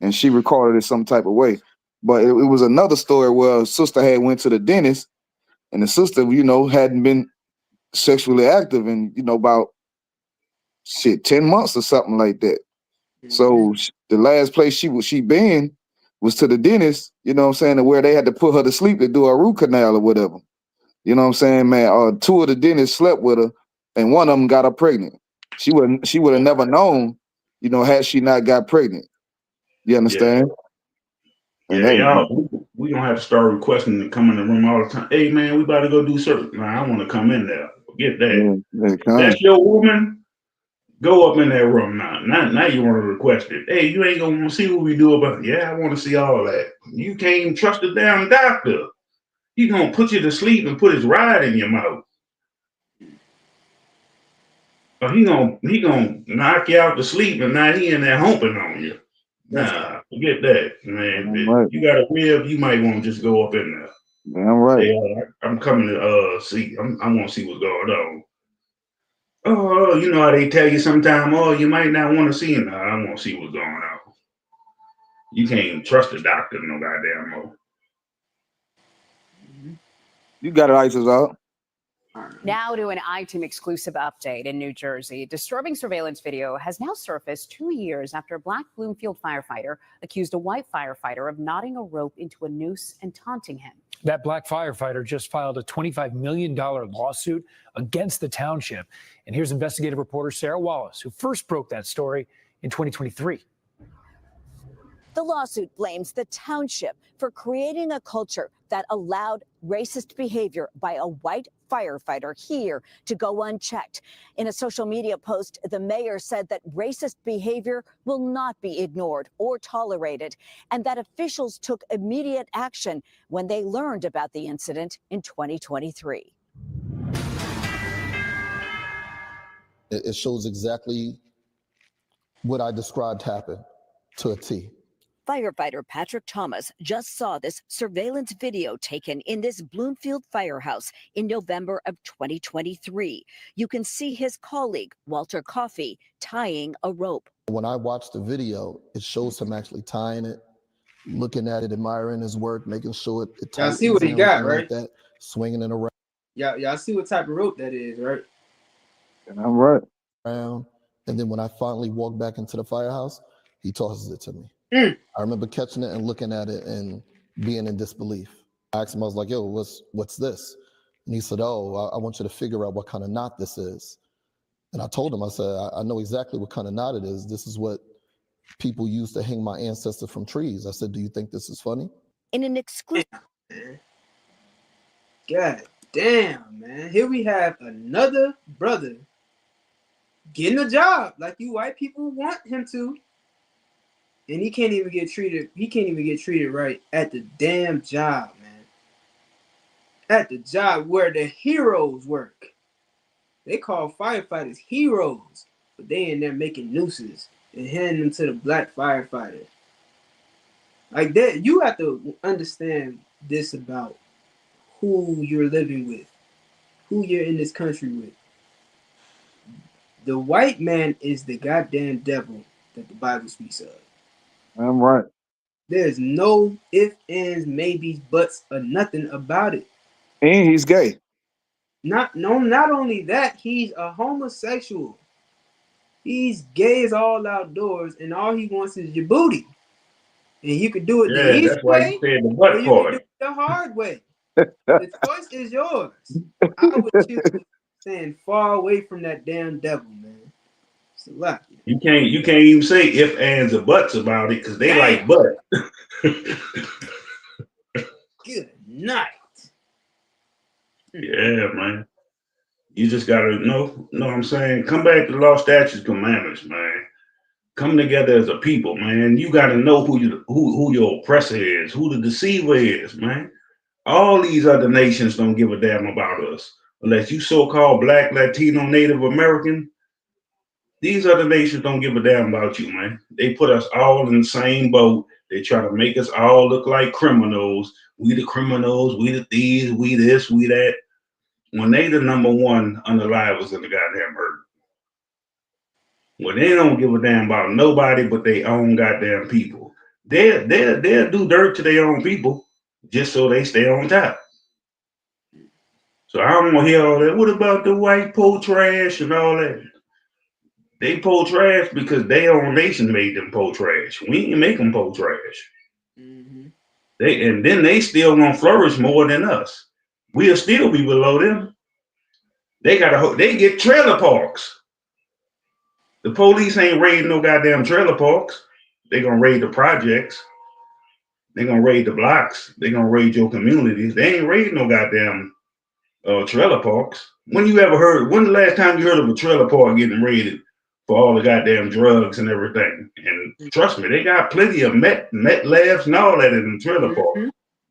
[SPEAKER 5] and she recorded it some type of way. But it was another story where a sister had went to the dentist, and the sister, hadn't been sexually active in about 10 months or something like that. So the last place she been was to the dentist, you know what I'm saying, where they had to put her to sleep to do a root canal or whatever. You know what I'm saying, man? Two of the dentists slept with her, and one of them got her pregnant. She would have never known, had she not got pregnant. You understand?
[SPEAKER 6] Yeah, y'all, we gonna have to start requesting to come in the room all the time. Hey man, we about to go do certain. Nah, I want to come in there. Forget that. If that's your woman, go up in that room now. Now you want to request it. Hey, you ain't gonna see what we do about it. Yeah, I want to see all that. You can't even trust the damn doctor. He gonna put you to sleep and put his rod in your mouth. Or he gonna knock you out to sleep and now he in there humping on you. Nah, forget that, man. If you got a rib, you might want to just go up in there.
[SPEAKER 5] Damn right.
[SPEAKER 6] Hey, I'm coming to see. I want to see what's going on. Oh, you know how they tell you sometime. Oh, you might not want to see him. Nah, I want to see what's going on. You can't even trust the doctor no goddamn more.
[SPEAKER 5] You got it, ISIS out.
[SPEAKER 1] Now to an iTeam exclusive update in New Jersey. Disturbing surveillance video has now surfaced 2 years after a Black Bloomfield firefighter accused a white firefighter of knotting a rope into a noose and taunting him.
[SPEAKER 22] That Black firefighter just filed a $25 million lawsuit against the township. And here's investigative reporter Sarah Wallace, who first broke that story in 2023.
[SPEAKER 23] The lawsuit blames the township for creating a culture that allowed racist behavior by a white firefighter here to go unchecked. In a social media post, the mayor said that racist behavior will not be ignored or tolerated, and that officials took immediate action when they learned about the incident in 2023.
[SPEAKER 24] It shows exactly what I described happened to a T.
[SPEAKER 23] Firefighter Patrick Thomas just saw this surveillance video taken in this Bloomfield firehouse in November of 2023. You can see his colleague, Walter Coffey, tying a rope.
[SPEAKER 24] When I watched the video, it shows him actually tying it, looking at it, admiring his work, making sure it
[SPEAKER 4] Y'all
[SPEAKER 24] tightens
[SPEAKER 4] see what he
[SPEAKER 24] and
[SPEAKER 4] got,
[SPEAKER 24] everything
[SPEAKER 4] right?
[SPEAKER 24] like that, swinging it around.
[SPEAKER 4] Y'all see what type of rope that is, right?
[SPEAKER 5] I'm right.
[SPEAKER 24] And then when I finally walked back into the firehouse, he tosses it to me. I remember catching it and looking at it and being in disbelief. I asked him, I was like, yo, what's this? And he said, oh, I want you to figure out what kind of knot this is. And I told him, I said, I know exactly what kind of knot it is. This is what people used to hang my ancestors from trees. I said, do you think this is funny?
[SPEAKER 23] In an exclusive.
[SPEAKER 4] God damn, man. Here we have another brother getting a job like you white people want him to. And he can't even get treated right at the damn job, man. At the job where the heroes work. They call firefighters heroes, but they in there making nooses and handing them to the black firefighter. Like that, you have to understand this about who you're living with, who you're in this country with. The white man is the goddamn devil that the Bible speaks of.
[SPEAKER 5] I'm right.
[SPEAKER 4] There's no ifs, ands, maybes, buts, or nothing about it.
[SPEAKER 5] And he's gay.
[SPEAKER 4] Not only that, he's a homosexual. He's gay as all outdoors, and all he wants is your booty. And you could do it the
[SPEAKER 6] Yeah,
[SPEAKER 4] easy
[SPEAKER 6] that's why you
[SPEAKER 4] way,
[SPEAKER 6] said the
[SPEAKER 4] or
[SPEAKER 6] butt
[SPEAKER 4] you could
[SPEAKER 6] part.
[SPEAKER 4] do it the hard way. The choice is yours. I would choose staying far away from that damn devil, man. It's a lot.
[SPEAKER 6] You can't even say if, ands, or buts about it because they like
[SPEAKER 4] Damn.
[SPEAKER 6] butt.
[SPEAKER 4] Good night.
[SPEAKER 6] Yeah, man. You just gotta know what I'm saying? Come back to law, statutes, commandments, man. Come together as a people, man. You gotta know who your oppressor is, who the deceiver is, man. All these other nations don't give a damn about us. Unless you so-called Black, Latino, Native American, these other nations don't give a damn about you, man. They put us all in the same boat. They try to make us all look like criminals. We the criminals, we the thieves, we this, we that. When they the number one unalivers in the goddamn earth. When they don't give a damn about nobody but their own goddamn people. They'll do dirt to their own people just so they stay on top. So I don't want to hear all that. What about the white po trash and all that? They po trash because their own nation made them po trash. We ain't make them po trash.
[SPEAKER 4] Mm-hmm.
[SPEAKER 6] Then they still gonna flourish more than us. We'll still be below them. They get trailer parks. The police ain't raiding no goddamn trailer parks. They gonna raid the projects. They gonna raid the blocks. They gonna raid your communities. They ain't raiding no goddamn trailer parks. When the last time you heard of a trailer park getting raided for all the goddamn drugs and everything? And trust me, they got plenty of met labs and all that in the trailer park.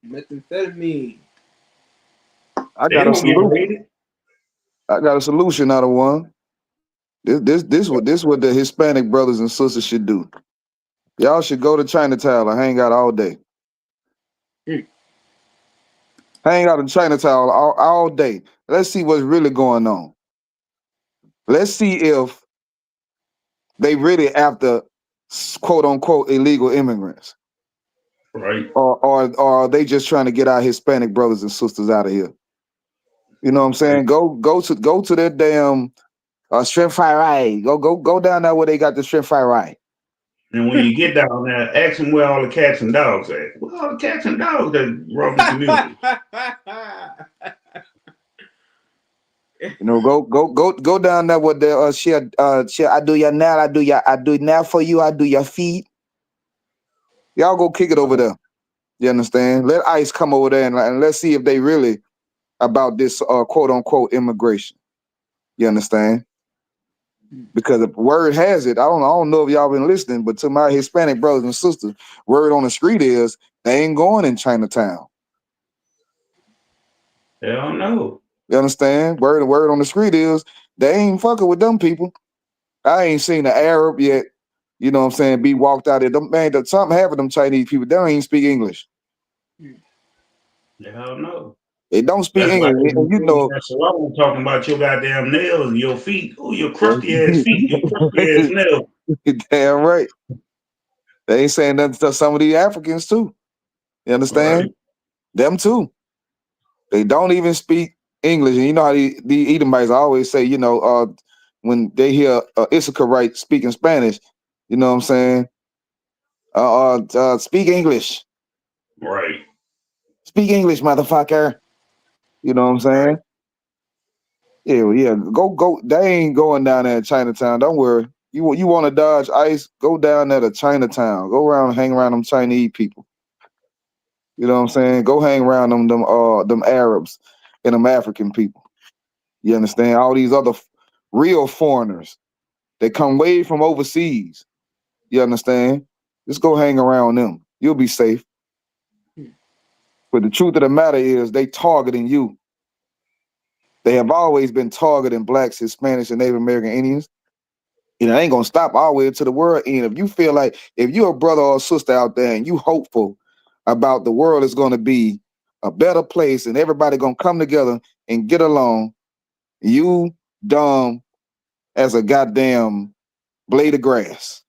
[SPEAKER 4] Methamphetamine.
[SPEAKER 5] I
[SPEAKER 6] They
[SPEAKER 5] got a
[SPEAKER 6] don't get
[SPEAKER 5] solution.
[SPEAKER 6] raided.
[SPEAKER 5] I got a solution out of one. This what the Hispanic brothers and sisters should do. Y'all should go to Chinatown and hang out all day. Hang out in Chinatown all day. Let's see what's really going on. Let's see if they really after quote unquote illegal immigrants.
[SPEAKER 6] Right.
[SPEAKER 5] Or are they just trying to get our Hispanic brothers and sisters out of here? You know what I'm saying? Go to their damn shrimp fried rice. Go down there where they got the shrimp fried rice.
[SPEAKER 6] And when you get down there, ask them where all the cats and dogs at. Where all the cats and dogs that roam the community?
[SPEAKER 5] You know, go down there with the she I do your nail, I do nail for you, I do your feet. Y'all go kick it over there. You understand? Let ICE come over there and let's see if they really about this quote unquote immigration. You understand? Because the word has it, I don't know if y'all been listening, but to my Hispanic brothers and sisters, word on the street is they ain't going in Chinatown.
[SPEAKER 6] Hell no.
[SPEAKER 5] You understand? Word on the street is they ain't fucking with them people. I ain't seen an Arab yet, you know what I'm saying, be walked out there. Something happened to them Chinese people. They don't even speak English.
[SPEAKER 6] Hell no.
[SPEAKER 5] They don't speak
[SPEAKER 6] That's why
[SPEAKER 5] English.
[SPEAKER 6] they be
[SPEAKER 5] And you
[SPEAKER 6] saying
[SPEAKER 5] know,
[SPEAKER 6] that's why I'm talking about your goddamn nails and your feet. Oh, your crusty ass feet, your crusty ass nails.
[SPEAKER 5] damn right. They ain't saying nothing to some of the Africans too. You understand?
[SPEAKER 6] Right.
[SPEAKER 5] Them too. They don't even speak English. And you know how the Edomites always say, you know, when they hear Issachar right speaking Spanish, you know what I'm saying? Speak English.
[SPEAKER 6] Right.
[SPEAKER 5] Speak English, motherfucker. You know what I'm saying? Yeah. Go. They ain't going down there in Chinatown. Don't worry. You want to dodge ICE? Go down there to Chinatown. Go around and hang around them Chinese people. You know what I'm saying? Go hang around them Arabs and them African people. You understand? All these other real foreigners. They come way from overseas. You understand? Just go hang around them. You'll be safe. But the truth of the matter is they targeting you. They have always been targeting blacks, Hispanics, and Native American Indians. You know, it ain't gonna stop all the way to the world end. If you feel like if you're a brother or a sister out there and you hopeful about the world is gonna be a better place and everybody gonna come together and get along, you dumb as a goddamn blade of grass.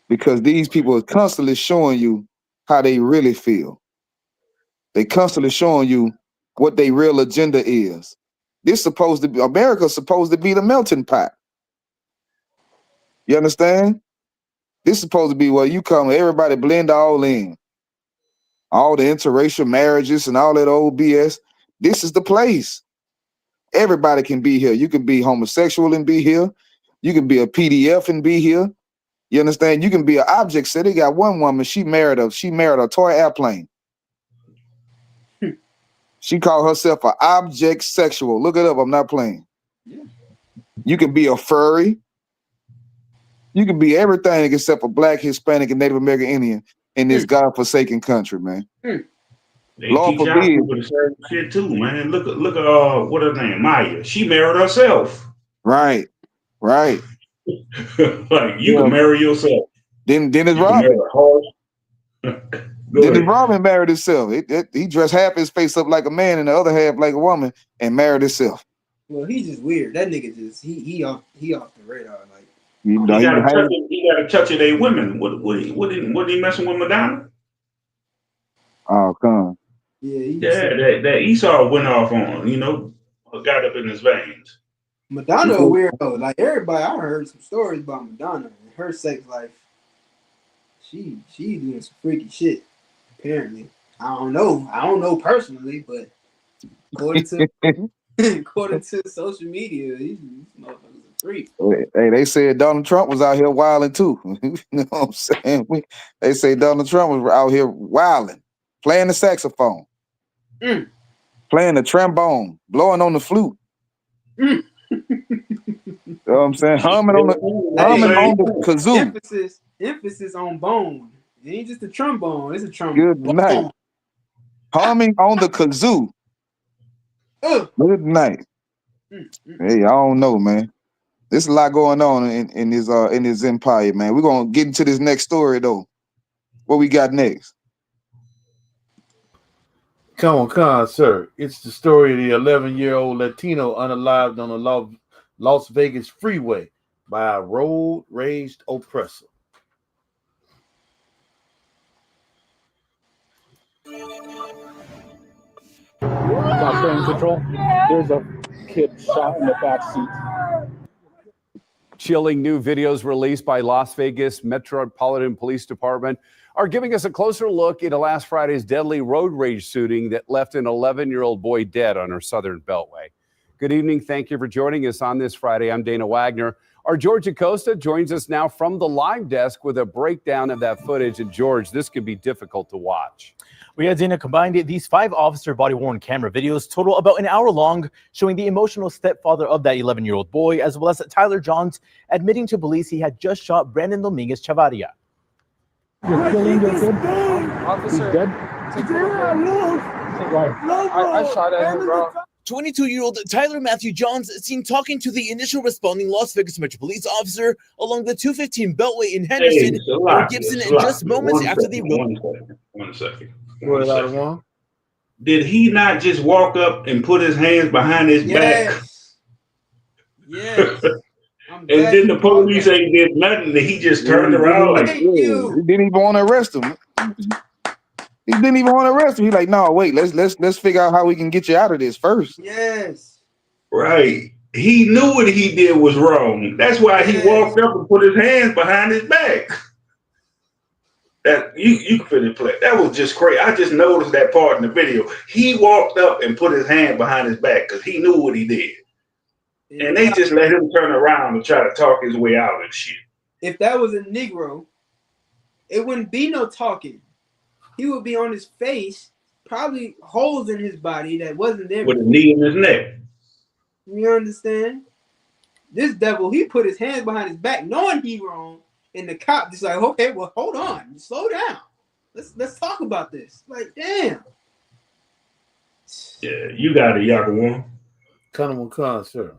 [SPEAKER 5] Because these people are constantly showing you how they really feel. They constantly showing you what their real agenda is. This supposed to be, America's supposed to be the melting pot. You understand? This is supposed to be where you come, everybody blend all in. All the interracial marriages and all that old BS. This is the place. Everybody can be here. You can be homosexual and be here. You can be a PDF and be here. You understand? You can be an object. So they got one woman, she married a toy airplane. She called herself an object sexual. Look it up. I'm not playing.
[SPEAKER 4] Yeah.
[SPEAKER 5] You can be a furry. You can be everything except a black, Hispanic, and Native American Indian in this godforsaken country, man.
[SPEAKER 6] They
[SPEAKER 5] Lord
[SPEAKER 6] teach our
[SPEAKER 5] forbid.
[SPEAKER 6] people the same shit too, man. Look at what her name, Maya. She married herself.
[SPEAKER 5] Right.
[SPEAKER 6] Like you
[SPEAKER 5] Yeah.
[SPEAKER 6] can marry yourself.
[SPEAKER 5] Dennis
[SPEAKER 6] You can marry
[SPEAKER 5] Rodman.
[SPEAKER 6] a horse.
[SPEAKER 5] Dennis Rodman married himself. He dressed half his face up like a man and the other half like a woman and married himself.
[SPEAKER 4] Well, he's just weird. That nigga just he off the radar. Like
[SPEAKER 5] You know,
[SPEAKER 6] He got a touch of their women. What he messing with Madonna?
[SPEAKER 5] Oh, come.
[SPEAKER 4] Yeah,
[SPEAKER 6] that Esau went off on, got up in his veins.
[SPEAKER 4] Madonna a weirdo. Like everybody, I heard some stories about Madonna and her sex life. She doing some freaky shit. Apparently, I don't know personally, but according to social media, these motherfuckers are freaks.
[SPEAKER 5] Hey, they said Donald Trump was out here wilding too. You know what I'm saying? They say Donald Trump was out here wilding, playing the saxophone, playing the trombone, blowing on the flute. You know what I'm saying? Humming on the kazoo.
[SPEAKER 4] Emphasis on bone. It ain't just a trombone, it's a trombone.
[SPEAKER 5] Good night. Humming on the kazoo. Good night. Hey, I don't know, man. There's a lot going on in his empire, man. We're gonna get into this next story though. What we got next?
[SPEAKER 7] Come on, sir. It's the story of the 11-year-old Latino unalived on a Las Vegas freeway by a road-raged oppressor.
[SPEAKER 2] Stop train control. There's a kid shot in the back seat.
[SPEAKER 3] Chilling new videos released by Las Vegas Metropolitan Police Department are giving us a closer look into last Friday's deadly road rage shooting that left an 11-year-old boy dead on our southern beltway. Good evening. Thank you for joining us on this Friday. I'm Dana Wagner. Our George Acosta joins us now from the live desk with a breakdown of that footage. And George, this can be difficult to watch.
[SPEAKER 10] We had Dana combined these 5 officer body-worn camera videos, total about an hour long, showing the emotional stepfather of that 11-year-old boy, as well as Tyler Johns admitting to police he had just shot Brandon Dominguez Chavarria.
[SPEAKER 2] You're killing your kid?
[SPEAKER 13] Officer,
[SPEAKER 2] he's dead?
[SPEAKER 13] I shot at him, bro.
[SPEAKER 25] 22-year-old Tyler Matthew Johns seen talking to the initial responding Las Vegas Metro Police officer along the 215 Beltway in Henderson or Gibson just moments after the...
[SPEAKER 6] One second.
[SPEAKER 7] One.
[SPEAKER 6] Did he not just walk up and put his hands behind his back?
[SPEAKER 4] Yes.
[SPEAKER 6] And then the police ain't did nothing. He just turned around like,
[SPEAKER 5] He didn't even want to arrest him. He didn't even want to arrest him. He's like, no, wait, let's figure out how we can get you out of this first.
[SPEAKER 4] Yes.
[SPEAKER 6] Right. He knew what he did was wrong. That's why he walked up and put his hands behind his back. That you couldn't play. That was just crazy. I just noticed that part in the video. He walked up and put his hand behind his back because he knew what he did. And they just let him turn around and try to talk his way out and shit.
[SPEAKER 4] If that was a Negro, it wouldn't be no talking. He would be on his face, probably holes in his body that wasn't there.
[SPEAKER 6] With a knee in his neck.
[SPEAKER 4] You understand? This devil, he put his hands behind his back, knowing he wrong, and the cop just like, okay, well, hold on, slow down. Let's talk about this. Like, damn.
[SPEAKER 6] Yeah, you got it, Yakawan.
[SPEAKER 7] Sir.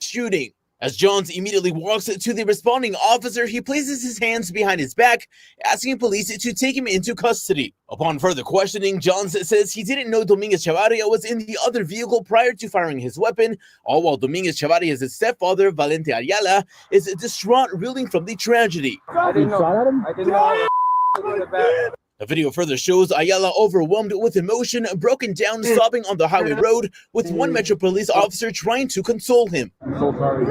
[SPEAKER 25] Shooting As Johns immediately walks to the responding officer, he places his hands behind his back, asking police to take him into custody. Upon further questioning, Johns says he didn't know Dominguez Chavarria was in the other vehicle prior to firing his weapon, all while Dominguez Chavarria's stepfather, Valente Ayala, is distraught, reeling from the tragedy.
[SPEAKER 13] I didn't know. I didn't know.
[SPEAKER 25] The video further shows Ayala overwhelmed with emotion, broken down, sobbing on the highway road, with one Metro Police officer trying to console him.
[SPEAKER 2] So sorry.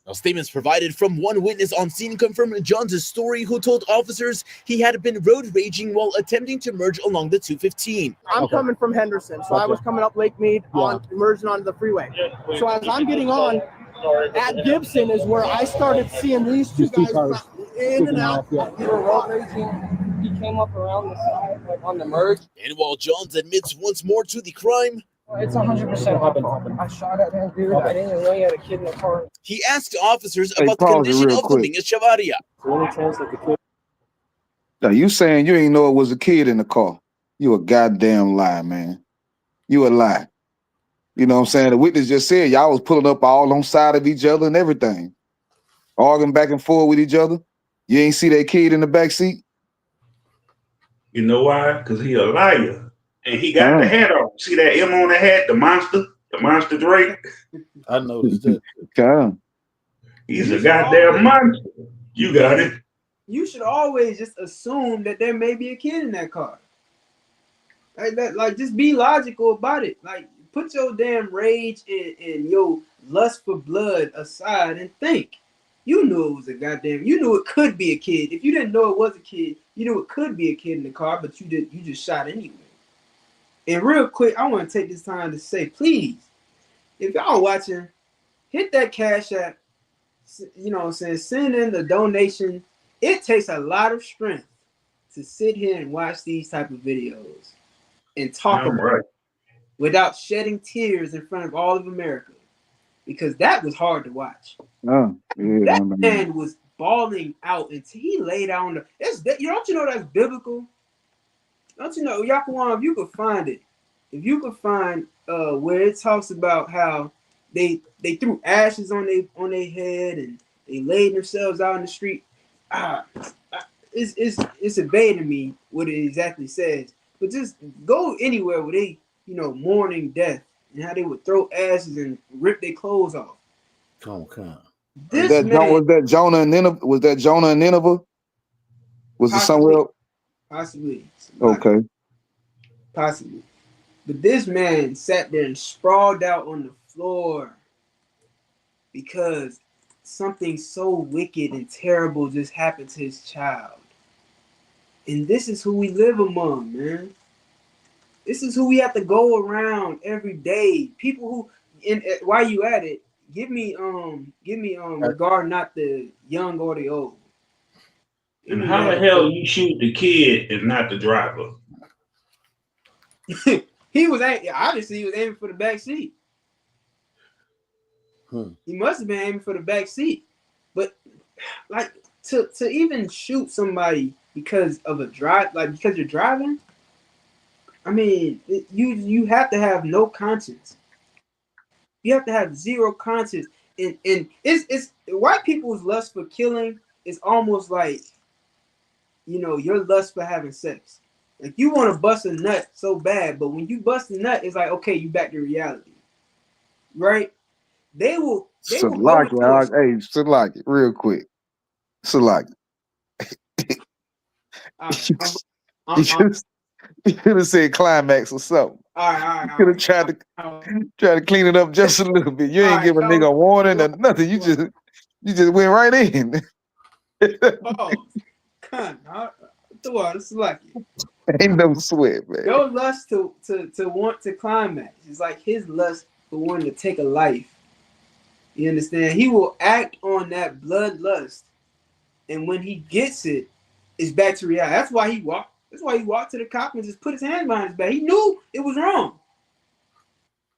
[SPEAKER 25] Now, statements provided from one witness on scene confirm Johns' story, who told officers he had been road raging while attempting to merge along the 215.
[SPEAKER 11] I'm coming from Henderson, so I was coming up Lake Mead, emerging onto the freeway. So as I'm getting on, at Gibson is where I started seeing these two guys in and out.
[SPEAKER 13] You were road raging. He came up around the side, like on the merge.
[SPEAKER 25] And while Johns admits once more to the crime,
[SPEAKER 13] It's 100% happened. I shot at him, dude. I didn't even know he had a kid in the car.
[SPEAKER 25] he asked officers about the condition of Dominguez Chavarria.
[SPEAKER 5] Now, you saying you ain't know it was a kid in the car. You a goddamn lie, man. You a lie. You know what I'm saying? The witness just said y'all was pulling up all on side of each other and everything. Arguing back and forth with each other. You ain't see that kid in the back seat?
[SPEAKER 6] You know why? Because he a liar. And he got the hat on. See that M on the hat? The monster Drake?
[SPEAKER 7] I noticed that.
[SPEAKER 5] Okay.
[SPEAKER 6] He's a goddamn monster. You got it.
[SPEAKER 4] You should always just assume that there may be a kid in that car. Like just be logical about it. Like, put your damn rage and your lust for blood aside and think. You knew it was a goddamn. You knew it could be a kid. If you didn't know it was a kid, you knew it could be a kid in the car, but you just shot anyway. And real quick, I want to take this time to say, please, if y'all watching, hit that Cash App. You know what I'm saying? Send in the donation. It takes a lot of strength to sit here and watch these type of videos and talk about it without shedding tears in front of all of America, because that was hard to watch. That man was bawling out until he laid out on the. Don't you know that's biblical? Don't you know, Yakuwan, if you could find it, if you could find where it talks about how they threw ashes on their head and they laid themselves out in the street. It's evading me what it exactly says. But just go anywhere where they, mourning death and how they would throw ashes and rip their clothes off.
[SPEAKER 7] Come.
[SPEAKER 5] Was that Jonah and Nineveh? Was that Jonah and Nineveh? Was it somewhere else?
[SPEAKER 4] Possibly.
[SPEAKER 5] Okay.
[SPEAKER 4] Possibly. But this man sat there and sprawled out on the floor because something so wicked and terrible just happened to his child. And this is who we live among, man. This is who we have to go around every day. People who, while you at it, give me regard not the young or the old.
[SPEAKER 6] And how the hell you shoot the kid and not the driver?
[SPEAKER 4] He was aiming for the back seat. He must have been aiming for the back seat. But like to even shoot somebody because of because you're driving, I mean, you have to have no conscience. You have to have zero conscience. And it's white people's lust for killing is almost like, your lust for having sex. Like, you want to bust a nut so bad, but when you bust a nut, it's like, okay, you back to reality, right? They will
[SPEAKER 5] Salaki, real quick. Salaki. You could have said climax or something.
[SPEAKER 4] All right.
[SPEAKER 5] You could have tried to clean it up just a little bit. You ain't give a nigga a warning or nothing. You just went right in.
[SPEAKER 4] Oh, come on. Salaki.
[SPEAKER 5] Ain't no sweat, man.
[SPEAKER 4] Your lust to want to climax is like his lust for wanting to take a life. You understand? He will act on that bloodlust, and when he gets it, it's back to reality. That's why he walked to the cop and just put his hand behind his back. He knew it was wrong.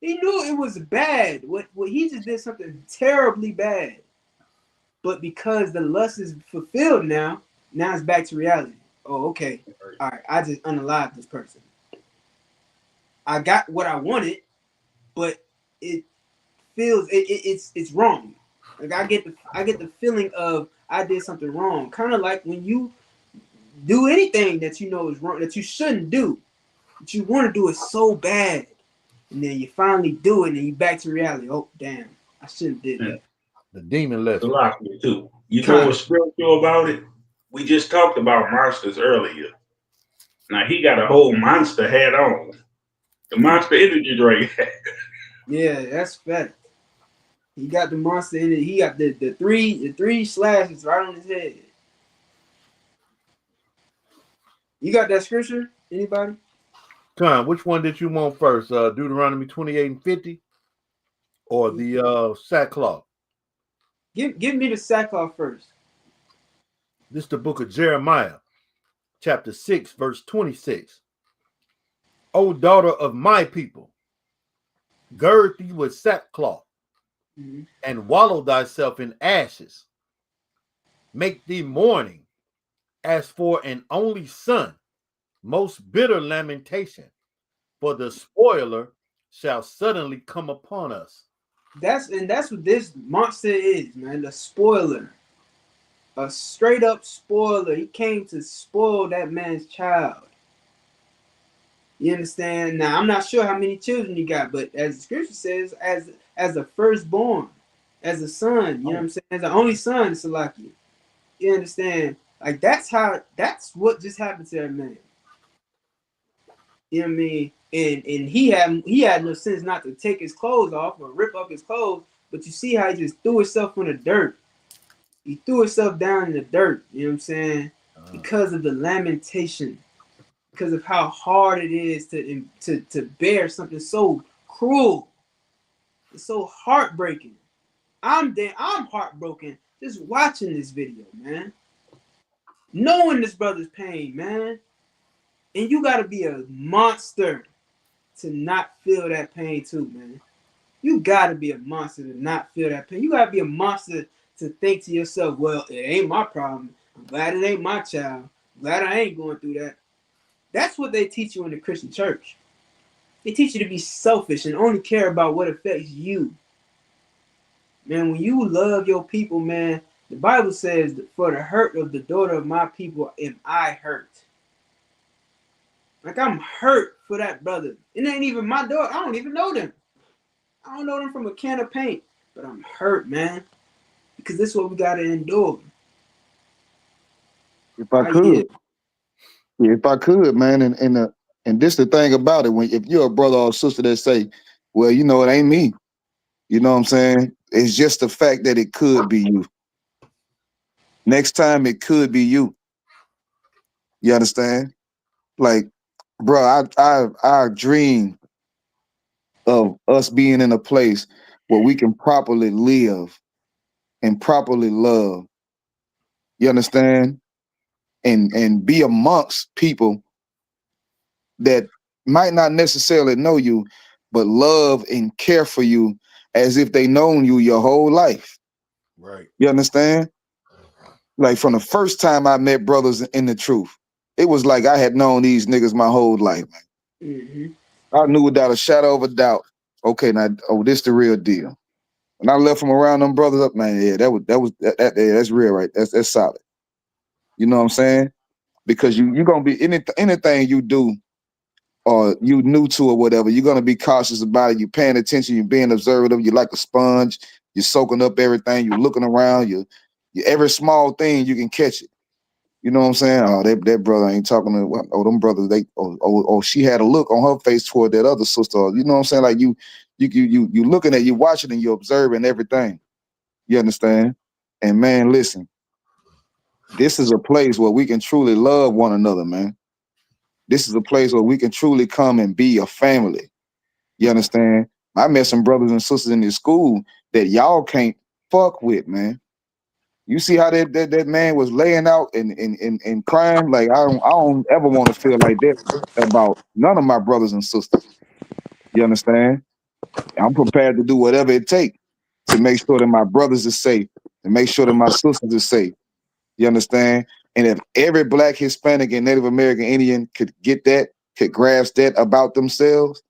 [SPEAKER 4] He knew it was bad. What he just did something terribly bad. But because the lust is fulfilled now it's back to reality. Oh, okay. all right, I just unalived this person. I got what I wanted, but it feels it's wrong. Like I get the feeling of I did something wrong. Kind of like when you do anything that you know is wrong, that you shouldn't do, but you want to do it so bad, and then you finally do it, and you back to reality. Oh damn, I shouldn't did that.
[SPEAKER 7] The demon left.
[SPEAKER 6] Too. You know what's spiritual about it? We just talked about monsters earlier. Now he got a whole monster hat on. The Monster Energy drink.
[SPEAKER 4] Yeah, that's fact. He got the monster in it. He got the three slashes right on his head. You got that scripture? Anybody?
[SPEAKER 7] Tom, which one did you want first? Deuteronomy 28 and 50 or the sackcloth?
[SPEAKER 4] Give me the sackcloth first.
[SPEAKER 7] This is the book of Jeremiah, chapter 6, verse 26. O daughter of my people, gird thee with sackcloth, and wallow thyself in ashes. Make thee mourning as for an only son, most bitter lamentation, for the spoiler shall suddenly come upon us.
[SPEAKER 4] That's what this monster is, man. The spoiler. A straight up spoiler. He came to spoil that man's child. You understand? Now I'm not sure how many children he got, but as the scripture says, as a firstborn, as a son, you know what I'm saying? As the only son, Salaki. You understand? Like that's what just happened to that man. You know what I mean? And he had no sense not to take his clothes off or rip up his clothes, but you see how he just threw himself in the dirt. He threw himself down in the dirt, you know what I'm saying? Because of the lamentation, because of how hard it is to bear something so cruel. It's so heartbreaking. I'm heartbroken just watching this video, man. Knowing this brother's pain, man. And you gotta be a monster to not feel that pain too, man. You gotta be a monster to not feel that pain. You gotta be a monster to think to yourself, well, it ain't my problem. I'm glad it ain't my child. I'm glad I ain't going through that. That's what they teach you in the Christian church. They teach you to be selfish and only care about what affects you. Man, when you love your people, man, the Bible says, for the hurt of the daughter of my people am I hurt. Like I'm hurt for that brother. It ain't even my daughter. I don't even know them. I don't know them from a can of paint. But I'm hurt, man. Because this is what we gotta endure.
[SPEAKER 5] If I could, man, and this the thing about it, if you're a brother or sister that say, well, you know, it ain't me. You know what I'm saying? It's just the fact that it could be you. Next time it could be you. You understand? Like, bro, I dream of us being in a place where we can properly live and properly love. You understand? And be amongst people that might not necessarily know you, but love and care for you as if they known you your whole life.
[SPEAKER 7] Right.
[SPEAKER 5] You understand? Like from the first time I met brothers in the truth, it was like I had known these niggas my whole life, man. I knew without a shadow of a doubt, okay, now, this the real deal. When I left from around them brothers up, man, yeah, that's real, right? That's solid. You know what I'm saying? Because you're gonna be anything you do or you new to or whatever, you're gonna be cautious about it. You're paying attention, you're being observative, you're like a sponge, you're soaking up everything, you're looking around, you every small thing you can catch it. You know what I'm saying? Oh, that brother ain't talking to them brothers, she had a look on her face toward that other sister. You know what I'm saying? Like you looking at, you watching and you're observing everything. You understand? And man, listen, this is a place where we can truly love one another, man. This is a place where we can truly come and be a family. You understand? I met some brothers and sisters in this school that y'all can't fuck with, man. You see how that man was laying out and crying? Like I don't ever want to feel like that about none of my brothers and sisters. You understand? I'm prepared to do whatever it takes to make sure that my brothers are safe, and make sure that my sisters are safe. You understand? And if every Black, Hispanic, and Native American Indian could get that, could grasp that about themselves,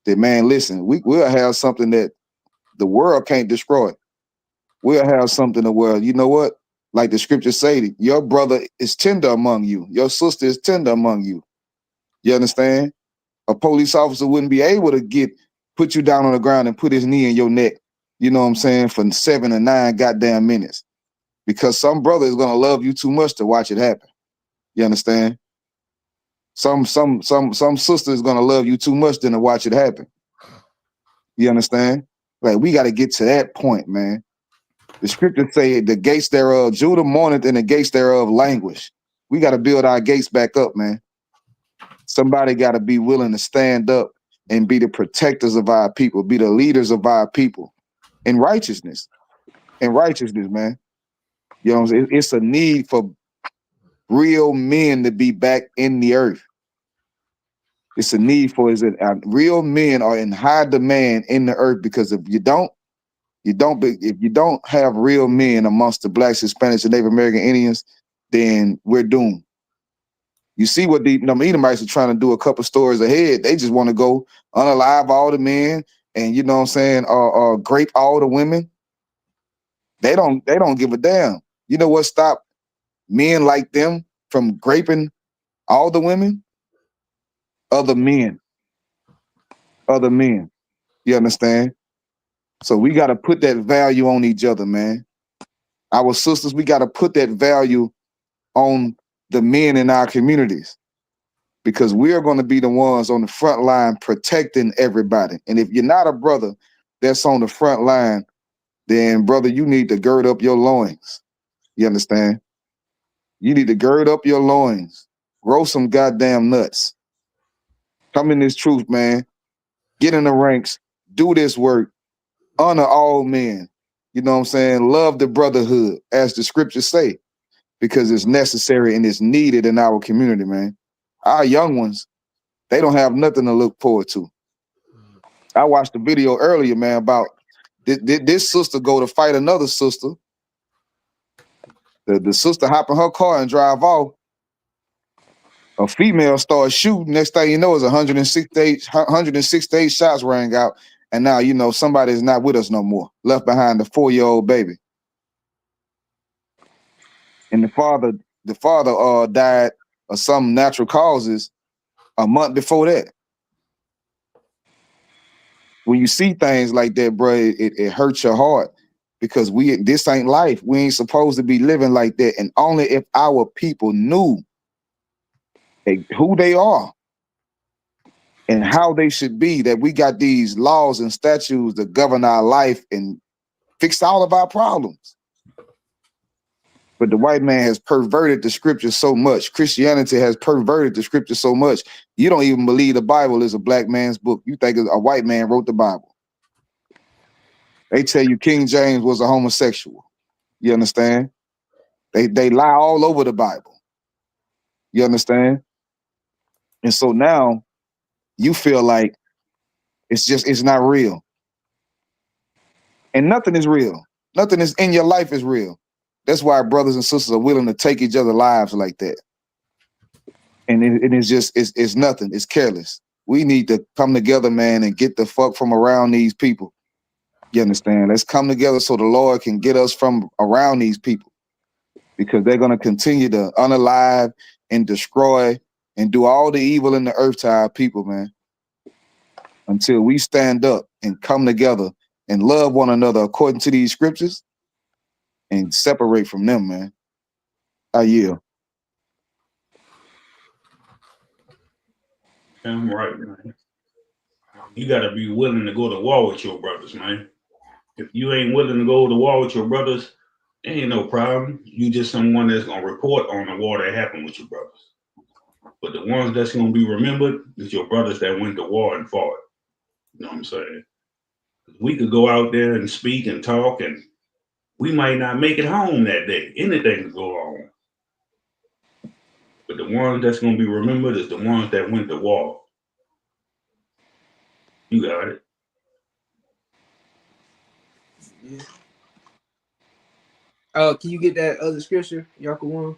[SPEAKER 5] then man, listen, we'll have something that the world can't destroy. We'll have something the world, you know what? Like the scriptures say, your brother is tender among you. Your sister is tender among you. You understand? A police officer wouldn't be able to put you down on the ground and put his knee in your neck, you know what I'm saying, for 7 or 9 goddamn minutes. Because some brother is gonna love you too much to watch it happen. You understand? Some sister is gonna love you too much than to watch it happen. You understand? Like, we got to get to that point, man. The scriptures say the gates thereof, Judah mourneth and the gates thereof languish. We got to build our gates back up, man. Somebody got to be willing to stand up and be the protectors of our people, be the leaders of our people in righteousness. In righteousness, man. You know what I'm saying? It's a need for real men to be back in the earth. It's a need for real men are in high demand in the earth, because if you don't have real men amongst the Blacks, Hispanics, and Native American Indians, then we're doomed. You see what the Edomites are trying to do a couple stories ahead. They just want to go unalive all the men and, you know what I'm saying, grape all the women. They don't give a damn. You know what stopped men like them from graping all the women? Other men. Other men. You understand? So we got to put that value on each other, man. Our sisters, we got to put that value on the men in our communities, because we're going to be the ones on the front line protecting everybody. And if you're not a brother that's on the front line, then brother, you need to gird up your loins. You understand? You need to gird up your loins, grow some goddamn nuts. Come in this truth, man. Get in the ranks, do this work, honor all men. You know what I'm saying? Love the brotherhood, as the scriptures say, because it's necessary and it's needed in our community, man. Our young ones, they don't have nothing to look forward to. I watched a video earlier, man, about this sister go to fight another sister. The sister hop in her car and drive off. A female starts shooting. Next thing you know, is 168 shots rang out. And now, you know, somebody is not with us no more. Left behind a 4-year-old baby. And the father died of some natural causes a month before that. When you see things like that, bro, it hurts your heart, because this ain't life. We ain't supposed to be living like that. And only if our people knew who they are and how they should be, that we got these laws and statutes that govern our life and fix all of our problems. But the white man has perverted the scripture so much. Christianity has perverted the scripture so much. You don't even believe the Bible is a black man's book. You think a white man wrote the Bible. They tell you King James was a homosexual. You understand? They lie all over the Bible. You understand? And so now you feel like it's not real. And nothing is real. Nothing is in your life is real. That's why brothers and sisters are willing to take each other's lives like that. And it's nothing. It's careless. We need to come together, man, and get the fuck from around these people. You understand? Let's come together so the Lord can get us from around these people, because they're going to continue to unalive and destroy and do all the evil in the earth to our people, man, until we stand up and come together and love one another according to these scriptures and separate from them, man. I yield.
[SPEAKER 6] I'm right, man. You got to be willing to go to war with your brothers, man. If you ain't willing to go to war with your brothers, there ain't no problem. You just someone that's going to report on the war that happened with your brothers. But the ones that's going to be remembered is your brothers that went to war and fought. You know what I'm saying? We could go out there and speak and talk, and we might not make it home that day. Anything could go wrong. But the ones that's going to be remembered is the ones that went to war. You got it.
[SPEAKER 4] Yeah. Can you get that other scripture, Yaku 1?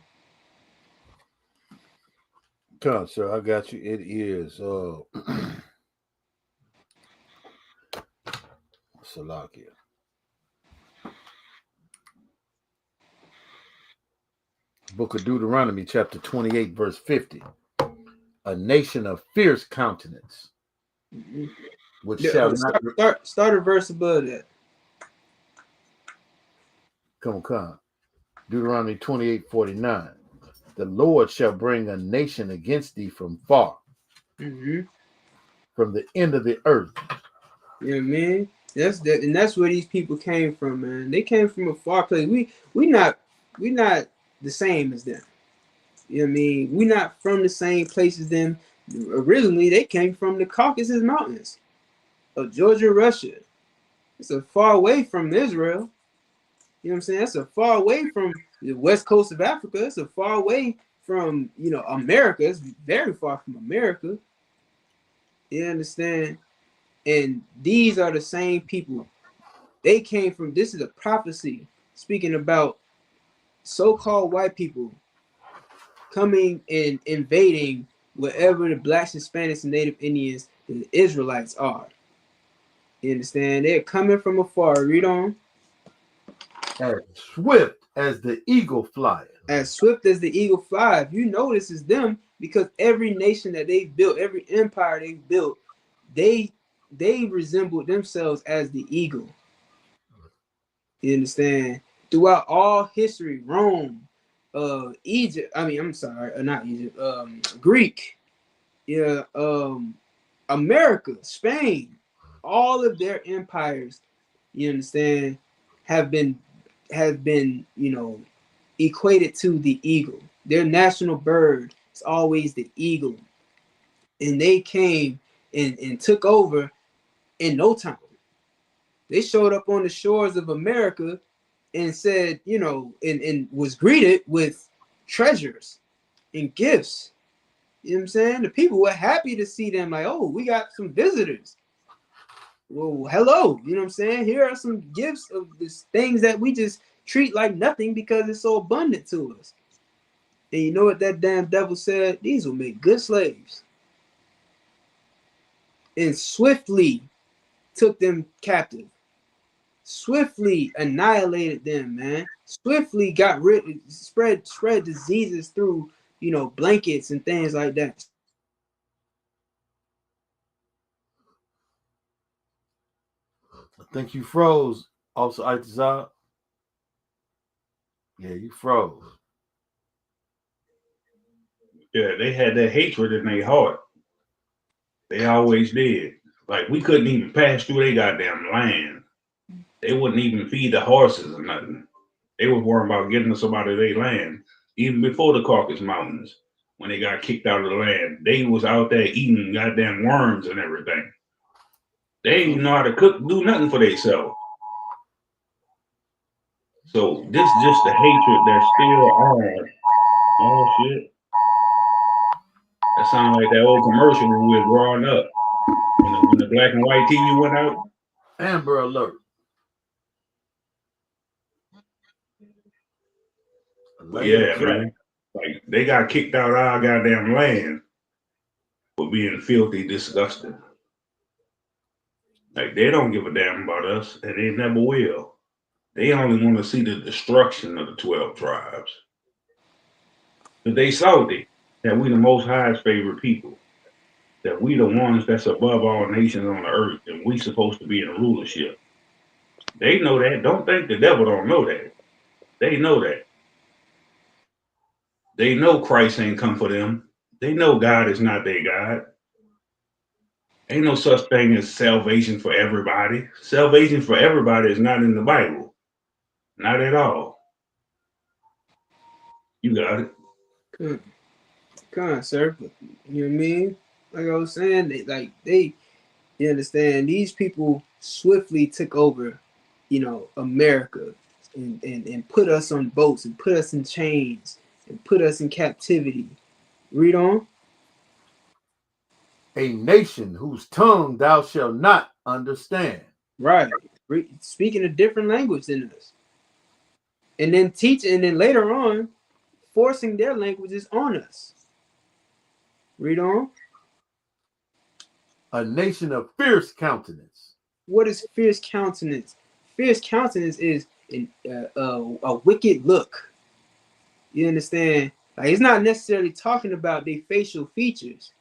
[SPEAKER 7] Come, sir, I got you. It is Salakia. Book of Deuteronomy, chapter 28, verse 50. A nation of fierce countenance, which shall not
[SPEAKER 4] start a verse above that.
[SPEAKER 7] Come. Deuteronomy 28:49. The Lord shall bring a nation against thee from far, from the end of the earth.
[SPEAKER 4] You know what I mean? That's where these people came from, man. They came from a far place. We not the same as them. You know what I mean? We're not from the same place as them. Originally, they came from the Caucasus Mountains of Georgia, Russia. It's a far away from Israel. You know what I'm saying? That's a far away from the west coast of Africa. It's a far away from, America. It's very far from America. You understand? And these are the same people. They came from, this is a prophecy speaking about so-called white people coming and invading wherever the blacks, Hispanics, and Native Indians, the Israelites are. You understand? They're coming from afar. Read on.
[SPEAKER 7] As swift as the eagle flieth.
[SPEAKER 4] As swift as the eagle flies. You know this is them because every nation that they built, every empire they built, they resembled themselves as the eagle. You understand? Throughout all history, Rome, Egypt, not Egypt, Greek, America, Spain, all of their empires, you understand, have been, equated to the eagle. Their national bird is always the eagle. And they came and took over in no time. They showed up on the shores of America and said, and was greeted with treasures and gifts. You know what I'm saying? The people were happy to see them, like, oh, we got some visitors. Well, hello. You know what I'm saying? Here are some gifts of these things that we just treat like nothing because it's so abundant to us. And you know what that damn devil said? These will make good slaves. And swiftly took them captive. Swiftly annihilated them, man. Swiftly got spread diseases through, blankets and things like that.
[SPEAKER 7] I think you froze. Also, Isaiah. Yeah, you froze.
[SPEAKER 6] Yeah, they had that hatred in their heart. They always did. Like, we couldn't even pass through their goddamn land. They wouldn't even feed the horses or nothing. They was worrying about getting us out of their land. Even before the Caucasus Mountains, when they got kicked out of the land, they was out there eating goddamn worms and everything. They didn't know how to cook, do nothing for themselves. So this is just the hatred that's still on. Oh shit. That sounds like that old commercial when we were growing up. When the black and white TV went out.
[SPEAKER 7] Amber Alert.
[SPEAKER 6] Yeah, man. Like, they got kicked out of our goddamn land for being filthy, disgusting. Like, they don't give a damn about us, and they never will. They only want to see the destruction of the 12 tribes. But they salty that we the most highest favorite people. That we the ones that's above all nations on the earth, and we supposed to be in rulership. They know that. Don't think the devil don't know that. They know that. They know Christ ain't come for them. They know God is not their God. Ain't no such thing as salvation for everybody. Salvation for everybody is not in the Bible. Not at all. You got it.
[SPEAKER 4] Come on, sir. You know what I mean? Like I was saying, you understand, these people swiftly took over, America and put us on boats and put us in chains and put us in captivity. Read on.
[SPEAKER 7] A nation whose tongue thou shalt not understand.
[SPEAKER 4] Right. Speaking a different language than us. And then teaching, and then later on, forcing their languages on us. Read on.
[SPEAKER 7] A nation of fierce countenance.
[SPEAKER 4] What is fierce countenance? Fierce countenance is a wicked look. You understand? Like, it's not necessarily talking about their facial features.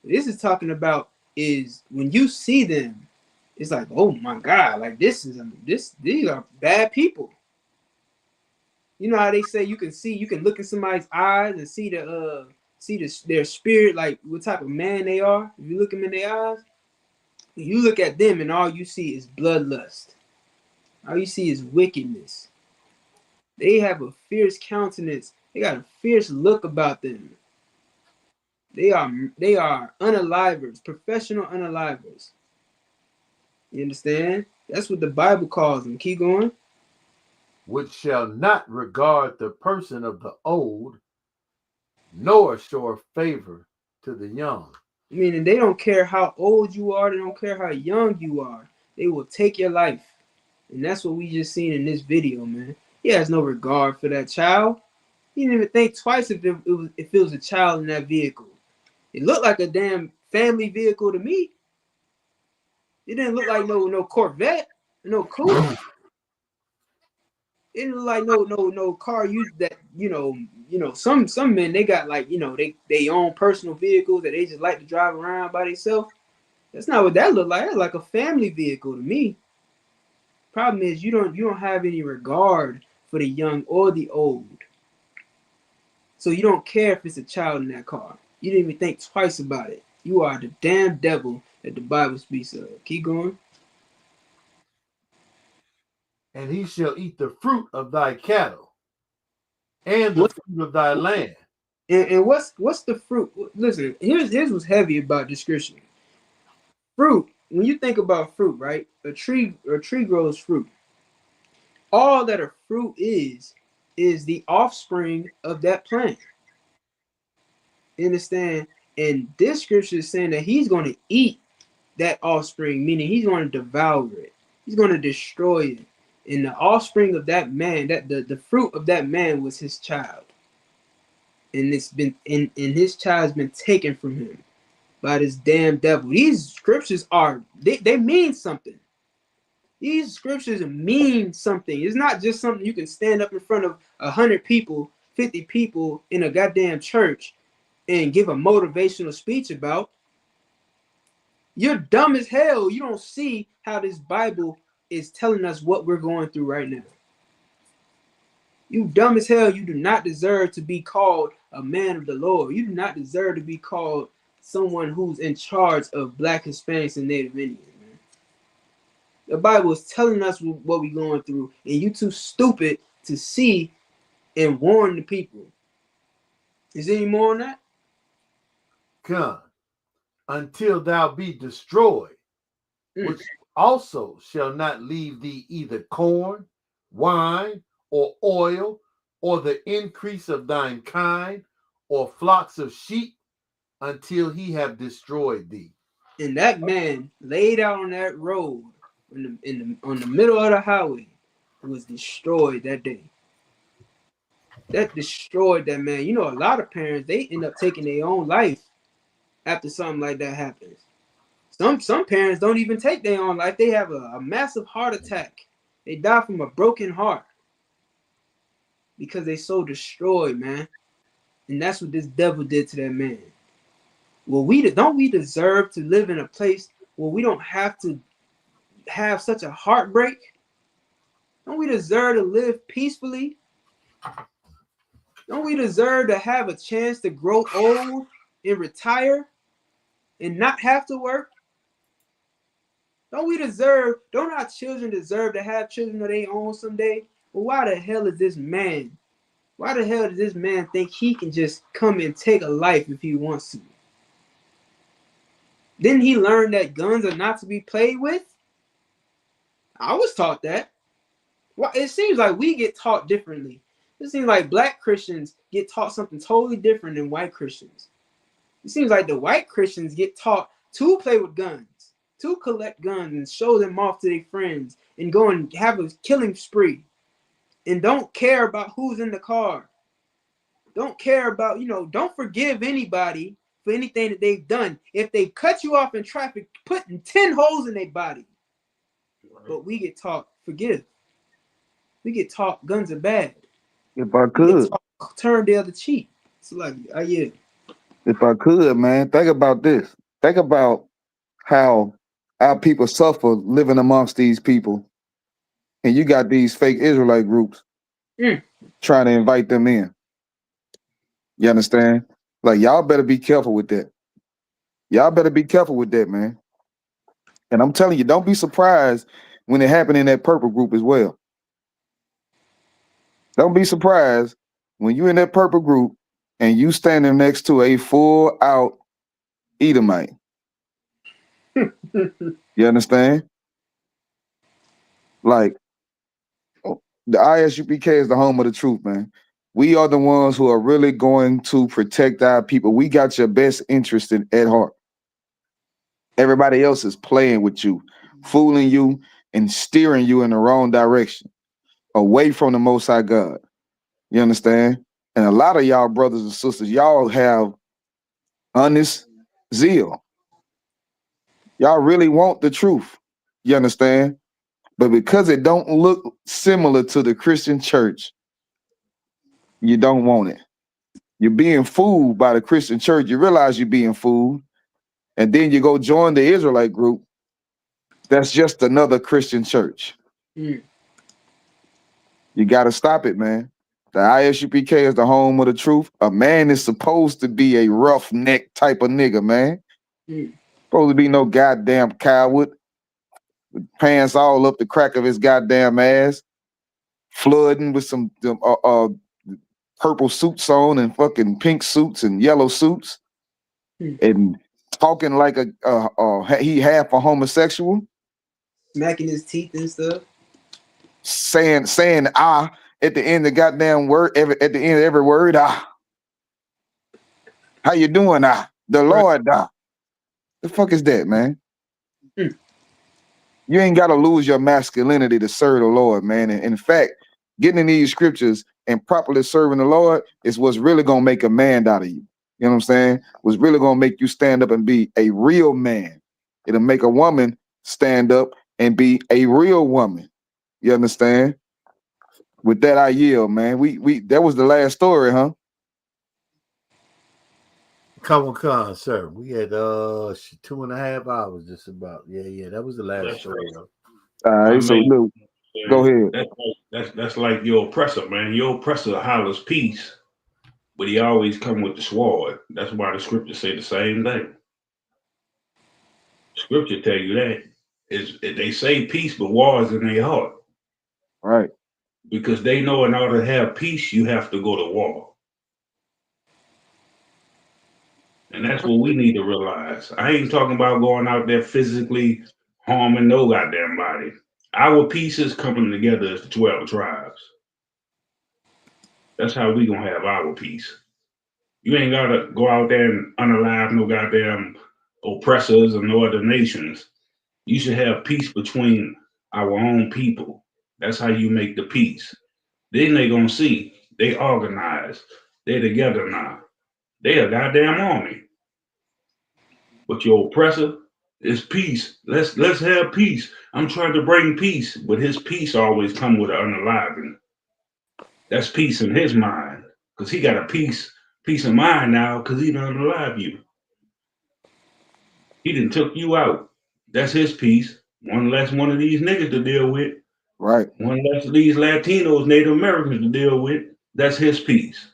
[SPEAKER 4] What this is talking about is when you see them, it's like, oh my God, like these are bad people. You know how they say you can look in somebody's eyes and see their spirit, like what type of man they are. If you look them in their eyes, you look at them and all you see is bloodlust. All you see is wickedness. They have a fierce countenance. They got a fierce look about them. They are unalivers, professional unalivers. You understand? That's what the Bible calls them. Keep going.
[SPEAKER 7] Which shall not regard the person of the old, nor show favor to the young.
[SPEAKER 4] Meaning they don't care how old you are, they don't care how young you are. They will take your life. And that's what we just seen in this video, man. He has no regard for that child. He didn't even think twice if it was a child in that vehicle. It looked like a damn family vehicle to me. It didn't look like no Corvette, no coupe. It didn't look like no car some men, they got like, they own personal vehicles that they just like to drive around by themselves. That's not what that looked like. It's like a family vehicle to me. Problem is you don't have any regard for the young or the old. So you don't care if it's a child in that car. You didn't even think twice about it. You are the damn devil that the Bible speaks of. Keep going.
[SPEAKER 7] And he shall eat the fruit of thy cattle and the fruit of thy land.
[SPEAKER 4] And what's the fruit? Listen, here's what's heavy about description. Fruit, when you think about fruit, right? A tree grows fruit. All that a fruit is the offspring of that plant. You understand? And this scripture is saying that he's going to eat that offspring, meaning he's going to devour it. He's going to destroy it. And the offspring of that man, that the fruit of that man was his child. And it's been and his child's been taken from him by this damn devil. These scriptures they mean something. These scriptures mean something. It's not just something you can stand up in front of 100 people, 50 people in a goddamn church and give a motivational speech about. You're dumb as hell. You don't see how this Bible is telling us what we're going through right now. You dumb as hell. You do not deserve to be called a man of the Lord. You do not deserve to be called someone who's in charge of Black, Hispanics, and Native Indians, man. The Bible is telling us what we're going through, and you too stupid to see and warn the people. Is there any more on that?
[SPEAKER 7] Come, until thou be destroyed, which also shall not leave thee either corn, wine, or oil, or the increase of thine kind, or flocks of sheep, until he have destroyed thee.
[SPEAKER 4] And that man laid out on that road on the middle of the highway was destroyed that day. That destroyed that man. You know, a lot of parents, they end up taking their own life after something like that happens. Some parents don't even take their own life. They have a massive heart attack. They die from a broken heart because they so destroyed, man. And that's what this devil did to that man. Well, don't we deserve to live in a place where we don't have to have such a heartbreak? Don't we deserve to live peacefully? Don't we deserve to have a chance to grow old and retire and not have to work? Don't our children deserve to have children of their own someday? Well, why the hell does this man think he can just come and take a life if he wants to? Didn't he learn that guns are not to be played with? I was taught that. Well, it seems like we get taught differently. It seems like Black Christians get taught something totally different than white Christians. It seems like the white Christians get taught to play with guns, to collect guns and show them off to their friends and go and have a killing spree and don't care about who's in the car. Don't care about, don't forgive anybody for anything that they've done. If they cut you off in traffic, putting 10 holes in their body. But we get taught forgive. We get taught guns are bad.
[SPEAKER 5] If I
[SPEAKER 4] We get
[SPEAKER 5] could,
[SPEAKER 4] taught turn the other cheek. So like, yeah.
[SPEAKER 5] if I could, man, think about this. Think about how our people suffer living amongst these people, and you got these fake Israelite groups trying to invite them in. You understand? Like, y'all better be careful with that. Y'all better be careful with that, man. And I'm telling you, don't be surprised when it happened in that purple group as well. Don't be surprised when you in that purple group and you standing next to a full out Edomite. You understand? Like, the ISUPK is the home of the truth, man. We are the ones who are really going to protect our people. We got your best interest at heart. Everybody else is playing with you, fooling you, and steering you in the wrong direction, away from the Most High God. You understand? And a lot of y'all brothers and sisters, y'all have honest zeal. Y'all really want the truth. You understand? But because it don't look similar to the Christian church, you don't want it. You're being fooled by the Christian church. You realize you're being fooled. And then you go join the Israelite group. That's just another Christian church. You got to stop it, man. The ISUPK is the home of the truth. A man is supposed to be a roughneck type of nigga, man. Supposed to be no goddamn coward. With pants all up the crack of his goddamn ass. Flooding with some purple suits on and fucking pink suits and yellow suits. And talking like he half a homosexual.
[SPEAKER 4] Smacking his teeth and stuff.
[SPEAKER 5] Saying at the end of the goddamn word, at the end of every word, How you doing, The Lord, The fuck is that, man? You ain't got to lose your masculinity to serve the Lord, man. And in fact, getting in these scriptures and properly serving the Lord is what's really going to make a man out of you. You know what I'm saying? What's really going to make you stand up and be a real man. It'll make a woman stand up and be a real woman. You understand? With that, I yield, man. We that was the last story, huh?
[SPEAKER 7] Come on, sir. We had 2.5 hours just about. Yeah. That was the last story.
[SPEAKER 5] All right, so look, go ahead.
[SPEAKER 6] That's like your oppressor, man. Your oppressor hollers peace, but he always come with the sword. That's why the scripture say the same thing. Scripture tell you that they say peace, but war is in their heart.
[SPEAKER 5] Right.
[SPEAKER 6] Because they know in order to have peace, you have to go to war. And that's what we need to realize. I ain't talking about going out there physically harming no goddamn body. Our peace is coming together as the 12 tribes. That's how we gonna have our peace. You ain't gotta go out there and unalive no goddamn oppressors or no other nations. You should have peace between our own people. That's how you make the peace. Then they gonna see they organized. They together now. They a goddamn army. But your oppressor is peace. Let's have peace. I'm trying to bring peace, but his peace always come with an unaliving. That's peace in his mind, because he got a peace of mind now, because he done unalive you. He done took you out. That's his peace. One less one of these niggas to deal with.
[SPEAKER 5] Right.
[SPEAKER 6] One less of these Latinos, Native Americans to deal with. That's his peace.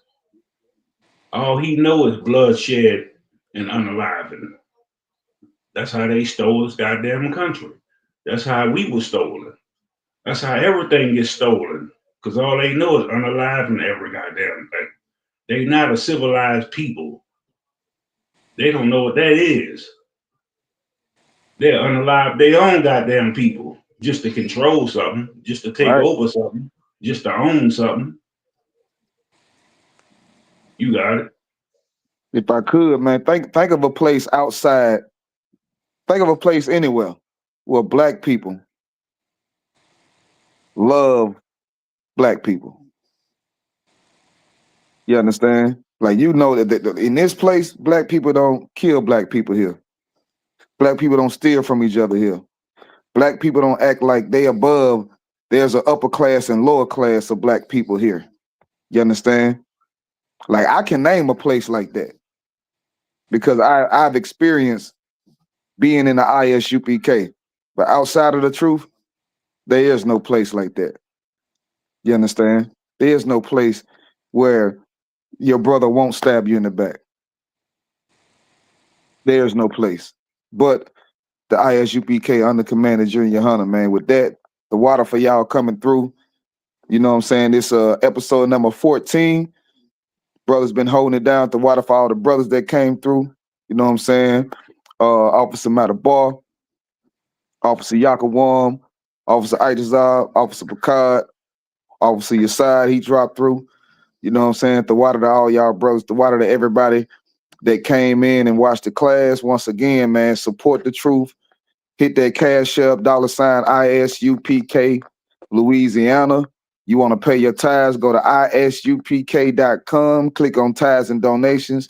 [SPEAKER 6] All he know is bloodshed and unaliving. That's how they stole this goddamn country. That's how we were stolen. That's how everything gets stolen. Because all they know is unaliving every goddamn thing. They not a civilized people. They don't know what that is. They're unalive their own goddamn people just to control something, just to take over something, just to own something. You got it.
[SPEAKER 5] If I could, man, think of a place outside. Think of a place anywhere where black people love black people. You understand? Like, you know that in this place, black people don't kill black people here. Black people don't steal from each other here. Black people don't act like they above. There's an upper class and lower class of black people here. You understand? Like, I can name a place like that because I've experienced being in the ISUPK. But outside of the truth, there is no place like that. You understand? There is no place where your brother won't stab you in the back. There's no place. But the ISUPK under Commander Junior Hunter, man, with that, the water for y'all coming through. You know what I'm saying? This episode number 14. Brothers been holding it down at the water for all the brothers that came through. You know what I'm saying? Officer Matabar, Officer Yakawam, Officer Itazab, Officer Picard, Officer Yasad, he dropped through. You know what I'm saying? The water to all y'all brothers, the water to everybody that came in and watched the class. Once again, man, support the truth. Hit that Cash App, $ ISUPK, Louisiana. You want to pay your tithes, go to ISUPK.com, click on tithes and donations,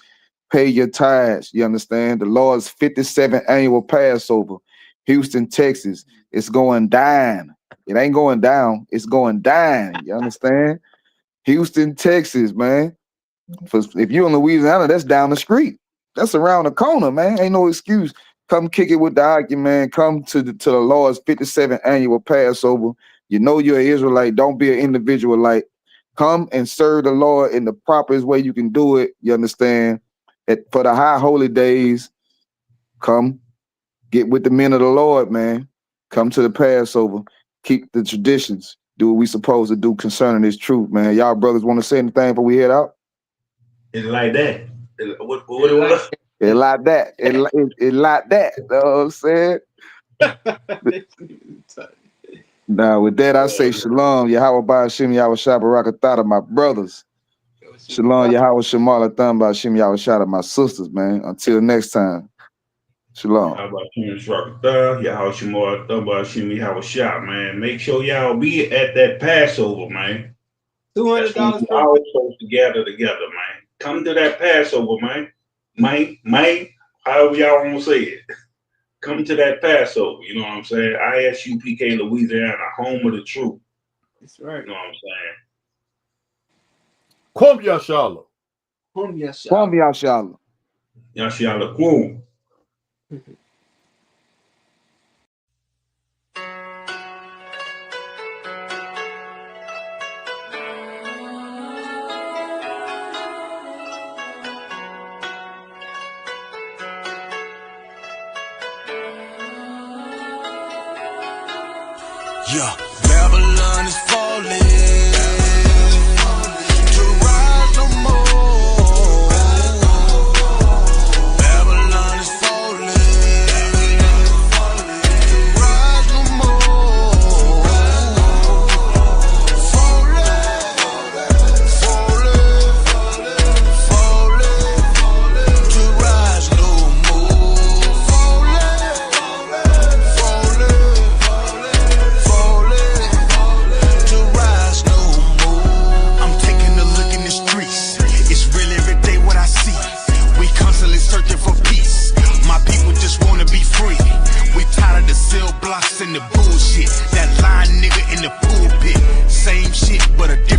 [SPEAKER 5] pay your tithes. You understand? The Lord's 57th annual Passover, Houston, Texas. It's going down. It ain't going down. It's going down. You understand? Houston, Texas, man. If you're in Louisiana, that's down the street. That's around the corner, man. Ain't no excuse. Come kick it with the argument. Come to the Lord's 57th annual Passover. You know you're an Israelite. Don't be an individualite. Come and serve the Lord in the properest way you can do it. You understand? For the high holy days, come get with the men of the Lord, man. Come to the Passover. Keep the traditions. Do what we supposed to do concerning this truth, man. Y'all brothers want to say anything before we head out?
[SPEAKER 6] It's like that. What
[SPEAKER 5] It like that. It like that. You know what I'm saying? Now, with that, I say shalom. Yahweh Ba'ashim, Yahweh Shabbarakatata, my brothers. Shalom, Yahweh Shemala Thumba, Hashem, Yahweh Shada, my sisters, man. Until next time. Shalom.
[SPEAKER 6] Man. Make sure y'all be at that Passover, man. $200 supposed to gather together, man. Come to that Passover, man. Man, however y'all want to say it. Come to that Passover, you know what I'm saying? ISUPK, Louisiana, home of the truth.
[SPEAKER 4] That's right.
[SPEAKER 6] You know what I'm saying?
[SPEAKER 7] Kwam Yashala.
[SPEAKER 4] Kwam Yashala.
[SPEAKER 5] Kwam Yashala.
[SPEAKER 6] Yashala Kwam.
[SPEAKER 8] Yeah, Babylon is falling to rise no more. Babylon is falling to rise no more. Falling to rise no more. Blocks in the bullshit, that lying nigga in the pulpit, same shit but a different